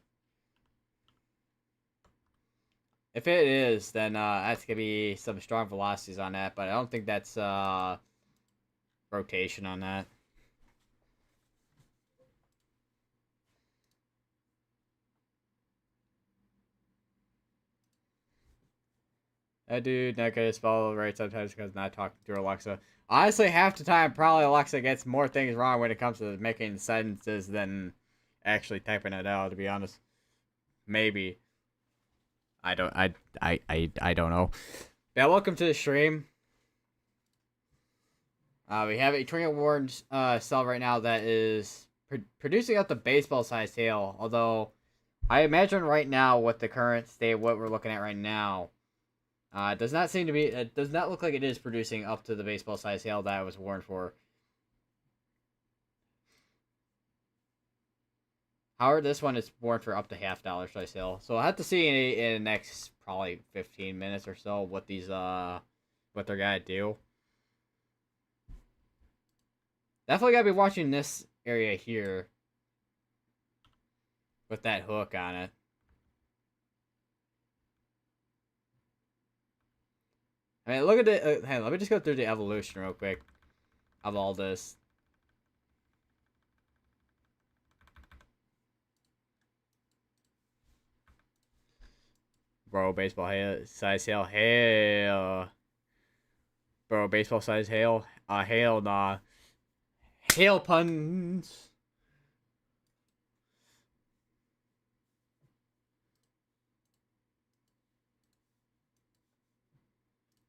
If it is, then that's gonna be some strong velocities on that, but I don't think that's rotation on that. That dude not gonna spell right sometimes because not talking to Alexa. Honestly, half the time, probably Alexa gets more things wrong when it comes to making sentences than actually typing it out. To be honest, maybe. I don't know. Yeah, welcome to the stream. We have a Tornado Warren's cell right now that is producing out the baseball-sized hail. Although, I imagine right now with the current state of what we're looking at right now, it does not seem to be. It does not look like it is producing up to the baseball-sized hail that I was warned for. However, this one is warned for up to $half size hail. So I'll have to see in the next probably 15 minutes or so what these what they're gonna do. Definitely gotta be watching this area here with that hook on it. I mean, look at the. Hey, let me just go through the evolution real quick of all this. Bro, baseball size hail, hail. Bro, baseball size hail, hail, nah. Hail puns.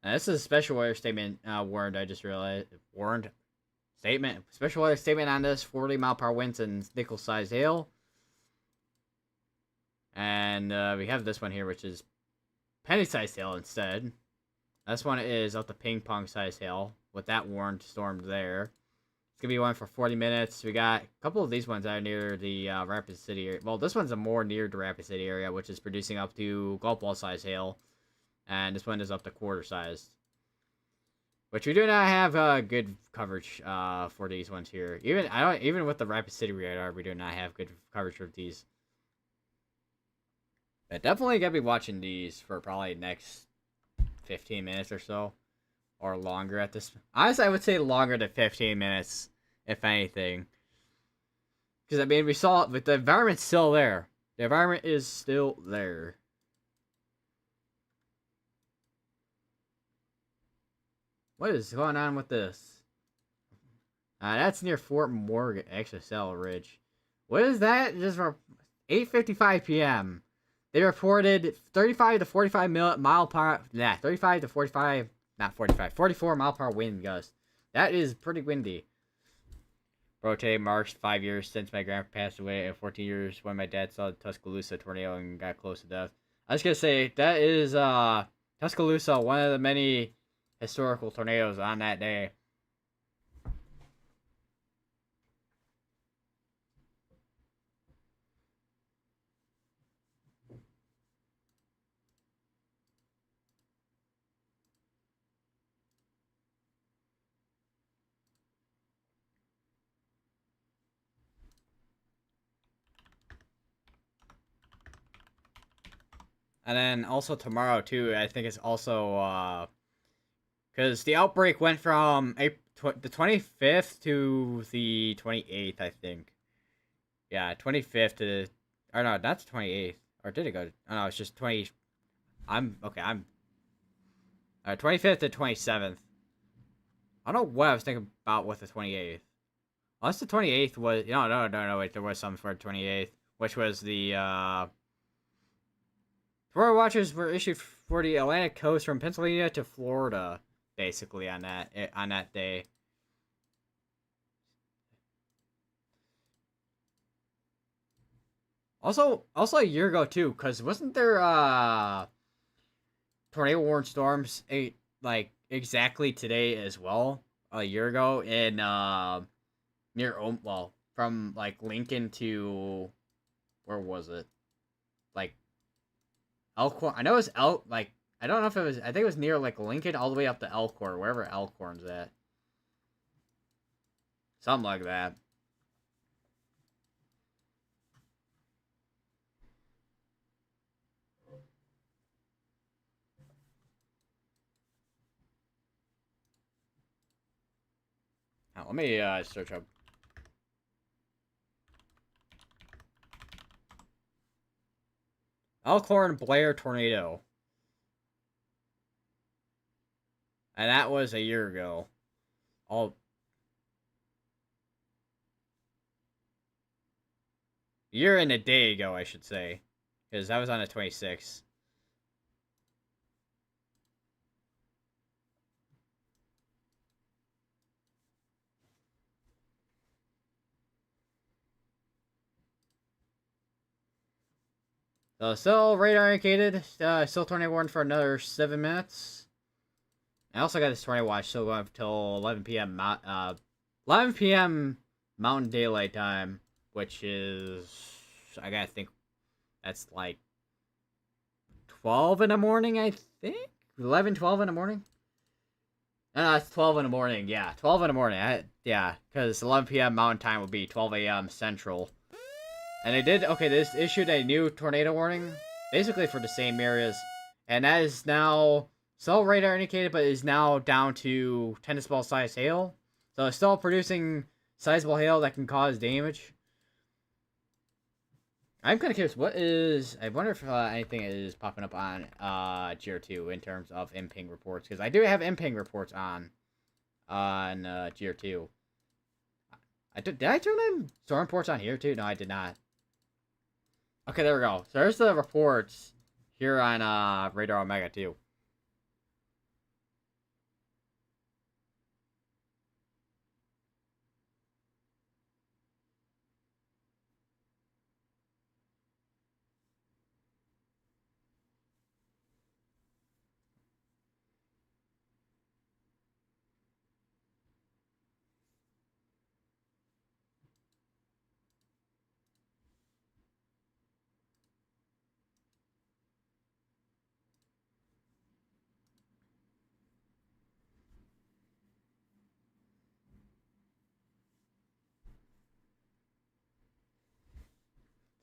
This is a special weather statement warned. I just realized warned statement. Special weather statement on this: 40-mile-per-hour winds and nickel-sized hail. And we have this one here, which is penny-sized hail instead. This one is up the ping-pong-sized hail with that warned storm there. It's gonna be one for 40 minutes. We got a couple of these ones that are near the Rapid City area. Well, this one's a more near the Rapid City area, which is producing up to golf ball-sized hail. And this one is up to quarter-sized. Which we do not have good coverage for these ones here. Even with the Rapid City radar, we do not have good coverage for these. But definitely gotta be watching these for probably next 15 minutes or so. Or longer at this. Honestly, I would say longer than 15 minutes, if anything. Because, I mean, we saw it, but the environment's still there. The environment is still there. What is going on with this? That's near Fort Morgan, Exocel Ridge. What is that? Just for 8:55 p.m. They reported 35 to 45 mile per hour. Nah, 35 to 45, not 45, 44 mile per hour wind gust. That is pretty windy. Bro, today marks 5 years since my grandpa passed away, and 14 years when my dad saw the Tuscaloosa tornado and got close to death. I was gonna say that is Tuscaloosa, one of the many historical tornadoes on that day. And then also tomorrow too, I think it's also because the outbreak went from the 25th to the 28th, I think. Yeah, 25th to, or no, not the 28th. Or did it go? Oh, no, it's just 20. I'm 25th to 27th. I don't know what I was thinking about with the 28th. Unless the 28th was, no, wait, there was something for the 28th. which was the tornado watches were issued for the Atlantic coast from Pennsylvania to Florida, basically on that day. Also a year ago too, because wasn't there tornado warned storms like exactly today as well a year ago in near well from like Lincoln to where was it, like Elkhorn. I know it's like I don't know if it was, I think it was near like Lincoln all the way up to Elkhorn, wherever Elkhorn's at, something like that. Now, let me search up Elkhorn Blair tornado. And that was a year ago. All year and a day ago, I should say, because that was on the 26th. So still radar indicated. Still tornado warned for another 7 minutes. I also got this tornado watch still going up until 11 p.m. 11 p.m. Mountain Daylight Time, which is, I gotta think, that's like 12 in the morning, I think? 11, 12 in the morning? No, it's 12 in the morning, yeah. 12 in the morning, yeah, because 11 p.m. Mountain Time would be 12 a.m. Central. And they did, okay, this issued a new tornado warning, basically for the same areas, and that is now still radar indicated, but is now down to tennis ball size hail. So it's still producing sizable hail that can cause damage. I'm kind of curious, I wonder if anything is popping up on GR2 in terms of MPing reports, because I do have MPing reports on GR2. Did I turn on storm reports on here too? No, I did not. Okay, there we go. So there's the reports here on Radar Omega 2.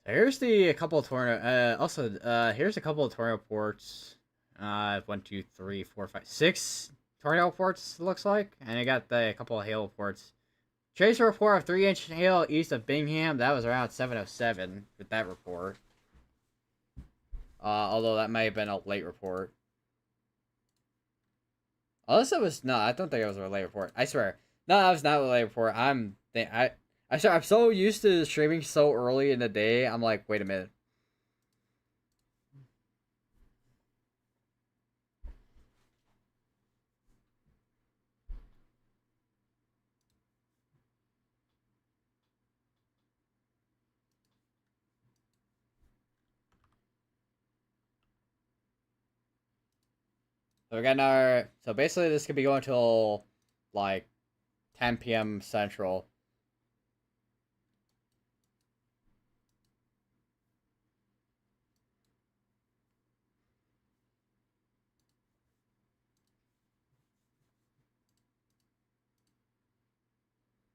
Here's a couple of tornado. Here's a couple of tornado reports. 1, 2, 3, 4, 5, 6 tornado reports. Looks like, and I got a couple of hail reports. Tracer report of 3-inch hail east of Bingham. That was around 7:07 with that report. Although that might have been a late report. Unless it was, no, I don't think it was a late report. I swear, no, that was not a late report. I'm so used to streaming so early in the day. I'm like, wait a minute. So we got another. So basically, this could be going till like 10 p.m. Central.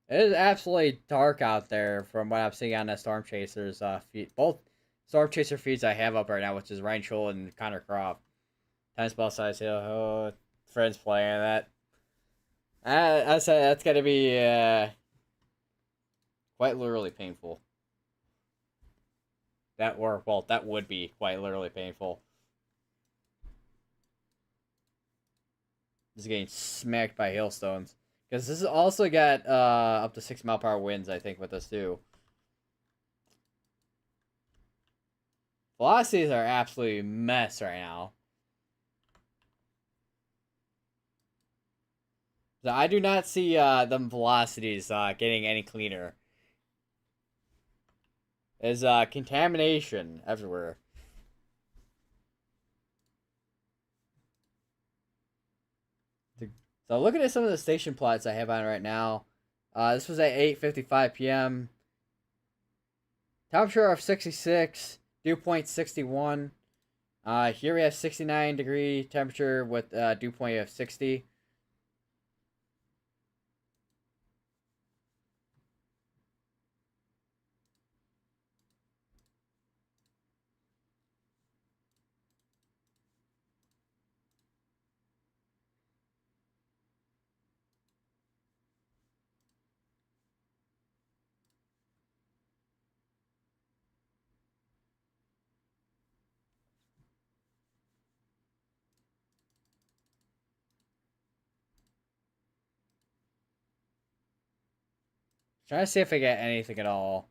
It is absolutely dark out there from what I'm seeing on the Storm Chasers feed. Both Storm Chaser feeds I have up right now, which is Ryan Scholl and Connor Croft. Tennis ball size hill. Oh, friends playing that. I said that's gotta be quite literally painful. That would be quite literally painful. Just getting smacked by hailstones. Because this has also got up to 6 mile per hour winds, I think, with this too. Velocities are absolutely mess right now. So I do not see the velocities getting any cleaner. There's contamination everywhere. So looking at some of the station plots I have on right now. This was at 8:55 p.m. Temperature of 66, dew point 61. Here we have 69-degree temperature with dew point of 60. Trying to see if I get anything at all.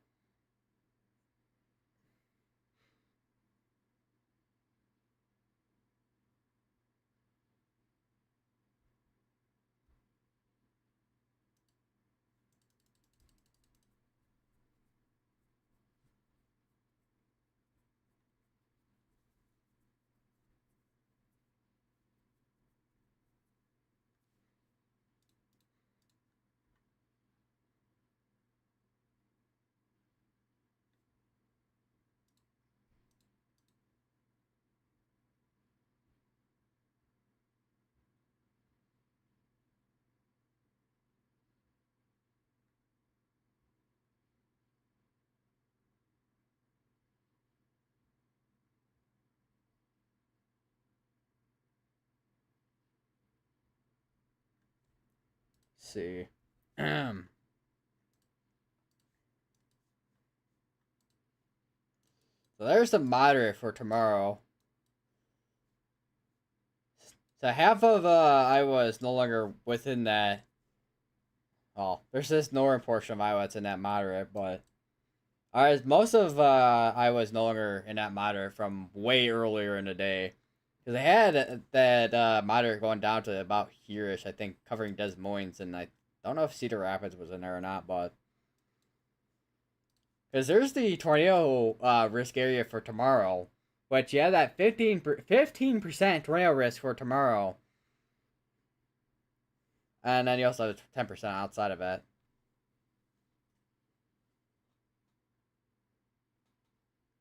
Let's see. So there's the moderate for tomorrow. So half of Iowa is no longer within that. Well, there's this northern portion of Iowa that's in that moderate, but most of Iowa is no longer in that moderate from way earlier in the day. Because they had that moderate going down to about here-ish, I think, covering Des Moines, and I don't know if Cedar Rapids was in there or not, but... Because there's the tornado risk area for tomorrow, but you have that 15% tornado risk for tomorrow. And then you also have 10% outside of it.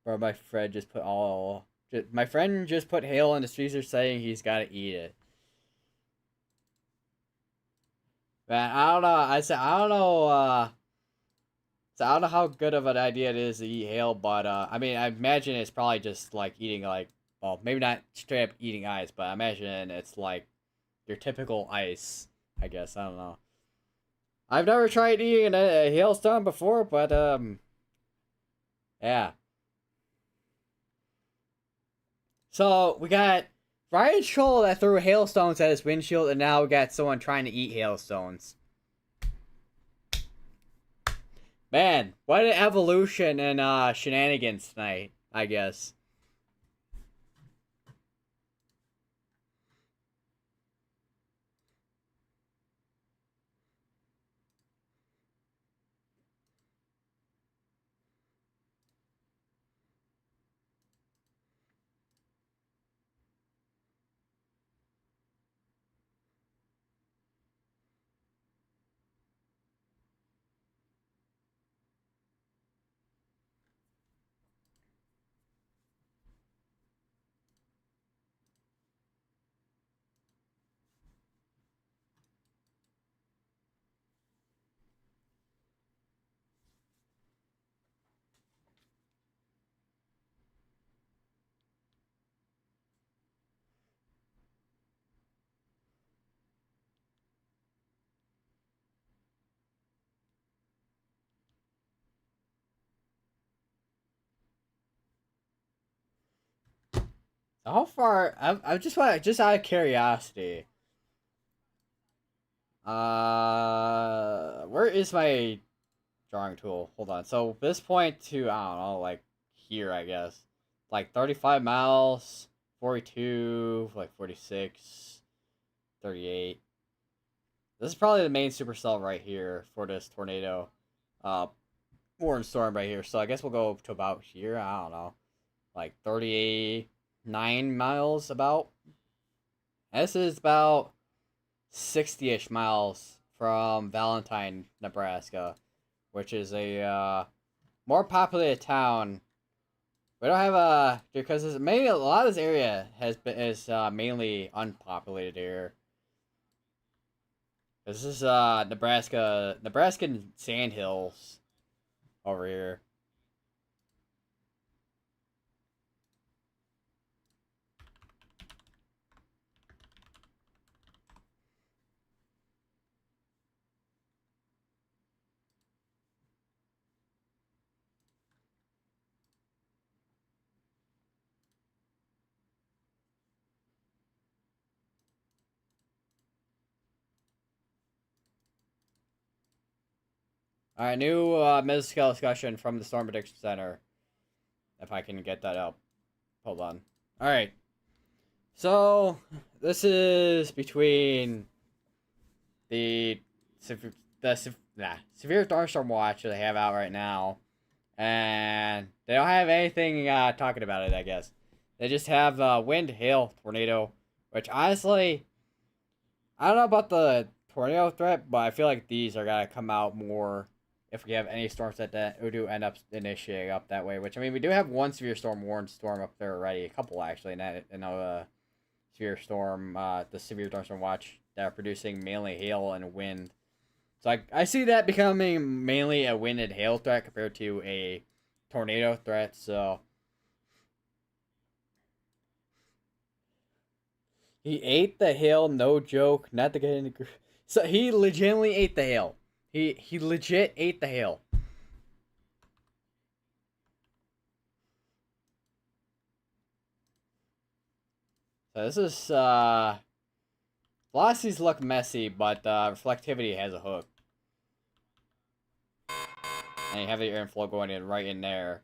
Or my friend just put my friend just put hail in the freezer saying he's gotta eat it. Man, I don't know. I don't know. So I don't know how good of an idea it is to eat hail, but I mean, I imagine it's probably just like eating well, maybe not straight up eating ice, but I imagine it's like your typical ice. I guess I don't know. I've never tried eating a hailstone before, but yeah. So we got Ryan Troll that threw hailstones at his windshield, and now we got someone trying to eat hailstones. Man, what an evolution and shenanigans tonight, I guess. How far? I just want just out of curiosity. Where is my drawing tool? Hold on. So this point to I don't know, like here, I guess. like 35 miles, 42, like 46, 38. This is probably the main supercell right here for this tornado. Uh, Warren storm right here. So I guess we'll go to about here. I don't know, like 39 miles about. This is about 60-ish miles from Valentine, Nebraska, which is a more populated town. We don't have a because it's mainly a lot of this area is mainly unpopulated here. This is Nebraskan Sandhills over here. All right, new mid-scale discussion from the Storm Prediction Center. If I can get that up, hold on. All right, so this is between the severe thunderstorm watch that they have out right now, and they don't have anything talking about it. I guess they just have wind, hail, tornado, which honestly, I don't know about the tornado threat, but I feel like these are gonna come out more if we have any storms that do end up initiating up that way. Which I mean, we do have one severe storm warned storm up there already, a couple actually, and severe storm, the severe thunderstorm watch that are producing mainly hail and wind. So I see that becoming mainly a wind and hail threat compared to a tornado threat. So he ate the hail, no joke. Not to get into, so he legitimately ate the hail. He legit ate the hail. So this is velocities look messy, but reflectivity has a hook. And you have the air inflow going in right in there.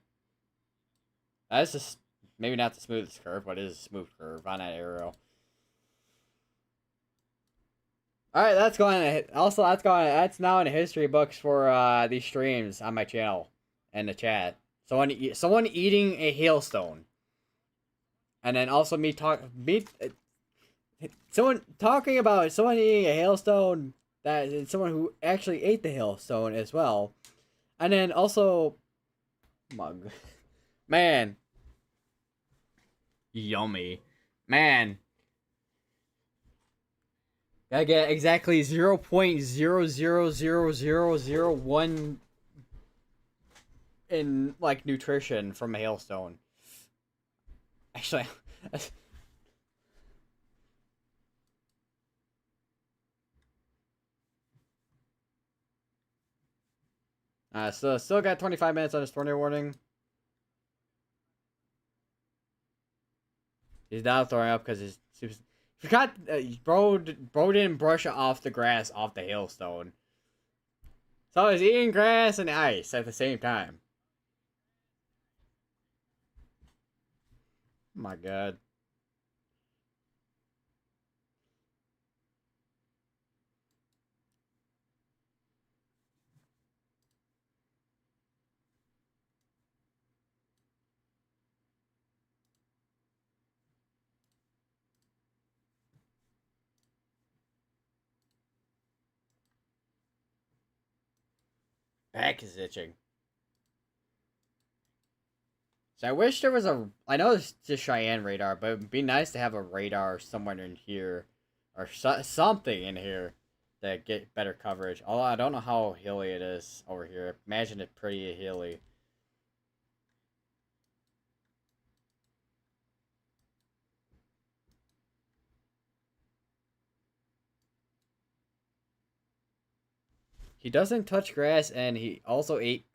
That's just maybe not the smoothest curve, but it is a smooth curve on that aerial. All right, that's going. Also, that's going. That's now in the history books for these streams on my channel and the chat. Someone eating a hailstone, and then also someone talking about someone eating a hailstone. That is someone who actually ate the hailstone as well, and then also, mug, man, yummy, man. I get exactly 0.0000001 in like nutrition from a hailstone. Actually, still got 25 minutes on his tornado warning. He's not throwing up because he's forgot. Bro didn't brush off the grass off the hailstone, so he's eating grass and ice at the same time. Oh my God. Back is itching. So I wish there was a. I know it's just Cheyenne radar, but it'd be nice to have a radar somewhere in here, or something in here, that get better coverage. Although I don't know how hilly it is over here. Imagine it pretty hilly. He doesn't touch grass, and he also ate.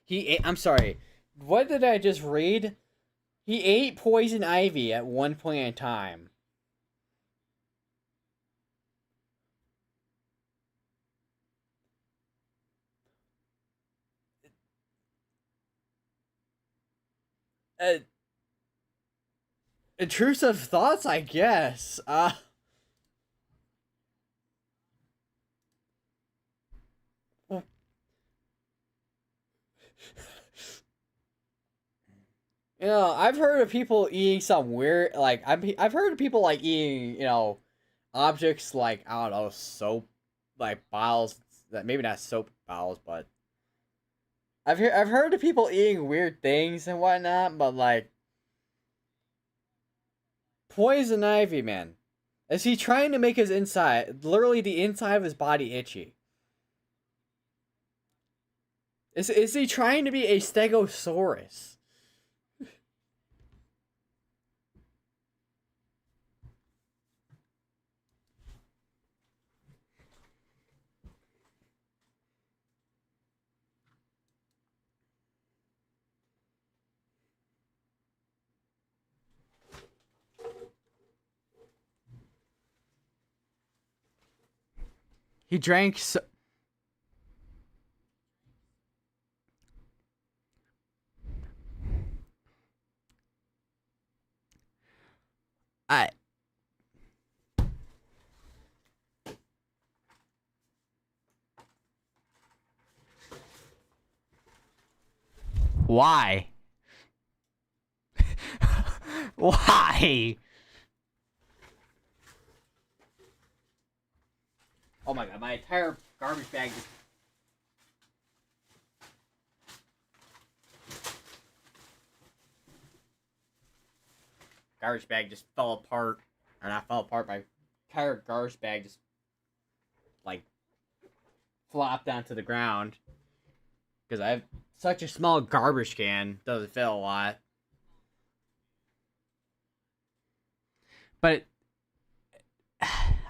He ate. I'm sorry. What did I just read? He ate poison ivy at one point in time. Uh, Intrusive thoughts, I guess. You know, I've heard of people eating some weird, like I've heard of people like eating, objects like I don't know, soap, like bottles that maybe not soap bottles, but I've heard of people eating weird things and whatnot, but like poison ivy, man, is he trying to make his inside, literally the inside of his body, itchy? Is he trying to be a stegosaurus? He drank so. I Why? Why? Oh my god, my entire garbage bag just. Garbage bag just fell apart. Or not fell apart, my entire garbage bag just, like, flopped onto the ground. Because I have such a small garbage can, doesn't fit a lot. But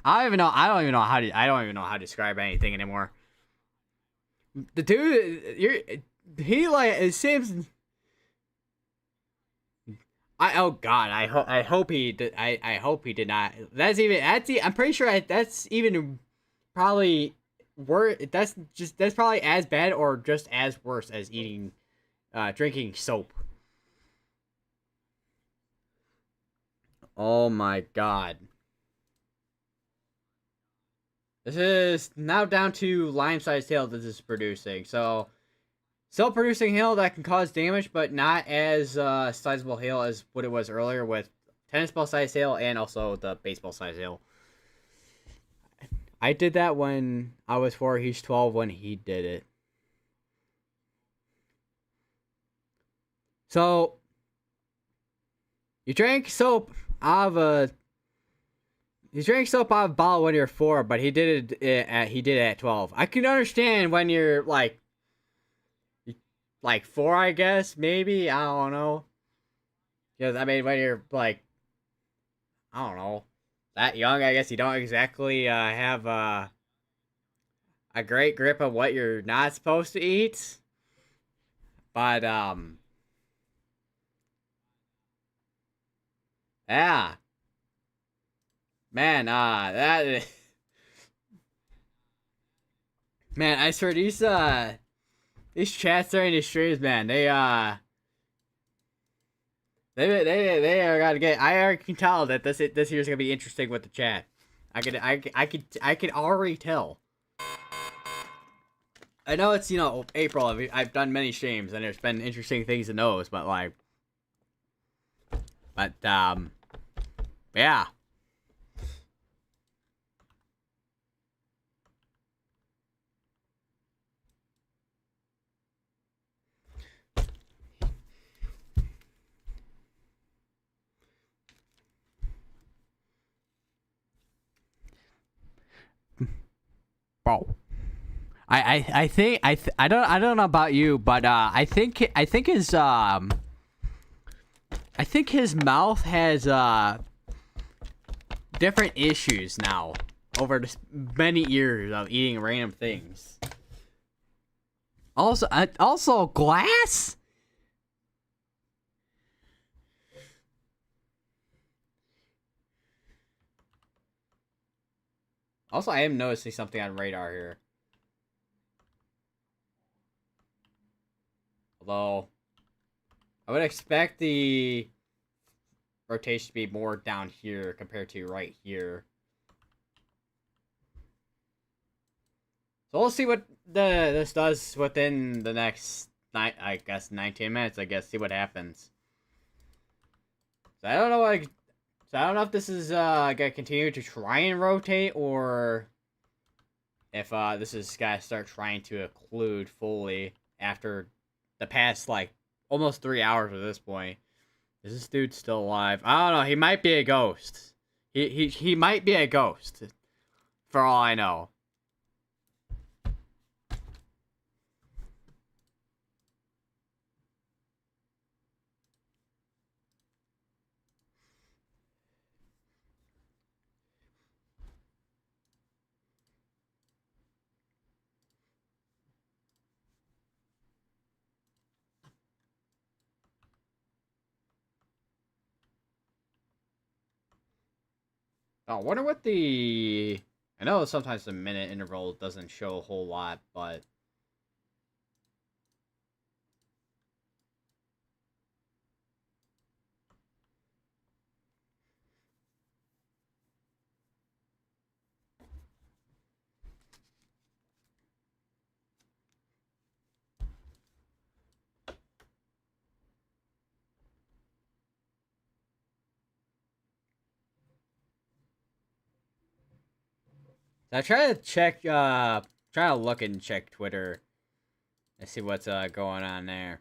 I don't even know. I don't even know how to. I don't even know how to describe anything anymore. The dude, he like it seems. Oh God, I hope he did. I hope he did not. I'm pretty sure that's even probably worse. That's probably as bad or just as worse as eating, drinking soap. Oh my God. This is now down to lime-sized hail that this is producing. So, still producing hail that can cause damage, but not as sizable hail as what it was earlier with tennis ball-sized hail and also the baseball-sized hail. I did that when I was 4, he's 12 when he did it. So, you drank soap out of a You drank soap out of a bottle when you're 4, but he did it at 12. I can understand when you're like 4, I guess, maybe, I don't know. Because I mean, when you're like, I don't know, that young, I guess you don't exactly have a great grip of what you're not supposed to eat. But yeah, man, that man, I swear these chats during these streams, man, they are gonna get. I already can tell that this year's gonna be interesting with the chat. I could already tell. I know it's April. I've done many streams and there's been interesting things in those, but yeah. Bro. I think I don't know about you, but I think his mouth has different issues now over many years of eating random things. Also glass. Also, I am noticing something on radar here. Although, I would expect the rotation to be more down here compared to right here. So we'll see what this does within the next, I guess, 19 minutes. I guess, see what happens. So I don't know, like, so I don't know if this is gonna continue to try and rotate, or if this is gonna start trying to occlude fully after the past, like, almost 3 hours at this point. Is this dude still alive? I don't know. He might be a ghost. He might be a ghost, for all I know. Oh, I wonder what the... I know sometimes the minute interval doesn't show a whole lot, but... I try to check, try to look and check Twitter and see what's going on there.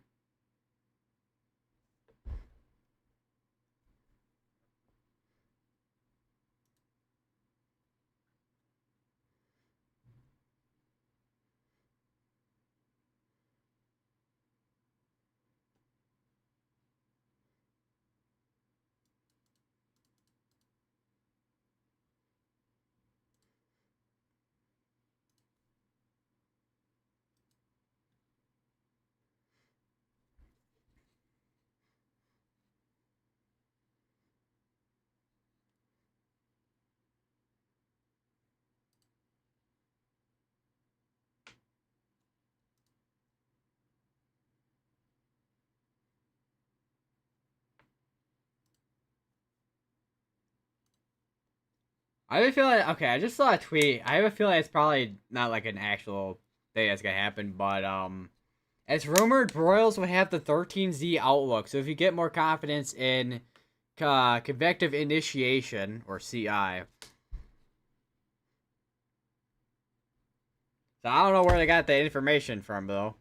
I have a feeling, okay, I just saw a tweet. I have a feeling it's probably not like an actual thing that's gonna happen, but it's rumored Broyles would have the 13Z outlook. So if you get more confidence in convective initiation, or CI. So I don't know where they got that information from, though.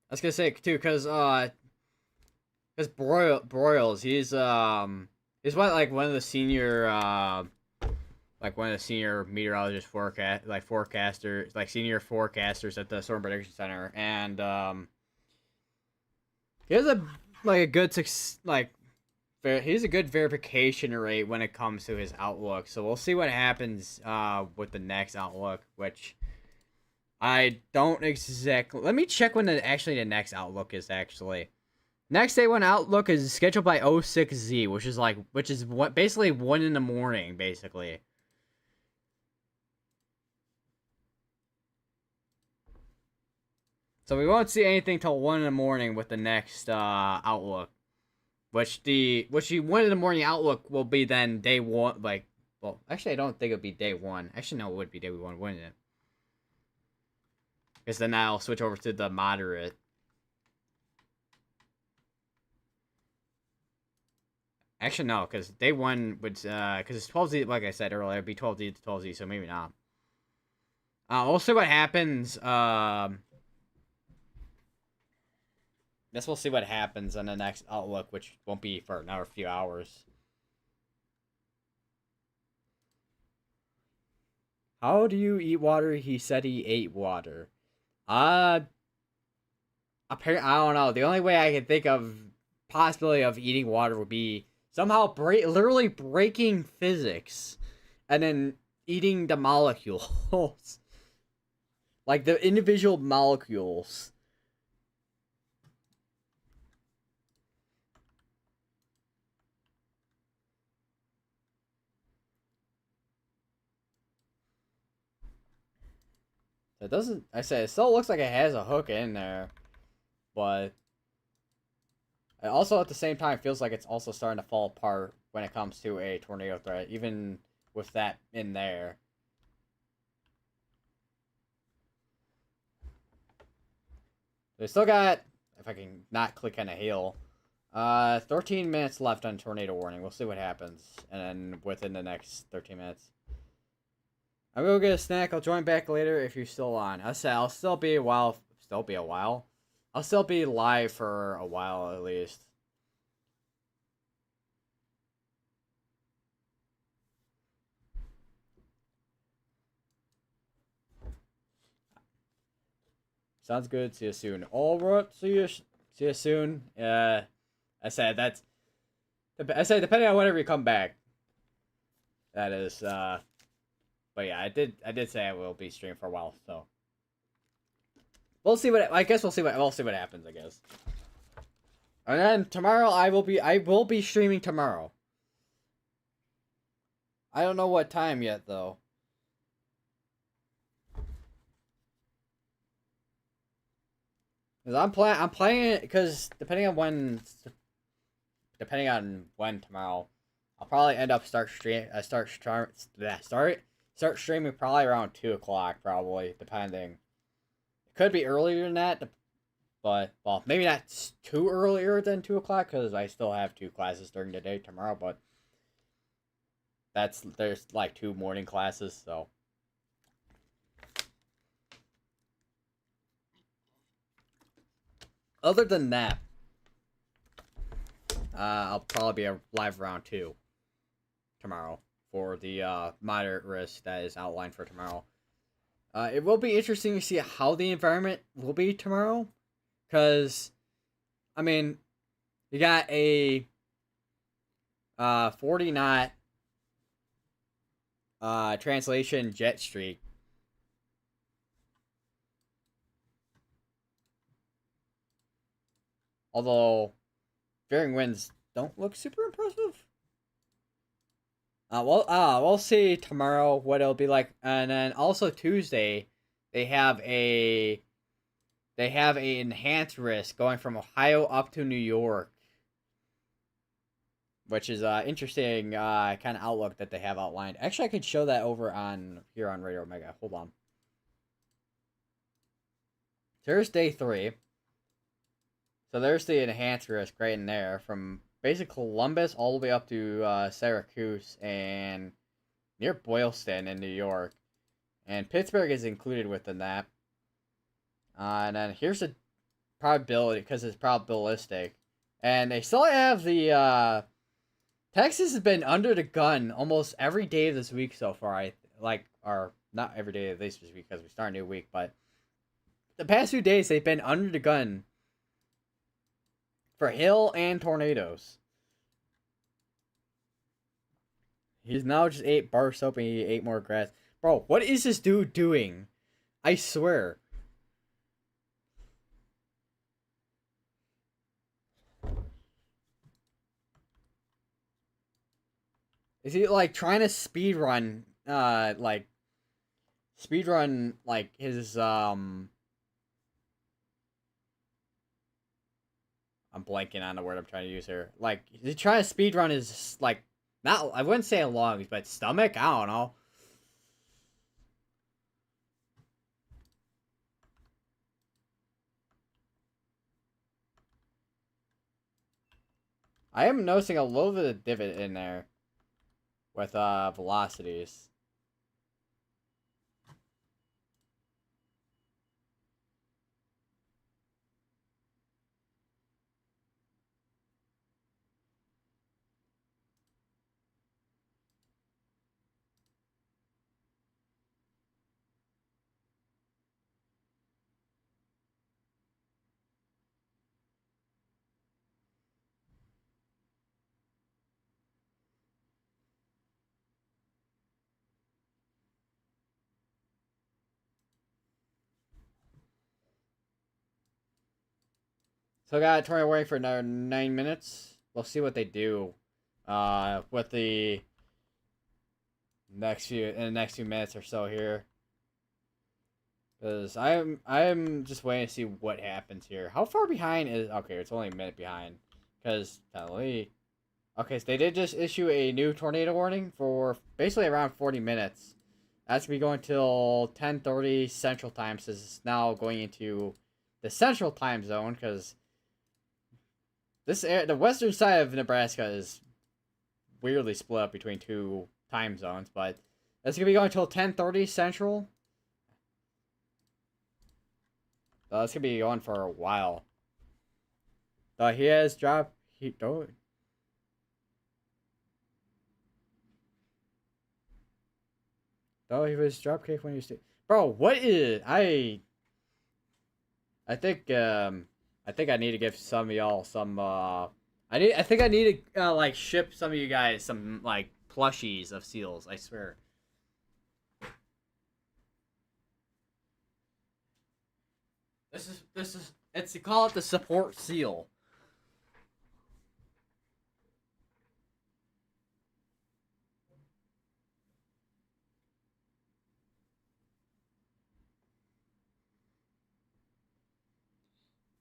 I was gonna say too, cause Broyles, he's one of the senior one of the senior meteorologist forecasters, like senior forecasters at the Storm Prediction Center, and he has a good he's a good verification rate when it comes to his outlook. So we'll see what happens with the next outlook, which I don't exactly. Let me check when the next outlook is actually. Next day one outlook is scheduled by 06Z, which is what basically 1 in the morning, basically. So we won't see anything till 1 in the morning with the next outlook. Which the 1 in the morning outlook will be then day 1, well, actually I don't think it'll be day 1. Actually no, it would be day 1, wouldn't it? Because then I'll switch over to the moderate. Actually, no, because day 1 would, because it's 12Z, like I said earlier, it'd be 12Z to 12Z, so maybe not. We'll see what happens. Guess we'll see what happens on the next outlook, which won't be for another few hours. How do you eat water? He said he ate water. Apparently, I don't know. The only way I can think of possibility of eating water would be somehow literally breaking physics and then eating the molecules. like the individual molecules. It doesn't. I said it still looks like it has a hook in there, but it also at the same time feels like it's also starting to fall apart when it comes to a tornado threat, even with that in there. They still got, if I can not click on a hail, 13 minutes left on tornado warning. We'll see what happens, and then within the next 13 minutes. I'm gonna go get a snack. I'll join back later if you're still on. I said I'll still be a while. Still be a while. I'll still be live for a while at least. Sounds good. See you soon. All right. See you soon. I said that's. I said depending on whenever you come back. That is. But yeah, I did say I will be streaming for a while. So. We'll see what. I guess we'll see what happens. I guess. And then tomorrow I will be streaming tomorrow. I don't know what time yet though. Cause I'm playing it because depending on when tomorrow, I'll probably end up start streaming probably around 2 o'clock probably depending. It could be earlier than that, but well maybe not too earlier than 2 o'clock because I still have 2 classes during the day tomorrow. But there's like 2 morning classes, so. Other than that, I'll probably be live around 2 tomorrow for the moderate risk that is outlined for tomorrow. It will be interesting to see how the environment will be tomorrow, because, I mean, you got a 40 knot translation jet streak. Although, veering winds don't look super impressive. We'll see tomorrow what it'll be like, and then also Tuesday, they have a enhanced risk going from Ohio up to New York, which is interesting kind of outlook that they have outlined. Actually, I could show that over on here on Radio Omega. Hold on. There's day 3. So there's the enhanced risk right in there from basically Columbus all the way up to Syracuse and near Boylston in New York. And Pittsburgh is included within that. And then here's the probability, because it's probabilistic. And they still have the, Texas has been under the gun almost every day of this week so far. Or not every day of this week because we start a new week, but the past few days they've been under the gun for hail and tornadoes. He's now just ate bar soap and he ate more grass. Bro, what is this dude doing? I swear. Is he like trying to speedrun his I'm blanking on the word I'm trying to use here. Like, is he trying to speedrun his like not I wouldn't say lungs, but stomach? I don't know. I am noticing a little bit of divot in there with velocities. So I got tornado warning for another 9 minutes. We'll see what they do. With the next few minutes or so here. Because I'm just waiting to see what happens here. How far behind is... Okay, it's only a minute behind. Because, okay, so they did just issue a new tornado warning for basically around 40 minutes. That's going to be going till 10:30 Central Time, so it's now going into the Central Time Zone, because the western side of Nebraska is weirdly split up between two time zones, but that's going to be going till 10:30 Central. So it's going to be going for a while. He has dropped... He was dropkick when he was... Bro, what is... I think I need to give some of y'all some, I think I need to, like, ship some of you guys some, like, plushies of seals, I swear. It's, you call it the support seal.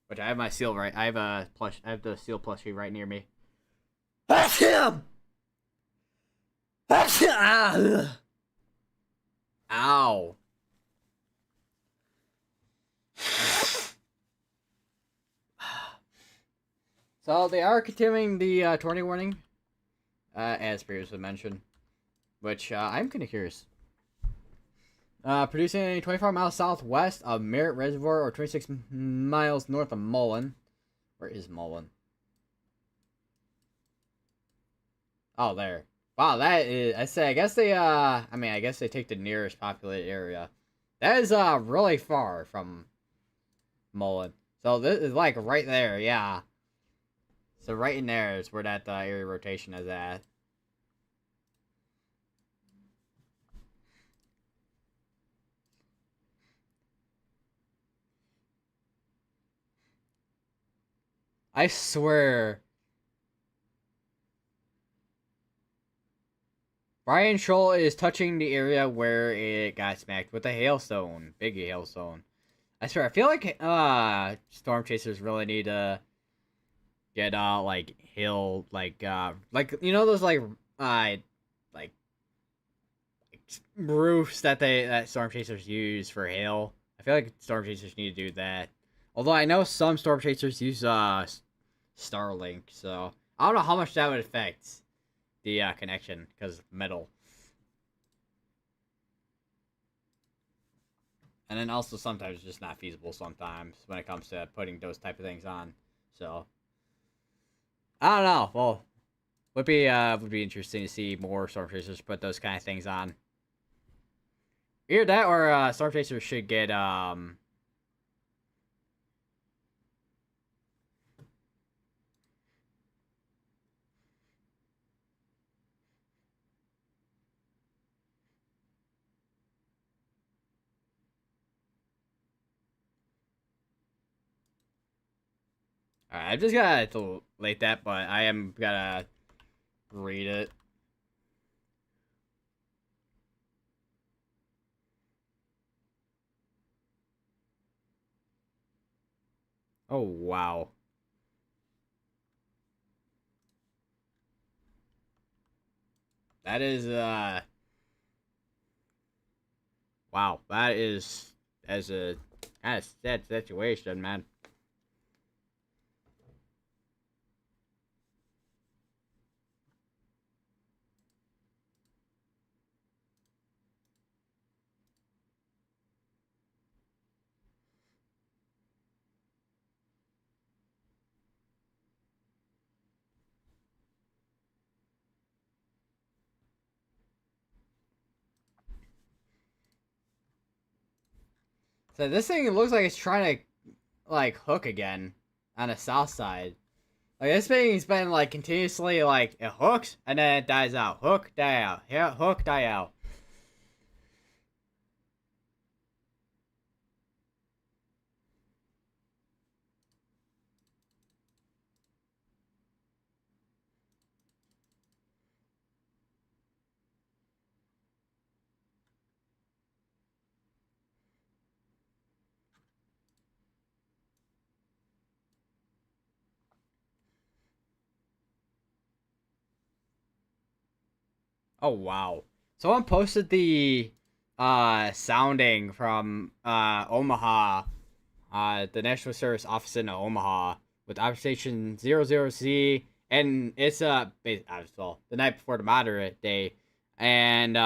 Which I have my seal right. I have I have the seal plushie right near me. That's him. That's him. Ah. Ow. So they are continuing the tornado warning, as previously mentioned, which I'm kind of curious. Producing 24 miles southwest of Merritt Reservoir, or 26 miles north of Mullen. Where is Mullen? Oh, there. Wow, that is... I guess they, I guess they take the nearest populated area. That is, really far from Mullen. So this is, like, right there, yeah. So right in there is where that area rotation is at. I swear. Brian Scholl is touching the area where it got smacked with a hailstone. Big hailstone. I swear, I feel like storm chasers really need to get like hail, like you know those like roofs that storm chasers use for hail. I feel like storm chasers need to do that. Although I know some storm chasers use Starlink, so I don't know how much that would affect the connection because metal. And then also sometimes it's just not feasible sometimes when it comes to putting those type of things on. So I don't know. Well, would be interesting to see more storm chasers put those kind of things on. Either that or storm chasers should get Alright, I just gotta delete that, but I am gonna read it. Oh, wow. That is, wow, that's a kind of sad situation, man. So this thing looks like it's trying to, like, hook again on the south side. Like, this thing's been, like, continuously, like, it hooks, and then it dies out. Hook, die out. Yeah, hook, die out. Oh wow. Someone posted the sounding from Omaha, the National Service Office in Omaha with Operation 00C, and it's well, the night before the moderate day, and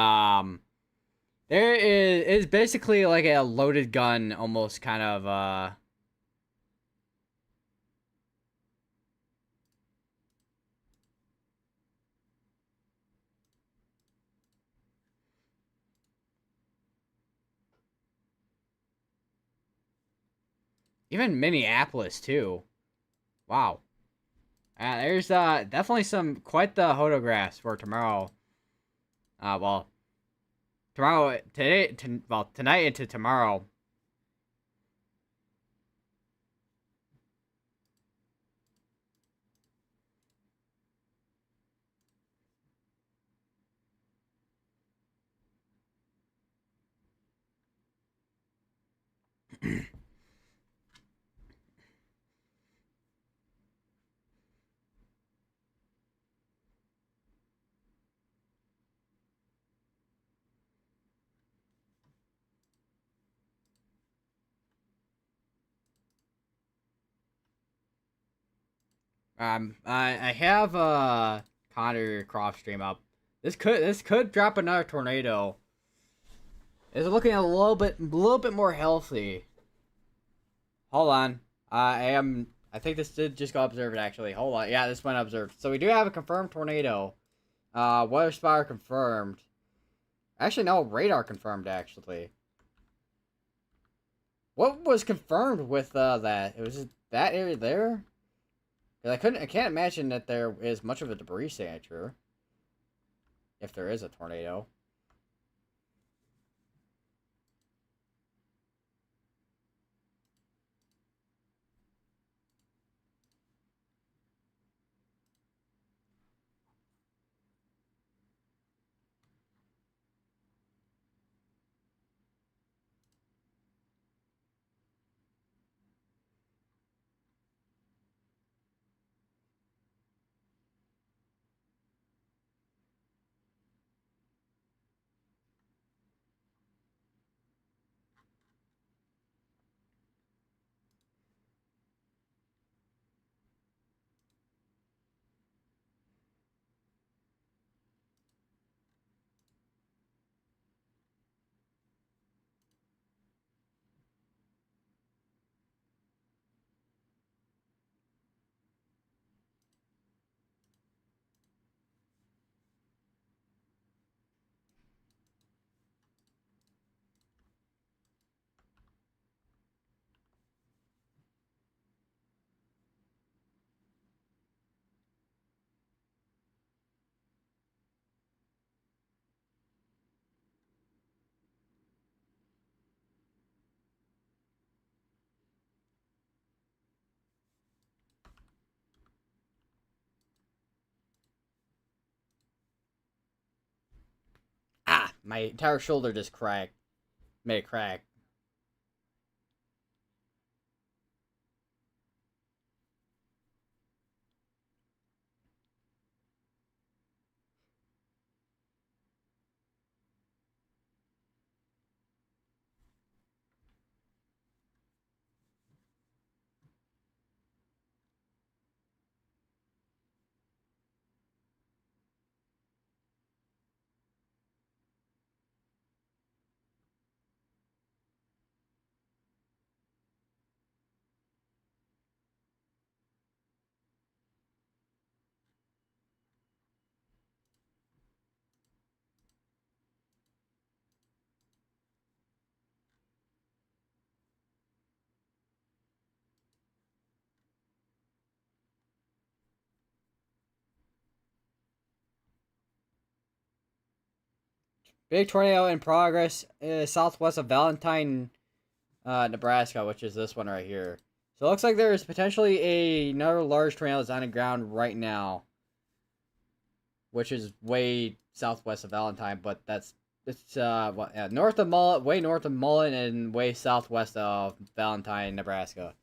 there is basically like a loaded gun, almost kind of even Minneapolis too. Wow. There's definitely some quite the photographs for tomorrow. Well, tomorrow today well tonight into tomorrow. I have Connor Croft stream up. This could drop another tornado. It's looking a little bit more healthy. Hold on. I think this did just go observed actually. Hold on. Yeah, this went observed. So we do have a confirmed tornado. Weather spotter confirmed. Actually, no, radar confirmed actually. What was confirmed with that? It was that area there. 'Cause I can't imagine that there is much of a debris signature. If there is a tornado. Ah, my entire shoulder just cracked. Made a crack. Big tornado in progress southwest of Valentine, Nebraska, which is this one right here. So it looks like there is potentially another large tornado that's on the ground right now, which is way southwest of Valentine, but it's north of Mullen, way north of Mullen, and way southwest of Valentine, Nebraska.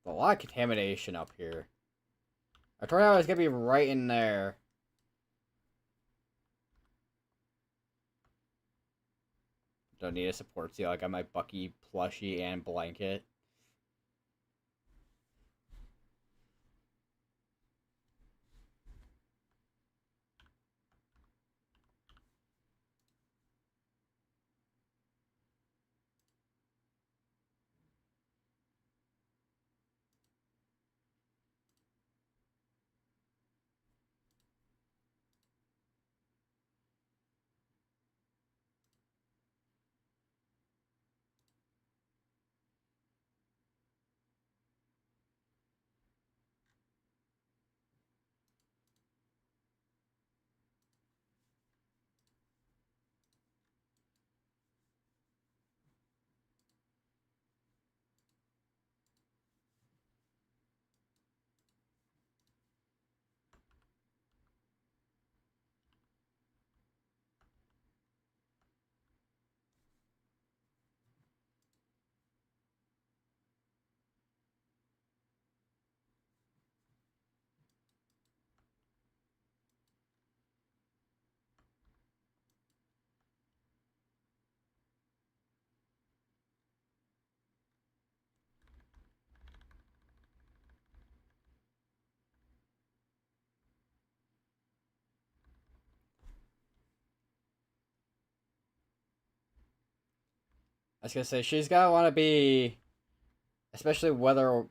A lot of contamination up here. A tornado is gonna be right in there. Don't need a support seal. I got my Bucky plushie and blanket. I was gonna say she's gotta want to be, especially weather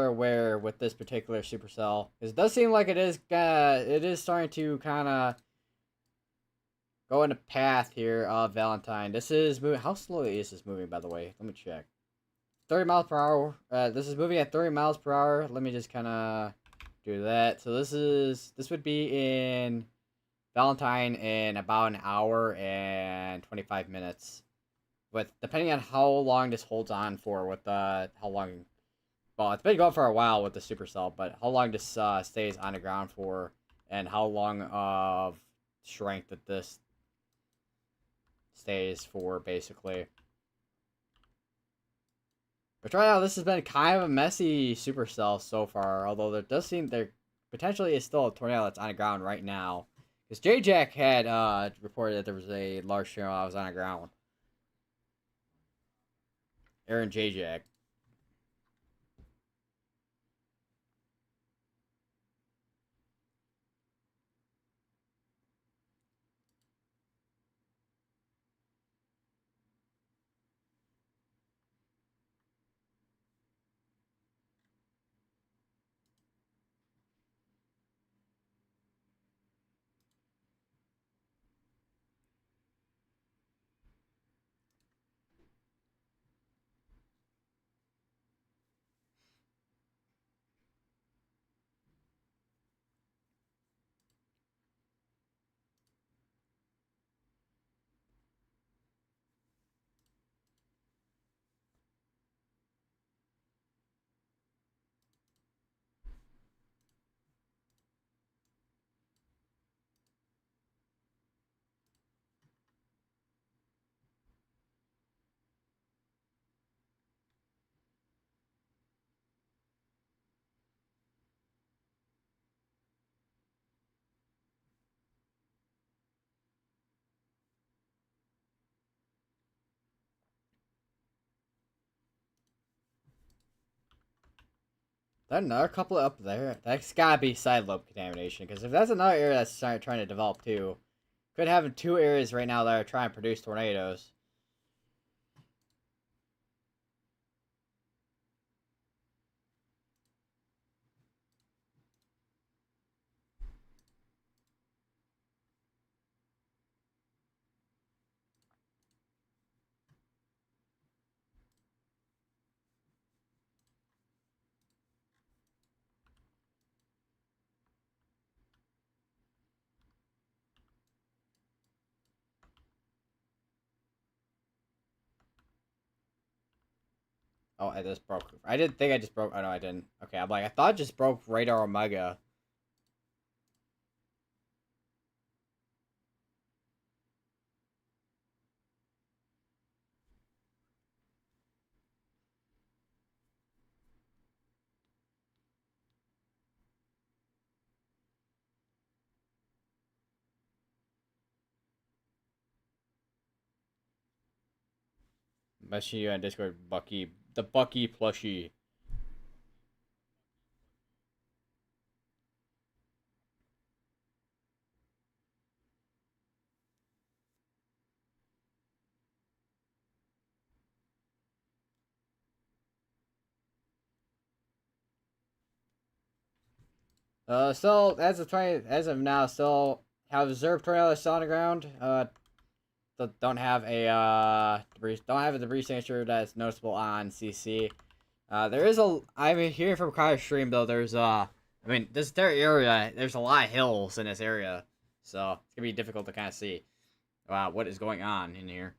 aware with this particular supercell, because it does seem like it is starting to kind of go in a path here of Valentine. This is moving. How slowly is this moving, by the way? Let me check. 30 miles per hour. This is moving at 30 miles per hour. Let me just kind of do that. So this would be in Valentine in about an hour and 25 minutes. But depending on how long this holds on for, with how long, well, it's been going for a while with the supercell, but how long this stays on the ground for, and how long of strength that this stays for, basically. But right now, this has been kind of a messy supercell so far, although there potentially is still a tornado that's on the ground right now. Because J-Jack had reported that there was a large tornado that was on the ground. Aaron J-Jack. That another couple up there? That's gotta be side lobe contamination, because if that's another area that's trying to develop too, could have two areas right now that are trying to produce tornadoes. Oh, I just broke. I didn't think I just broke. Oh no, I didn't. Okay, I'm like, I thought I just broke Radar Omega. messaging you on Discord, Bucky, the Bucky plushie. Still, as of now, still have observed tornadoes on the ground. Don't have a debris signature that's noticeable on CC. There is I'm hearing from Kyle's stream though. There's I mean, this entire area. There's a lot of hills in this area, so it's gonna be difficult to kind of see what is going on in here.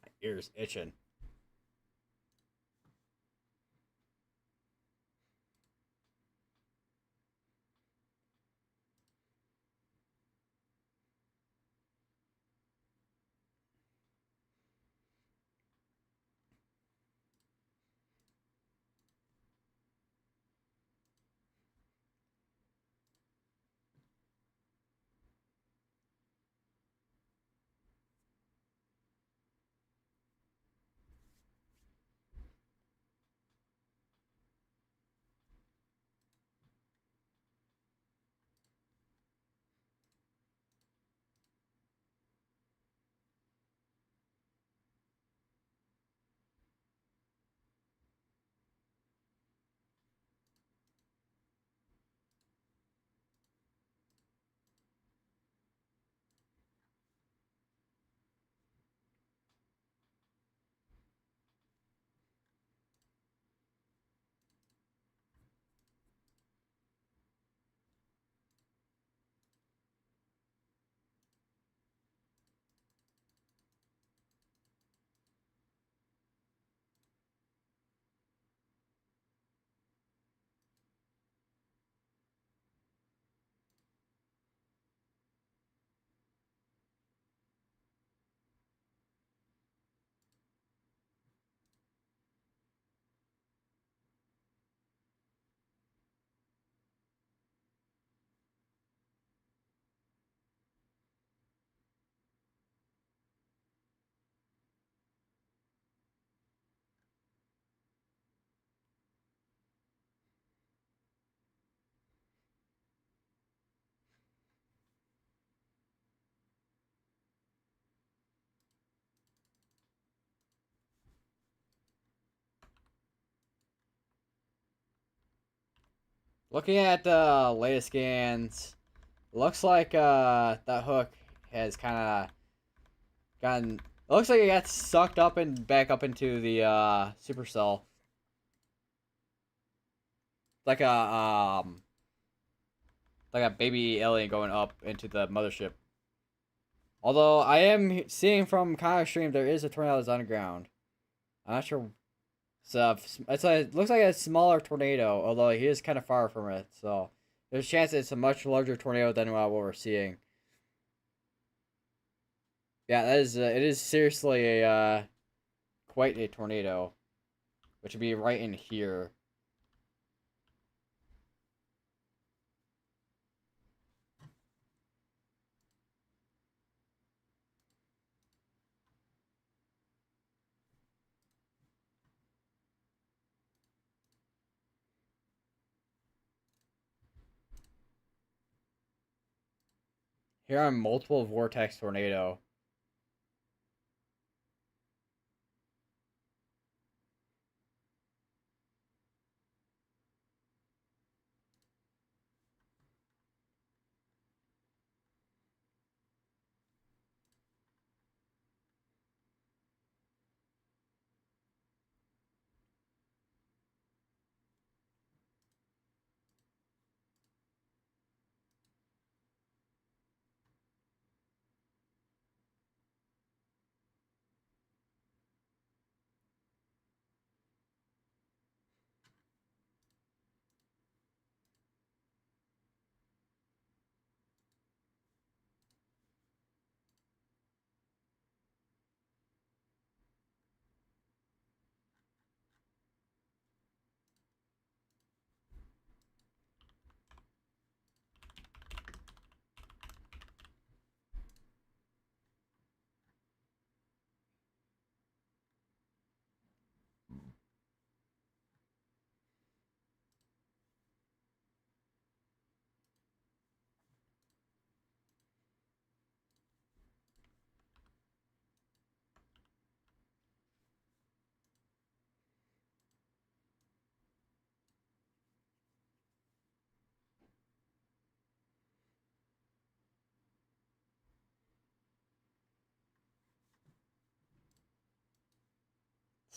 My ears itching. Looking at the latest scans, looks like that hook has kind of gotten. It looks like it got sucked up and back up into the supercell. Like a baby alien going up into the mothership. Although I am seeing from Kyle's stream there is a tornado that's underground. I'm not sure. It looks like a smaller tornado, although he is kind of far from it. So there's a chance it's a much larger tornado than what we're seeing. Yeah, that is. It is seriously a quite a tornado, which would be right in here. Here are multiple vortex tornado.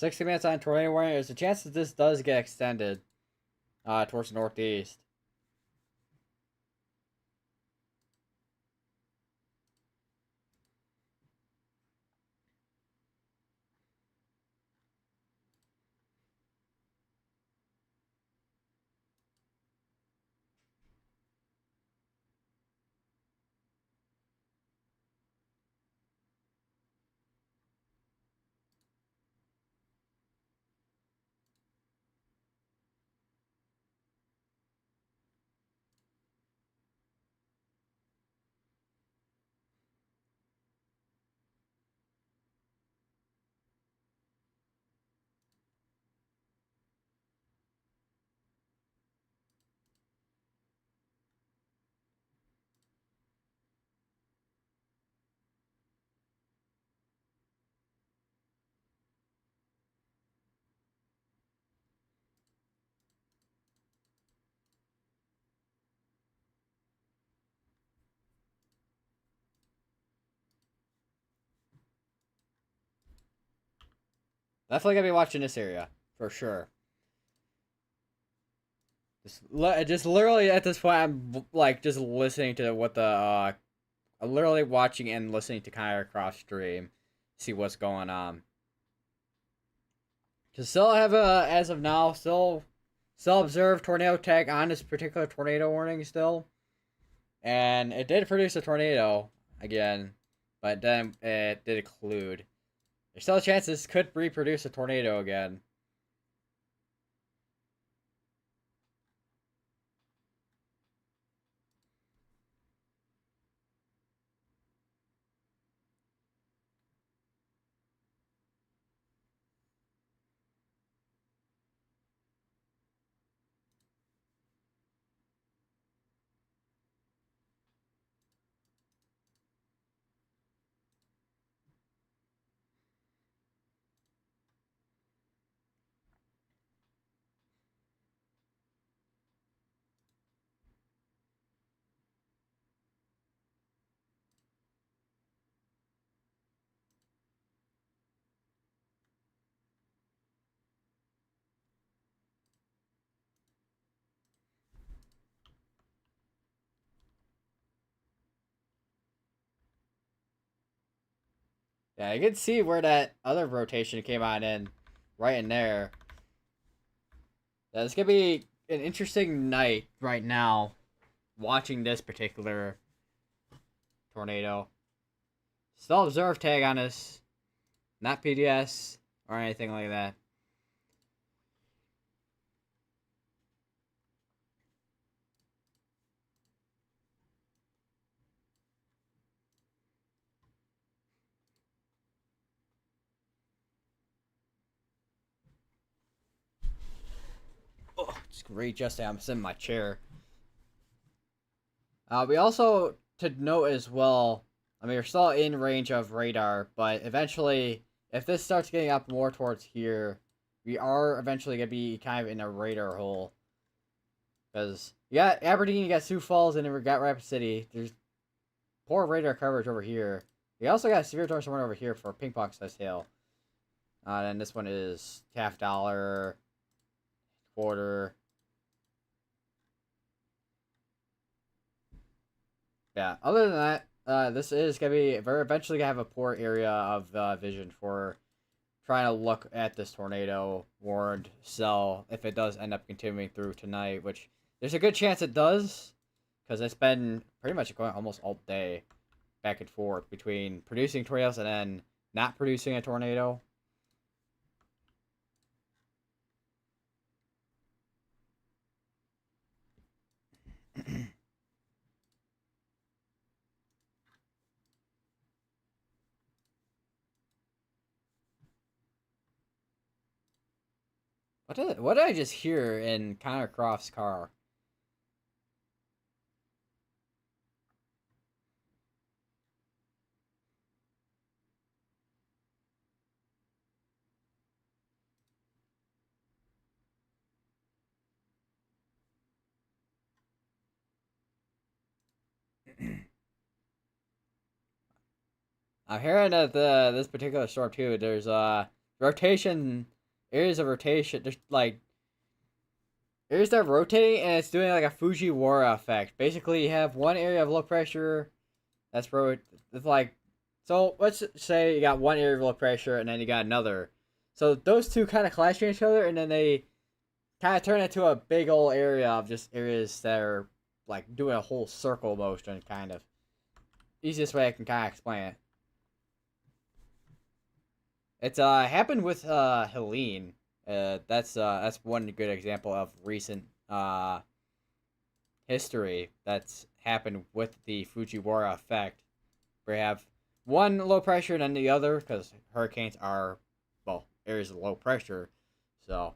$60 on tornado warning. There's a chance that this does get extended towards the northeast. Definitely gonna be watching this area for sure. Just literally at this point, I'm like just listening to what the I'm literally watching and listening to kind of cross stream, see what's going on. To still have as of now, still observe tornado tag on this particular tornado warning still, and it did produce a tornado again, but then it did occlude. There's still a chance this could reproduce a tornado again. Yeah, I can see where that other rotation came on in, right in there. Yeah, it's gonna be an interesting night right now, watching this particular tornado. Still observe tag on us, not PDS or anything like that. Oh, it's readjusting. I'm sitting in my chair. We also to note as well, I mean, we're still in range of radar, but eventually, if this starts getting up more towards here, we are eventually going to be kind of in a radar hole. Because you got Aberdeen, you got Sioux Falls, and then we got Rapid City. There's poor radar coverage over here. We also got severe thunderstorm over here for ping pong size hail. And this one is half dollar, quarter. Yeah, other than that, this is going to be, we're eventually going to have a poor area of vision for trying to look at this tornado warned cell if it does end up continuing through tonight, which there's a good chance it does, because it's been pretty much going almost all day back and forth between producing tornadoes and then not producing a tornado. What did I just hear in Connor Croft's car? I'm hearing that this particular storm too. There's rotation areas of rotation. There's like areas that are rotating and it's doing like a Fujiwara effect. Basically, you have one area of low pressure that's it's like, so let's say you got one area of low pressure and then you got another. So those two kind of clash with each other and then they kind of turn into a big old area of just areas that are like doing a whole circle motion, kind of. Easiest way I can kind of explain it. It's happened with Helene. That's one good example of recent history that's happened with the Fujiwara effect. We have one low pressure and then the other, because hurricanes are, well, areas of low pressure. So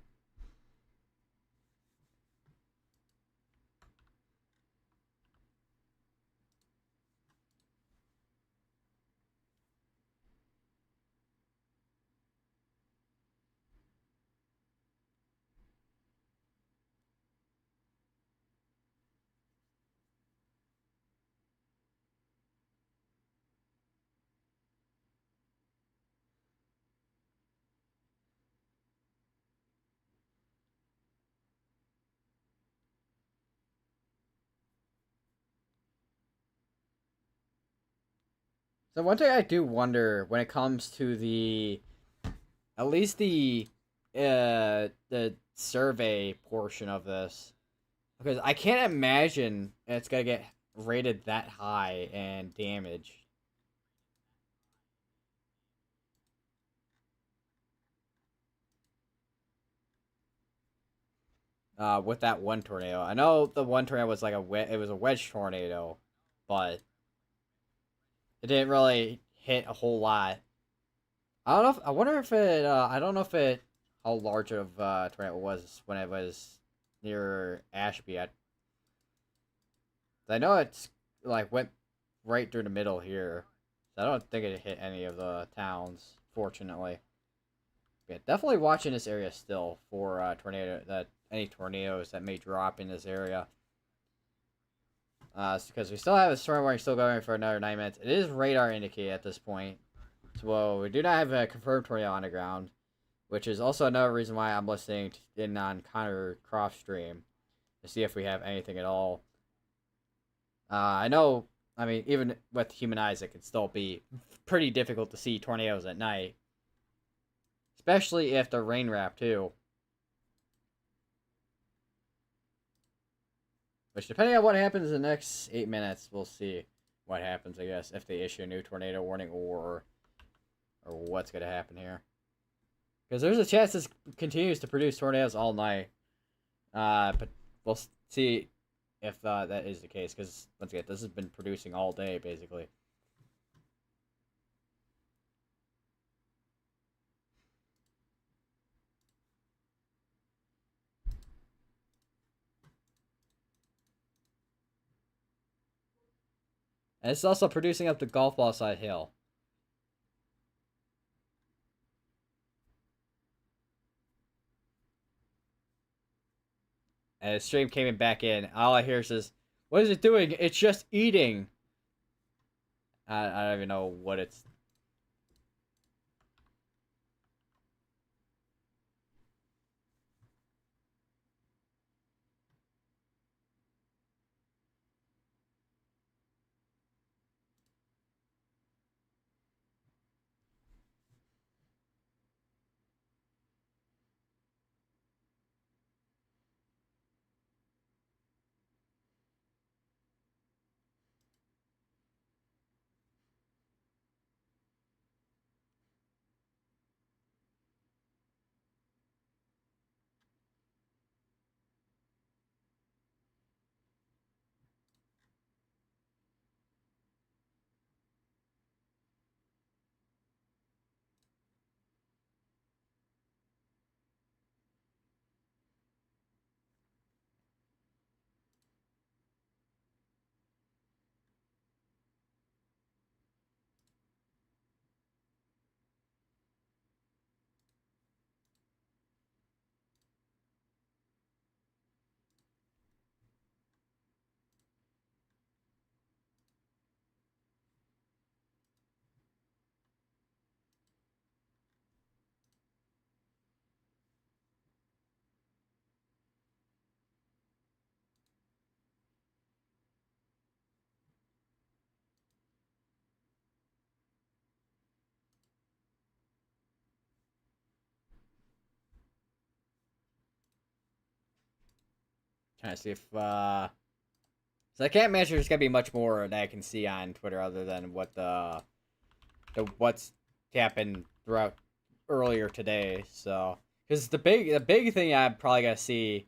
So one thing I do wonder when it comes to the, at least the survey portion of this, because I can't imagine it's gonna get rated that high and damaged. With that one tornado, I know the one tornado was like it was a wedge tornado, but it didn't really hit a whole lot. I don't know. I wonder if it. I don't know if it how large of tornado it was when it was near Ashby. I know it's like went right through the middle here. So I don't think it hit any of the towns, fortunately. Yeah, definitely watching this area still for any tornadoes that may drop in this area. Because we still have a storm warning still going for another 9 minutes. It is radar indicated at this point. So well, we do not have a confirmed tornado on the ground, which is also another reason why I'm listening in on Connor Croft stream to see if we have anything at all. I know, I mean, even with human eyes, it can still be pretty difficult to see tornadoes at night, especially if they're rain wrapped too. Which, depending on what happens in the next 8 minutes, we'll see what happens. I guess if they issue a new tornado warning or what's gonna happen here, because there's a chance this continues to produce tornadoes all night. But we'll see if that is the case, because once again, this has been producing all day basically. And it's also producing up the golf ball side hill. And the stream came back in. All I hear is, "What is it doing? It's just eating." I don't even know what it's. Trying to see if so I can't imagine there's gonna be much more that I can see on Twitter other than what the what's happened throughout earlier today. So because the big thing I'm probably gonna see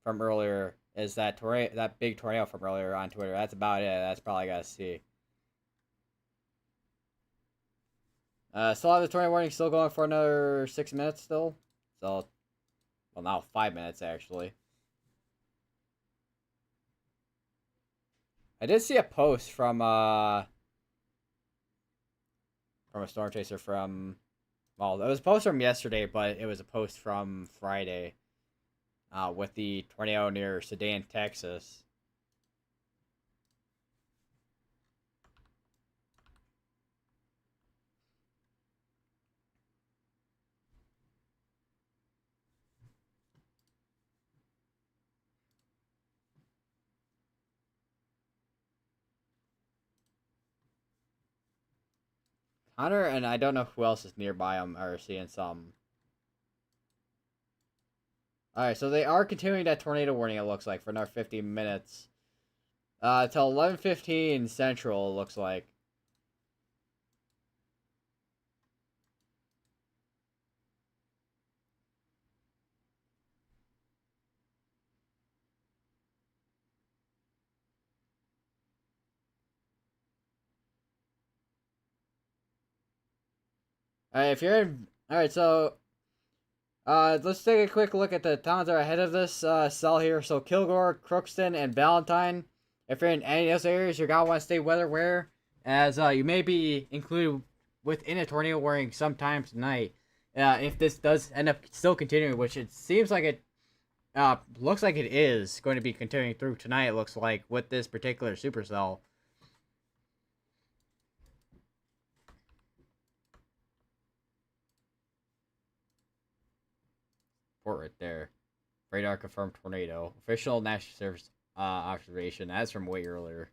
from earlier is that big tornado from earlier on Twitter. That's about it. That's probably gotta see. Still have the tornado warning still going for another 6 minutes still. So, well now 5 minutes actually. I did see a post from a storm chaser from, well, it was a post from yesterday, but it was a post from Friday. With the tornado near Sedan, Texas. Hunter and I don't know who else is nearby. I'm are seeing some. All right, so they are continuing that tornado warning. It looks like for another 15 minutes. Till 11:15 Central. It looks like. All right, if you're in, all right, so let's take a quick look at the towns that are ahead of this cell here. So Kilgore, Crookston, and Valentine. If you're in any of those areas, you're gonna want to stay weather aware, as you may be included within a tornado warning sometime tonight. If this does end up still continuing, which it seems like it looks like it is going to be continuing through tonight. It looks like with this particular supercell. Port right there. Radar confirmed tornado. Official National Service observation. That's from way earlier.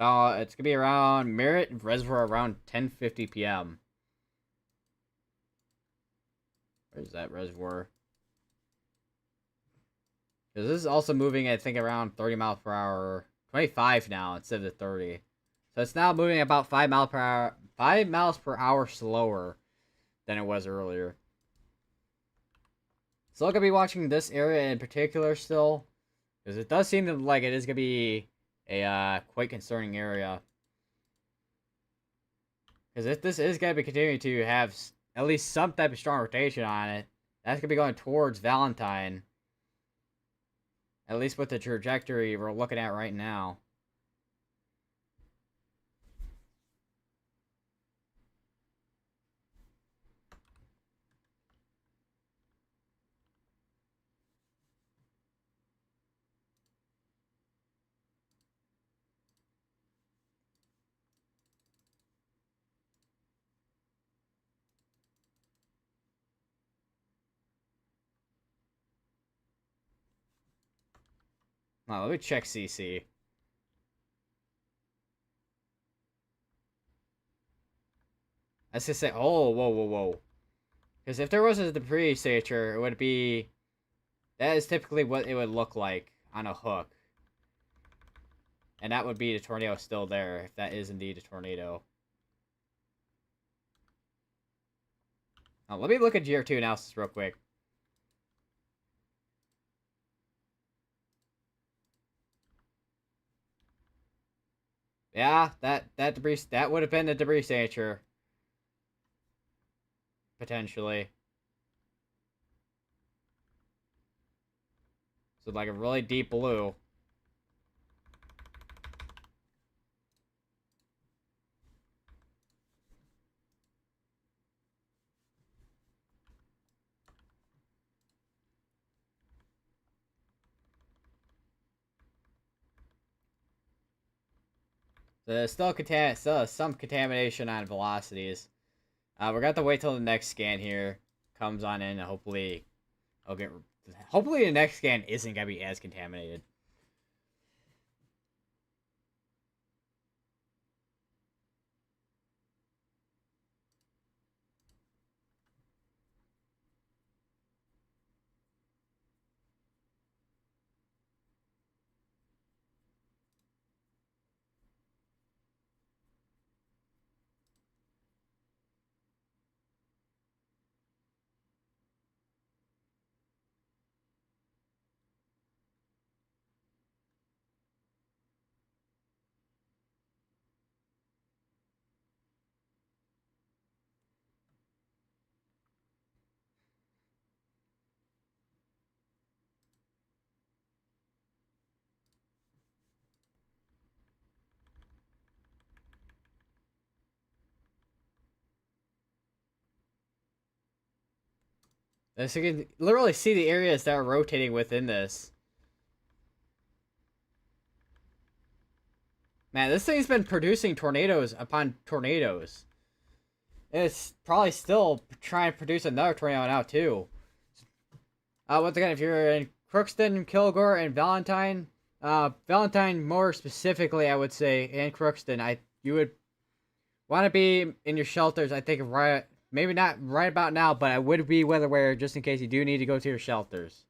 It's gonna be around Merritt Reservoir around 10:50 p.m. Where's that reservoir? Because this is also moving, I think, around 30 miles per hour, 25 now instead of 30. So it's now moving about 5 miles per hour slower than it was earlier. Still gonna be watching this area in particular still, because it does seem like it is gonna be a quite concerning area. Because if this is going to be continuing to have at least some type of strong rotation on it, that's going to be going towards Valentine. At least with the trajectory we're looking at right now. Now, let me check CC. Let's just say, oh, whoa. Because if there was a debris signature, it would be... That is typically what it would look like on a hook. And that would be the tornado still there, if that is indeed a tornado. Now, let me look at GR2 analysis real quick. Yeah, that debris, that would have been the debris signature. Potentially. So like a really deep blue. There's still some contamination on velocities. We're gonna have to wait till the next scan here comes on in, and hopefully the next scan isn't gonna be as contaminated. So you can literally see the areas that are rotating within this. Man, this thing's been producing tornadoes upon tornadoes. It's probably still trying to produce another tornado now, too. Once again, if you're in Crookston, Kilgore, and Valentine, Valentine more specifically, I would say, and Crookston, you would want to be in your shelters, I think, right, maybe not right about now, but I would be weather aware just in case you do need to go to your shelters.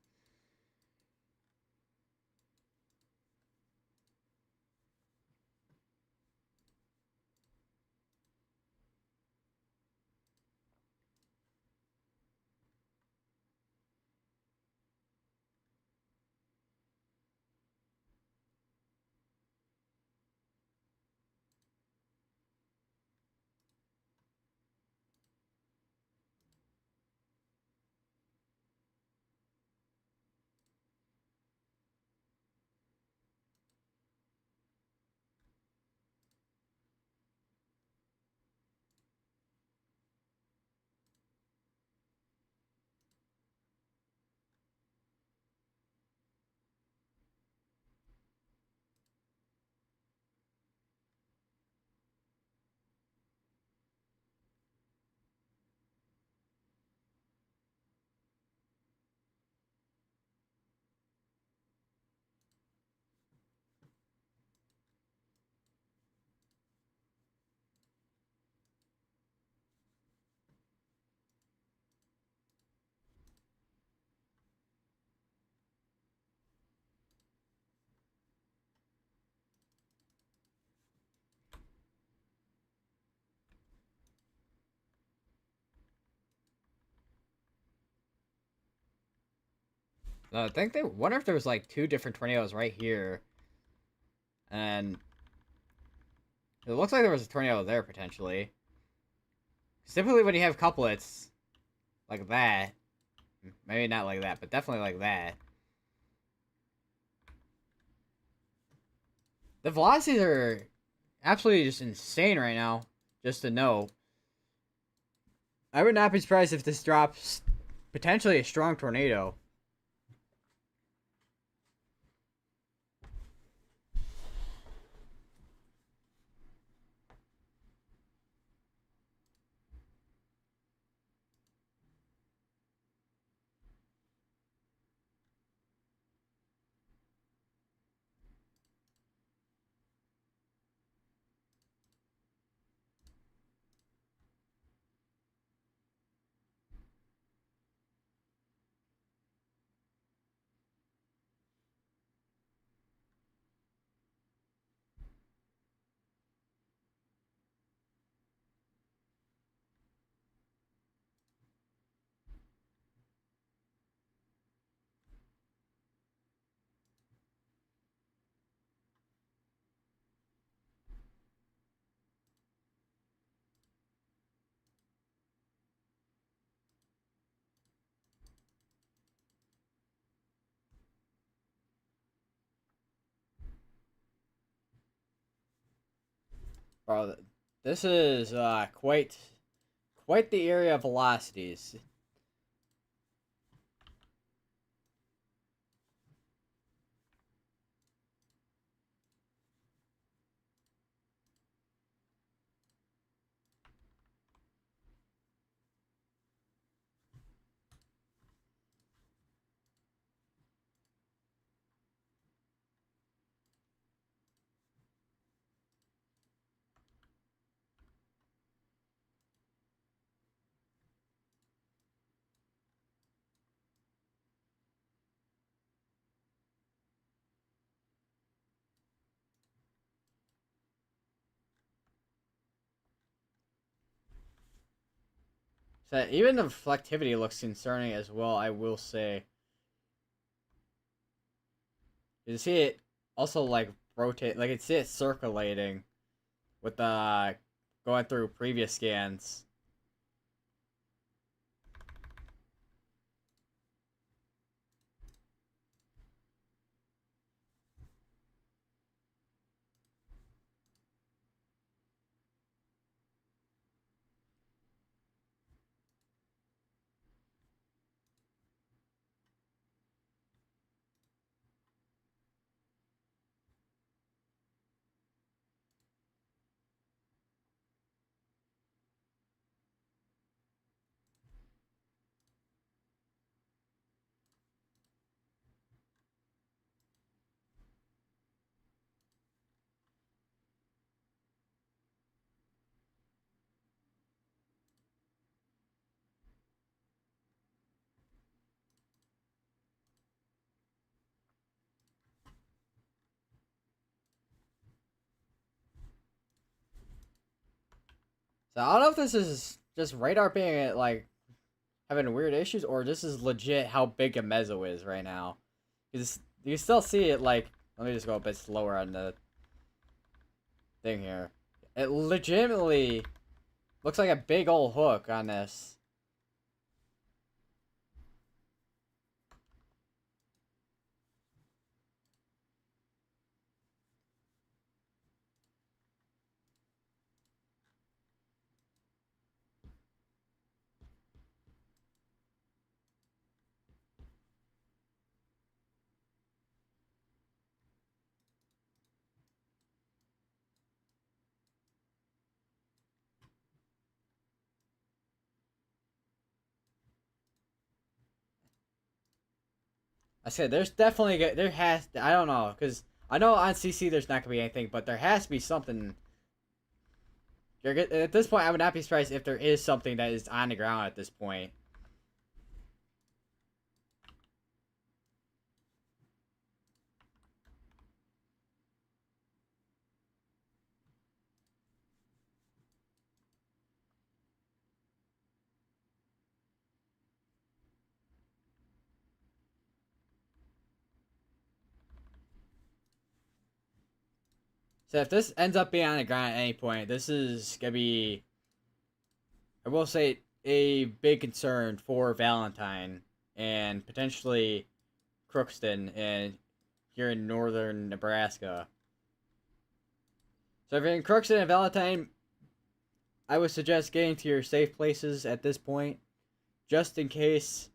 I think they wonder if there was like two different tornadoes right here, and it looks like there was a tornado there potentially. Typically when you have couplets like that, maybe not like that, but definitely like that, the velocities are absolutely just insane right now. Just to know, I would not be surprised if this drops potentially a strong tornado. Bro, this is quite the area of velocities. So even the reflectivity looks concerning as well, I will say. You see it also like rotate, like you see it circulating with going through previous scans. So I don't know if this is just radar being like having weird issues, or this is legit how big a meso is right now. Because you still see it like. Let me just go a bit slower on the thing here. It legitimately looks like a big old hook on this. I said there's definitely there has I don't know because I know on CC there's not gonna be anything, but there has to be something. At this point, I would not be surprised if there is something that is on the ground at this point. So if this ends up being on the ground at any point, this is gonna be I will say a big concern for Valentine and potentially Crookston and here in northern Nebraska. So if you're in Crookston and Valentine, I would suggest getting to your safe places at this point, just in case.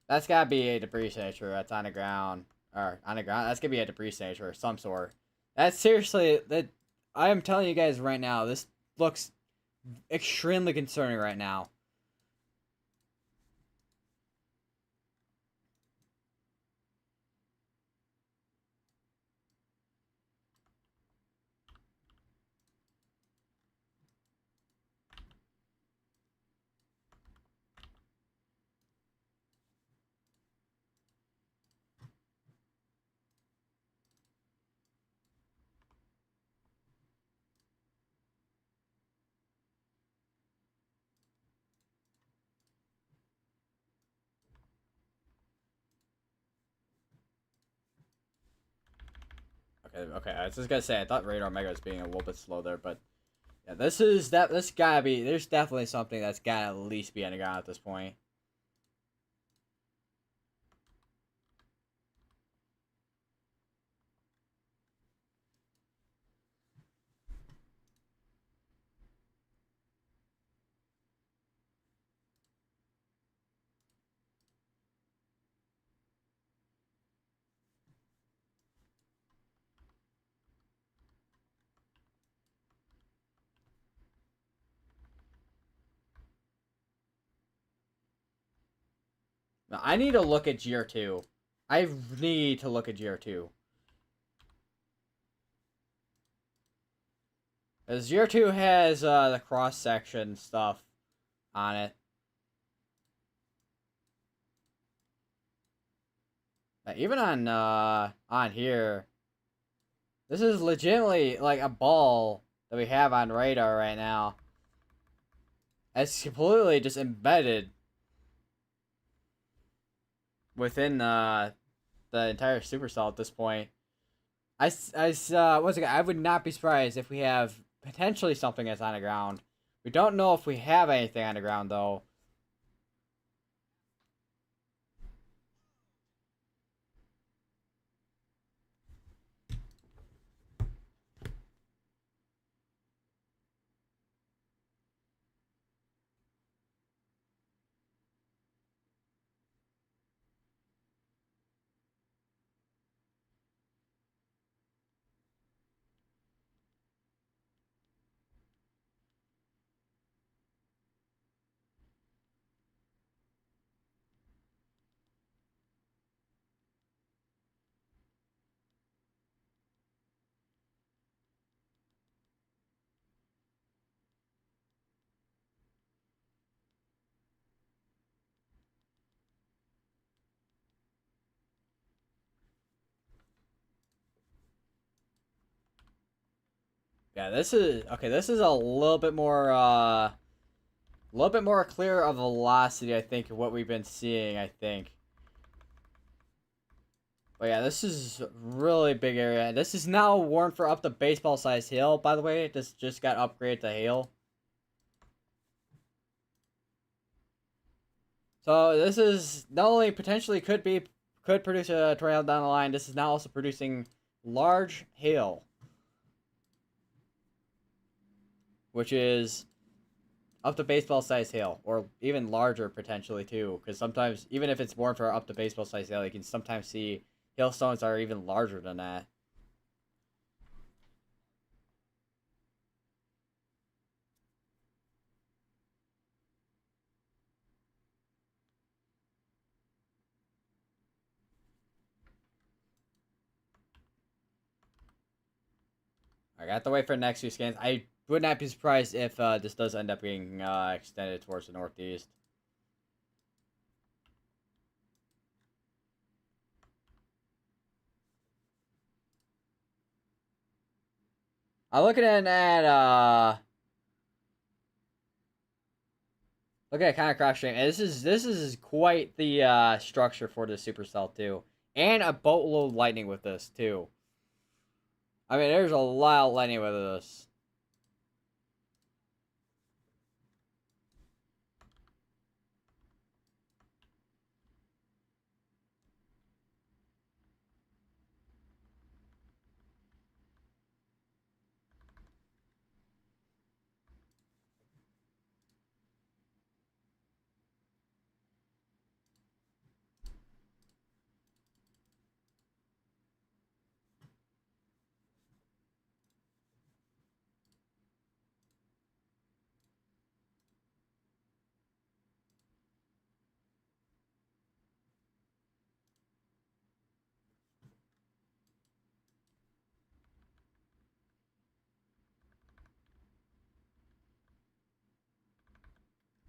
That's gotta be a debris signature that's on the ground. Or on the ground. That's gonna be a debris signature of some sort. That's seriously that I am telling you guys right now, this looks extremely concerning right now. Okay. I was just gonna say I thought Radar Mega was being a little bit slow there, but yeah, this gotta be there's definitely something that's gotta at least be on the ground at this point. Now, I need to look at GR2. I need to look at GR2. Because GR2 has the cross section stuff on it. Even on here, this is legitimately like a ball that we have on radar right now. It's completely just embedded within the entire supercell at this point. Once again, I would not be surprised if we have potentially something that's on the ground. We don't know if we have anything on the ground though. Yeah, this is okay. This is a little bit more clear of velocity. I think of what we've been seeing. I think. But yeah, this is really big area. This is now warned for up to baseball size hail. By the way, this just got upgraded to hail. So this is not only potentially could produce a tornado down the line. This is now also producing large hail, which is up to baseball size hail, or even larger potentially too. Because sometimes, even if it's warned for up to baseball size hail, you can sometimes see hailstones are even larger than that. I got to wait for the next few scans. I would not be surprised if this does end up being extended towards the northeast. I'm looking at kind of cross stream, and this is quite the structure for the supercell too, and a boatload of lightning with this too. I mean, there's a lot of lightning with this.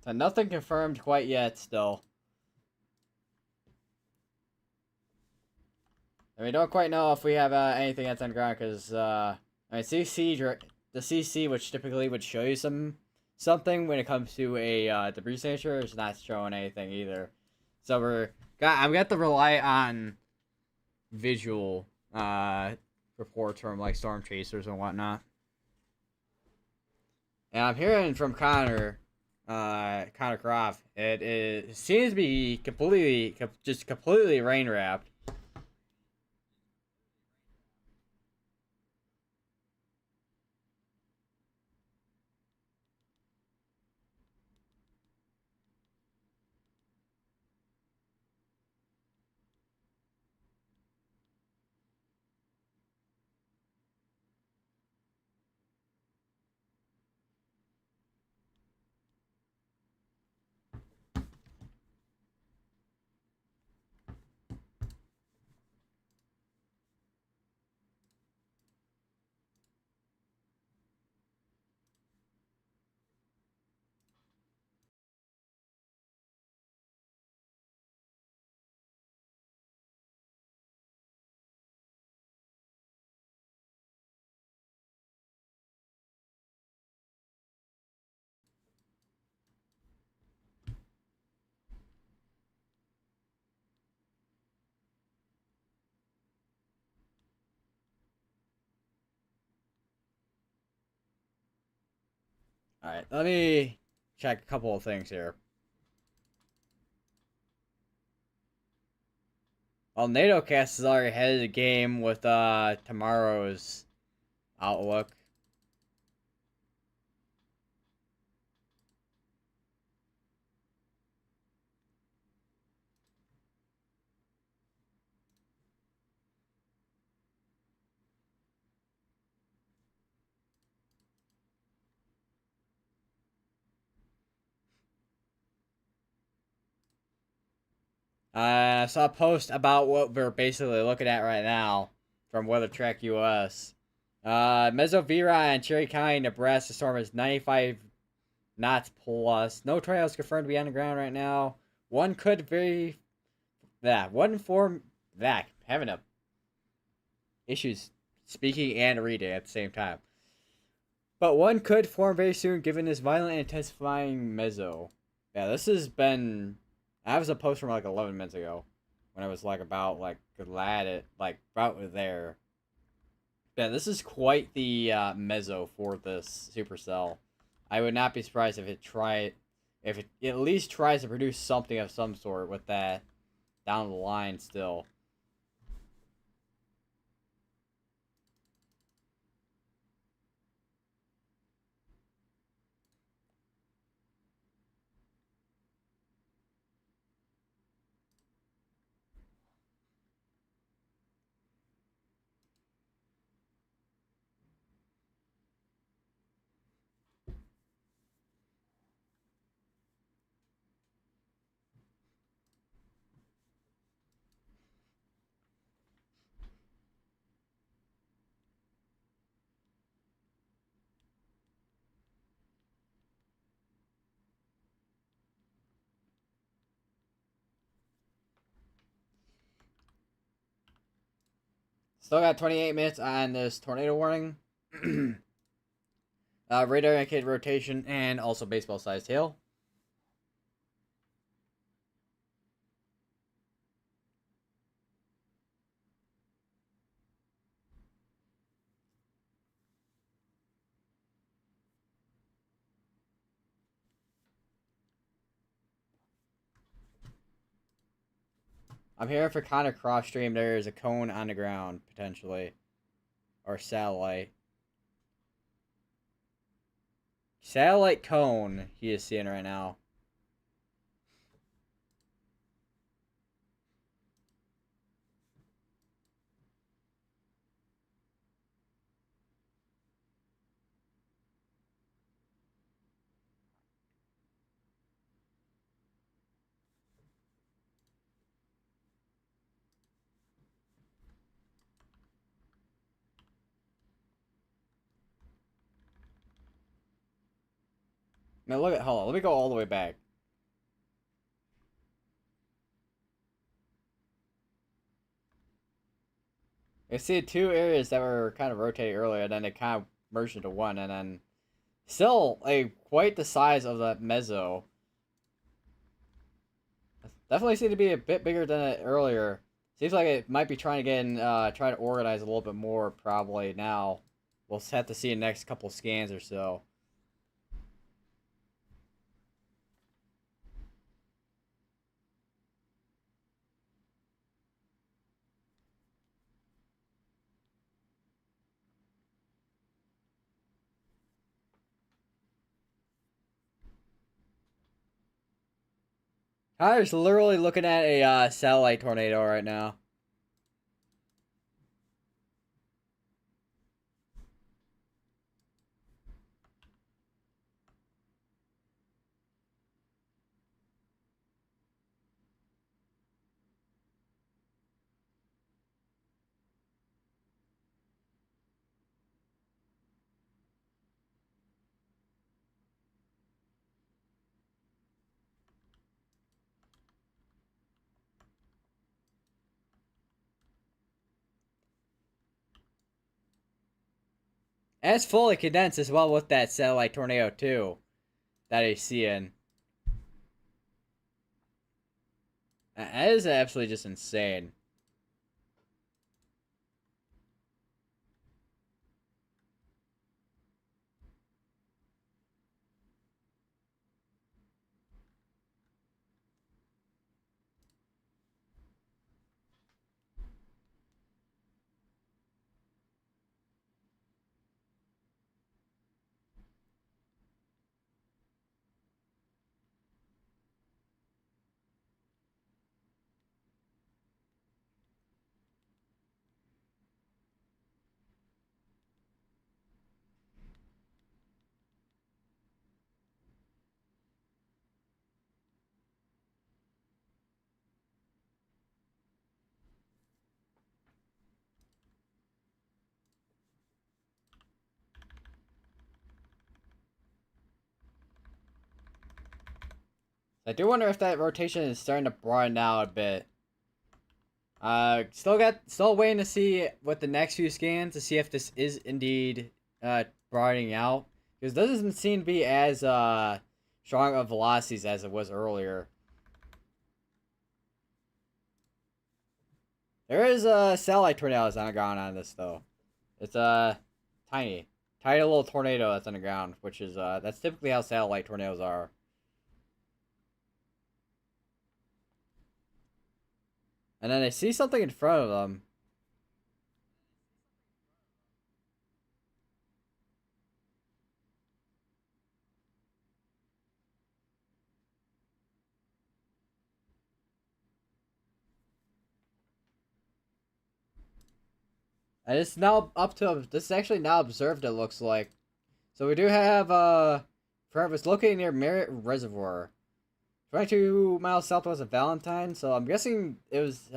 So nothing confirmed quite yet. Still, and we don't quite know if we have anything that's underground because I mean the CC, which typically would show you something when it comes to a debris signature, is not showing anything either. So I'm gonna have to rely on visual reports from like storm chasers and whatnot. And I'm hearing from Connor Croft, it seems to be completely rain wrapped. All right, let me check a couple of things here. Well, NATO Cast is already ahead of the game with tomorrow's outlook. I saw a post about what we're basically looking at right now from Weather Track US. Mesovira and Cherry County, Nebraska storm is 95 knots plus. No tornadoes confirmed to be on the ground right now. One could very one form that having a issues speaking and reading at the same time. But one could form very soon given this violent and intensifying meso. Yeah, this has been. I was a post from like 11 minutes ago when I was like about like glad it like about there. Yeah, this is quite the meso for this supercell. I would not be surprised if it at least tries to produce something of some sort with that down the line still. Still got 28 minutes on this tornado warning. Radar indicated rotation and also baseball sized hail. I'm hearing for kind of cross stream there is a cone on the ground potentially, or satellite. Satellite cone he is seeing right now. Now look at, hold on, let me go all the way back. I see two areas that were kind of rotating earlier, and then they kind of merged into one, and then still quite the size of that mezzo. Definitely seemed to be a bit bigger than it earlier. Seems like it might be trying to get in, try to organize a little bit more probably now. We'll have to see in the next couple scans or so. Tyler's literally looking at a satellite tornado right now. And it's fully condensed as well with that satellite tornado too that he's seeing. That is absolutely just insane. I do wonder if that rotation is starting to broaden out a bit. Still waiting to see what the next few scans to see if this is indeed broadening out, because this doesn't seem to be as strong of velocities as it was earlier. There is satellite tornadoes on the ground on this though. It's tiny little tornado that's on the ground, which is that's typically how satellite tornadoes are. And then they see something in front of them. And it's now up to this is actually now observed. It looks like, so we do have it's located near Merritt Reservoir, 22 miles southwest of Valentine. So I'm guessing it was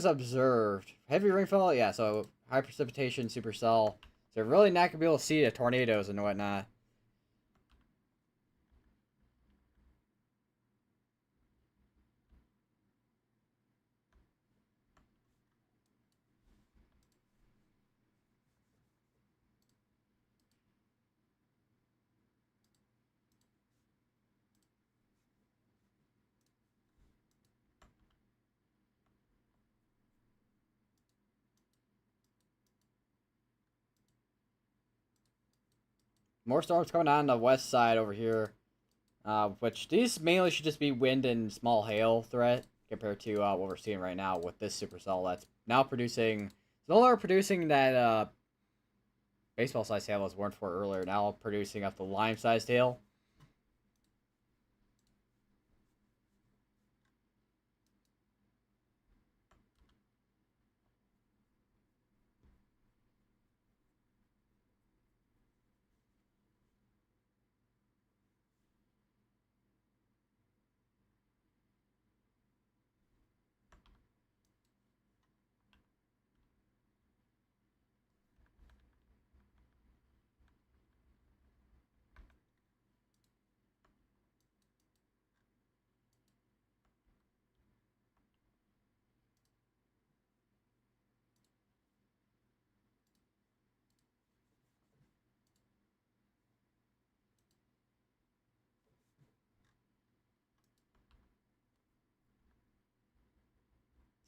observed. Heavy rainfall, yeah. So high precipitation, supercell. So you're really not gonna be able to see the tornadoes and whatnot. More storms coming on the west side over here. Which these mainly should just be wind and small hail threat compared to what we're seeing right now with this supercell that's now producing. It's no longer producing that baseball sized hail I was warned for earlier. Now producing up the lime sized hail.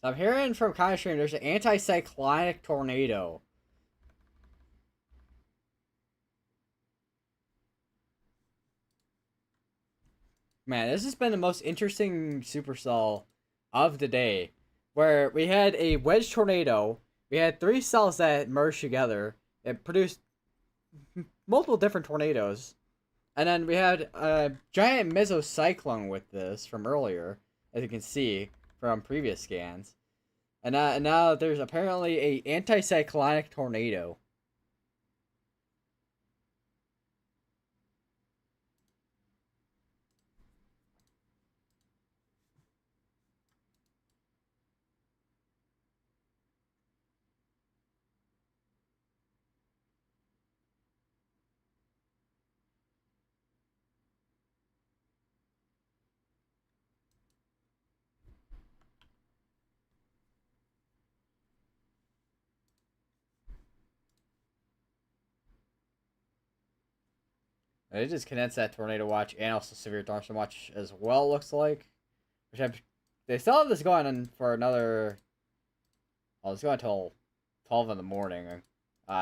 So I'm hearing from Stream there's an anticyclonic tornado. Man, this has been the most interesting supercell of the day. Where we had a wedge tornado, we had three cells that merged together. It produced multiple different tornadoes. And then we had a giant mesocyclone with this from earlier, as you can see from previous scans. And now there's apparently a anticyclonic tornado. And it just condensed that tornado watch and also severe thunderstorm watch as well. Looks like, which they still have this going on for another. Well, it's going until 12 in the morning,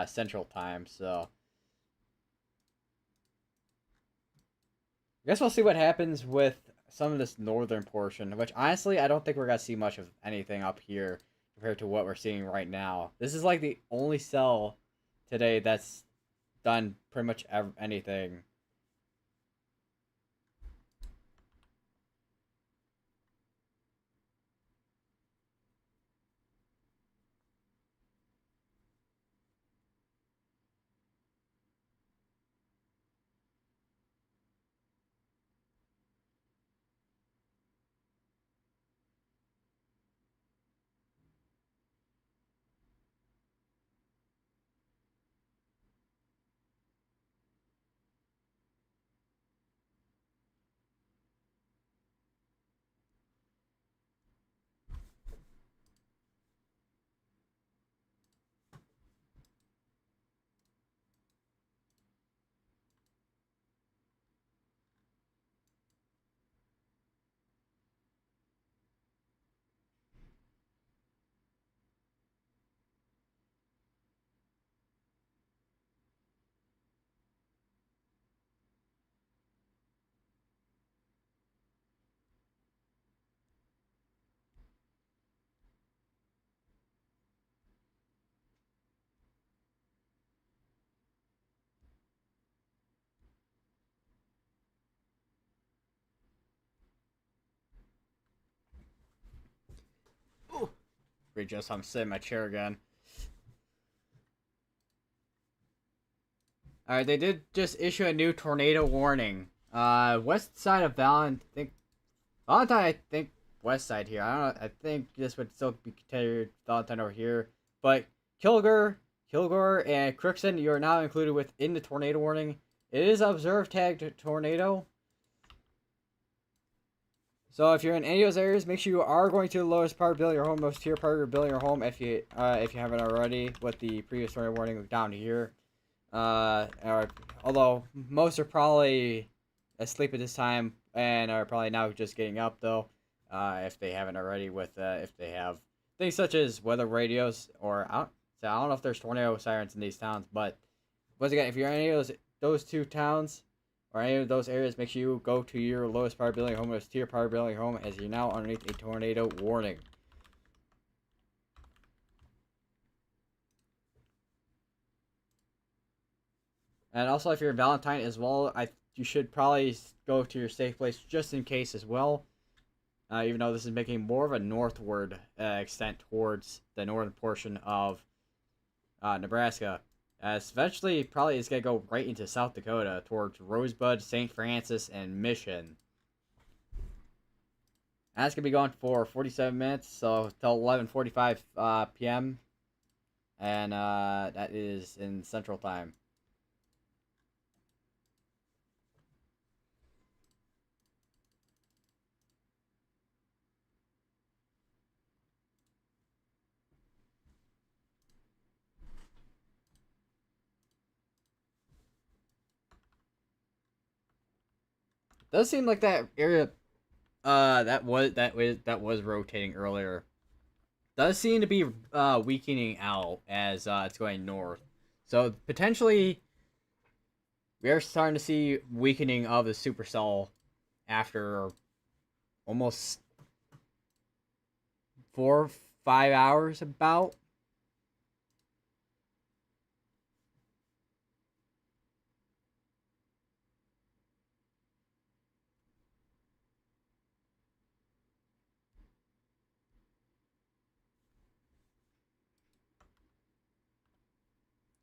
Central Time. So I guess we'll see what happens with some of this northern portion. Which honestly, I don't think we're gonna see much of anything up here compared to what we're seeing right now. This is like the only cell today that's done pretty much anything. Readjust. I'm sitting in my chair again. All right, they did just issue a new tornado warning. West side of Valentine, I think west side here. I don't know. I think this would still be considered Valentine over here. But Kilgore, and Crookston, you are now included within the tornado warning. It is observed tagged tornado. So if you're in any of those areas, make sure you are going to the lowest part of building your home, most tier part of building your home if you haven't already with the previous tornado warning down here. Although most are probably asleep at this time and are probably now just getting up though, if they haven't already with if they have things such as weather radios or I don't know if there's tornado sirens in these towns, but once again, if you're in any of those two towns or any of those areas, make sure you go to your lowest power building home, lowest tier power building home, as you're now underneath a tornado warning. And also, if you're a Valentine as well, you should probably go to your safe place just in case as well. Even though this is making more of a northward extent towards the northern portion of Nebraska. Eventually, probably it's going to go right into South Dakota towards Rosebud, St. Francis, and Mission. And that's going to be going for 47 minutes, so till 11:45 p.m. And that is in Central Time. Does seem like that area that was rotating earlier does seem to be weakening out as it's going north. So potentially we are starting to see weakening of the supercell after almost 4-5 hours about.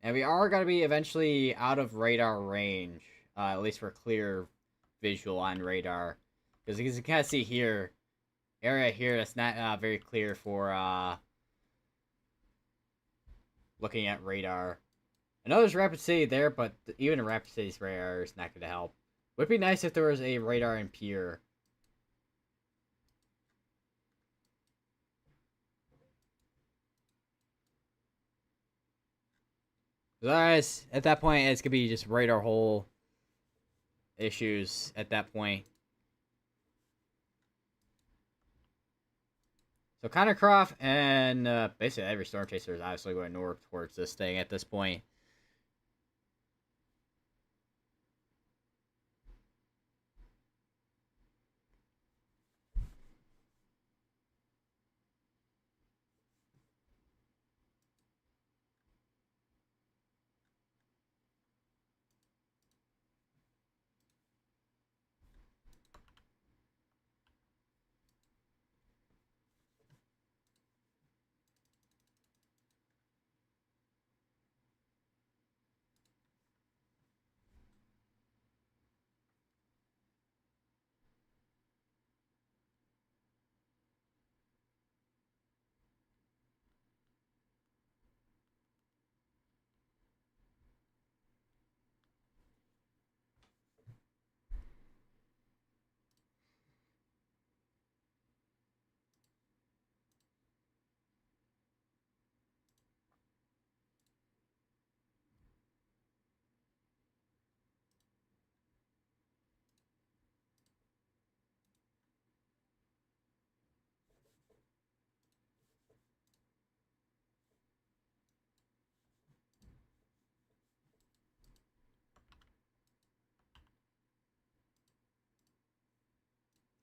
And we are going to be eventually out of radar range, at least for clear visual on radar. Because as you can kind of see here, area here that's not very clear for looking at radar. I know there's Rapid City there, but even a Rapid City's radar is not going to help. Would be nice if there was a radar in Pier. Otherwise, at that point, it's going to be just radar hole issues at that point. So Connor Croft and basically every Storm Chaser is obviously going north towards this thing at this point.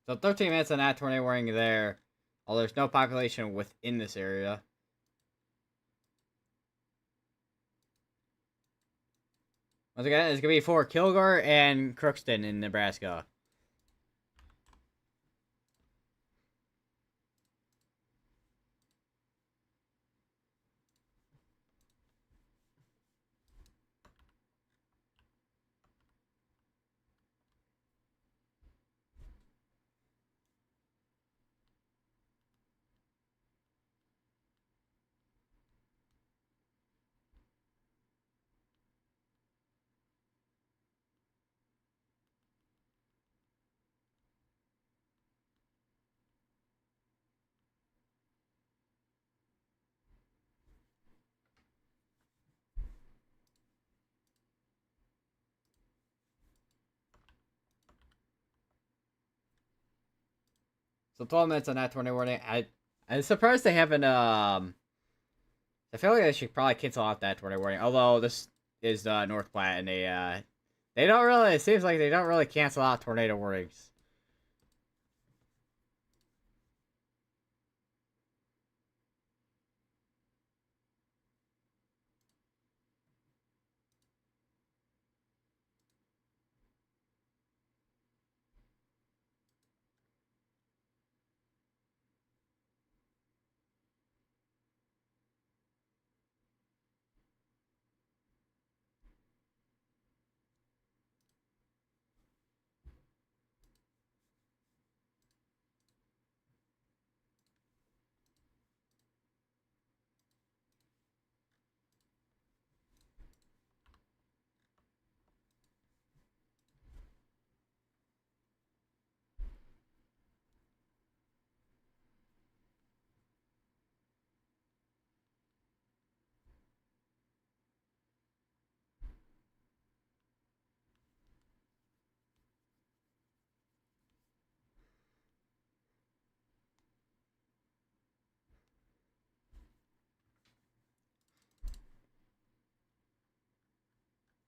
So 13 minutes on that tornado warning there. Although there's no population within this area. Once again, it's going to be for Kilgore and Crookston in Nebraska. So 12 minutes on that tornado warning. I'm surprised they haven't. I feel like they should probably cancel out that tornado warning. Although this is North Platte, and they They don't really. It seems like they don't really cancel out tornado warnings.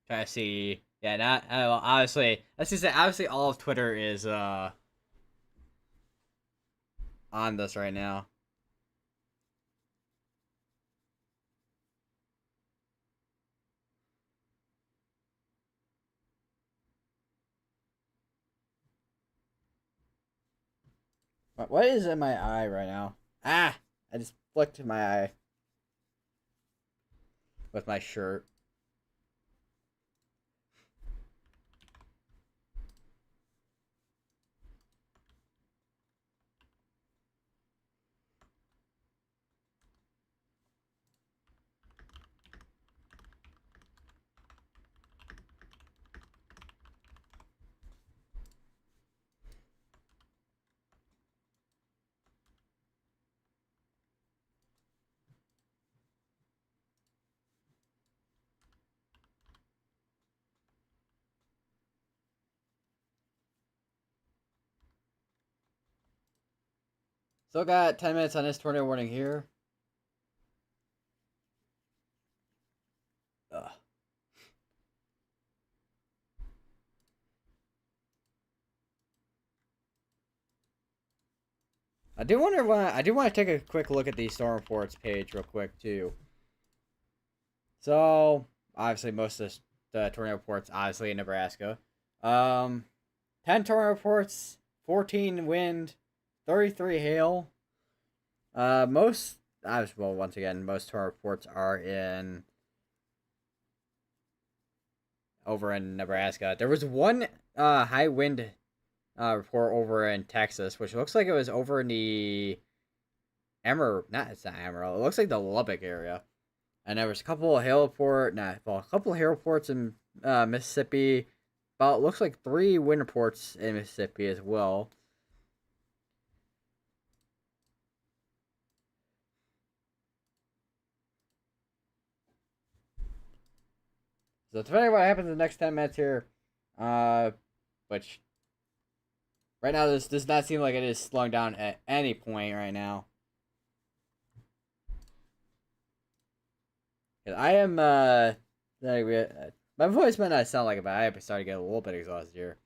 Try to see. Yeah, not obviously. Let's just say obviously all of Twitter is on this right now. What is in my eye right now? Ah, I just flicked my eye with my shirt. Still got 10 minutes on this tornado warning here. Ugh. I do want to take a quick look at the storm reports page real quick too. So obviously most of the tornado reports obviously in Nebraska. 10 tornado reports, 14 wind, 33 hail. Most well once again most tornado reports are in over in Nebraska. There was one high wind report over in Texas, which looks like it was over in the it's not Amarillo. It looks like the Lubbock area. And there was a couple of a couple of hail reports in Mississippi. About looks like 3 wind reports in Mississippi as well. So depending on what happens in the next 10 minutes here, which right now this does not seem like it is slowing down at any point right now. I am my voice might not sound like it, but I am starting to get a little bit exhausted here.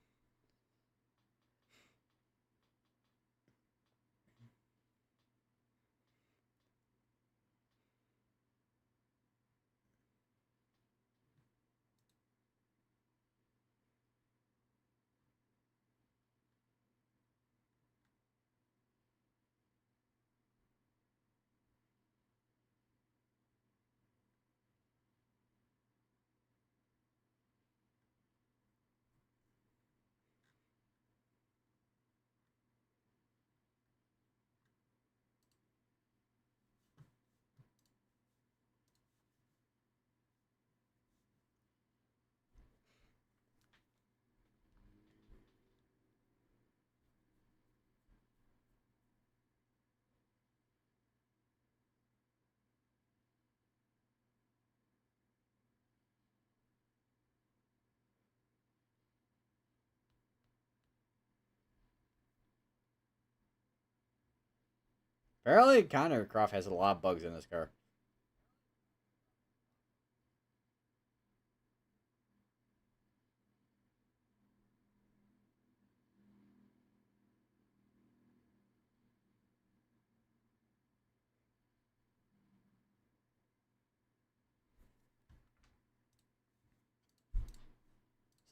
Apparently, Connor Croft has a lot of bugs in this car.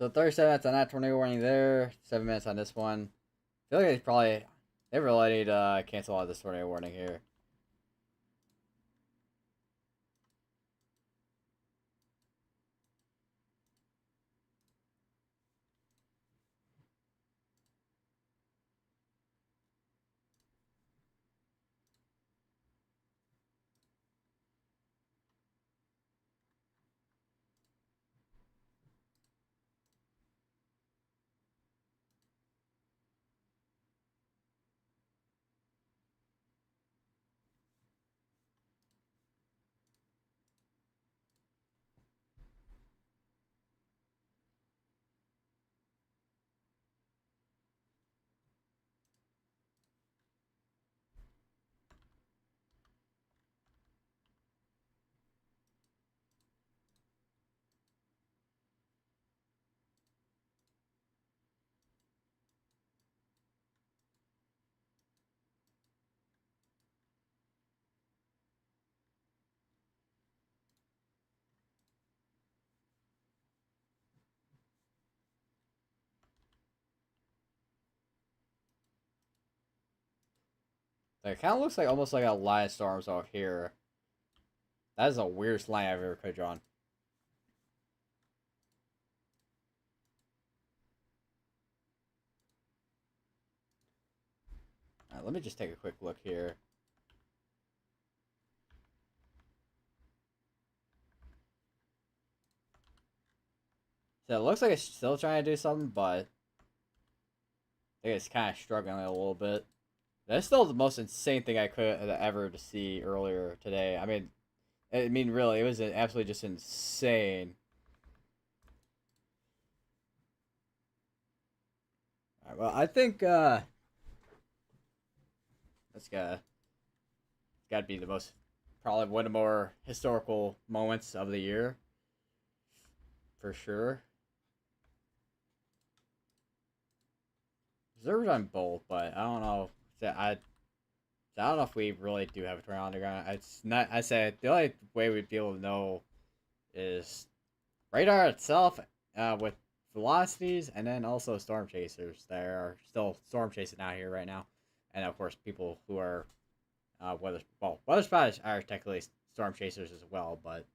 So 37 minutes on that tornado warning there. 7 minutes on this one. I feel like they really need to cancel out this tornado warning here. It kind of looks like almost like a line of storms out here. That is the weirdest line I've ever could drawn. Alright, let me just take a quick look here. So it looks like it's still trying to do something, but I think it's kind of struggling a little bit. That's still the most insane thing I could have ever to see earlier today. I mean, really, it was absolutely just insane. Alright, well, I think that's gotta be the most probably one of the more historical moments of the year, for sure. Reserved on both, but I don't know. I don't know if we really do have a tornado underground. It's not. I said the only way we'd be able to know is radar itself, with velocities, and then also storm chasers. There are still storm chasing out here right now, and of course people who are weather spotters are technically storm chasers as well, but.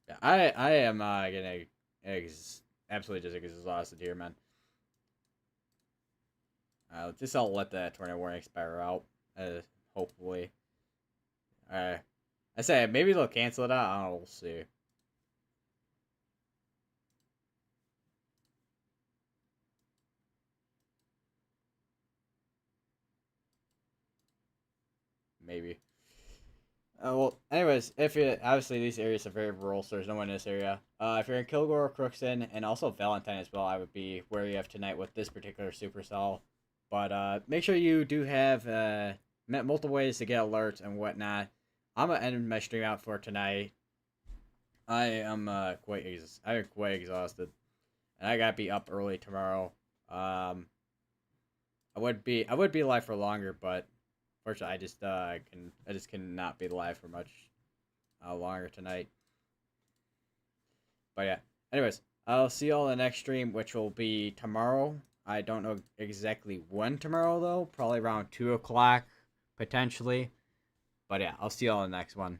Yeah, I am getting absolutely just exhausted here, man. Just I'll let that tornado warning expire out. Hopefully. I say maybe they'll cancel it out. I don't know. We'll see. Maybe. Well, anyways, if you obviously these areas are very rural, so there's no one in this area. If you're in Kilgore, Crookston, and also Valentine as well, I would be wary of tonight with this particular supercell. But make sure you do have multiple ways to get alerts and whatnot. I'm gonna end my stream out for tonight. I am I'm quite exhausted, and I gotta be up early tomorrow. I would be live for longer, but fortunately, I just cannot be live for much longer tonight. But yeah, anyways, I'll see you all in the next stream, which will be tomorrow. I don't know exactly when tomorrow though. Probably around 2 o'clock, potentially. But yeah, I'll see you all in the next one.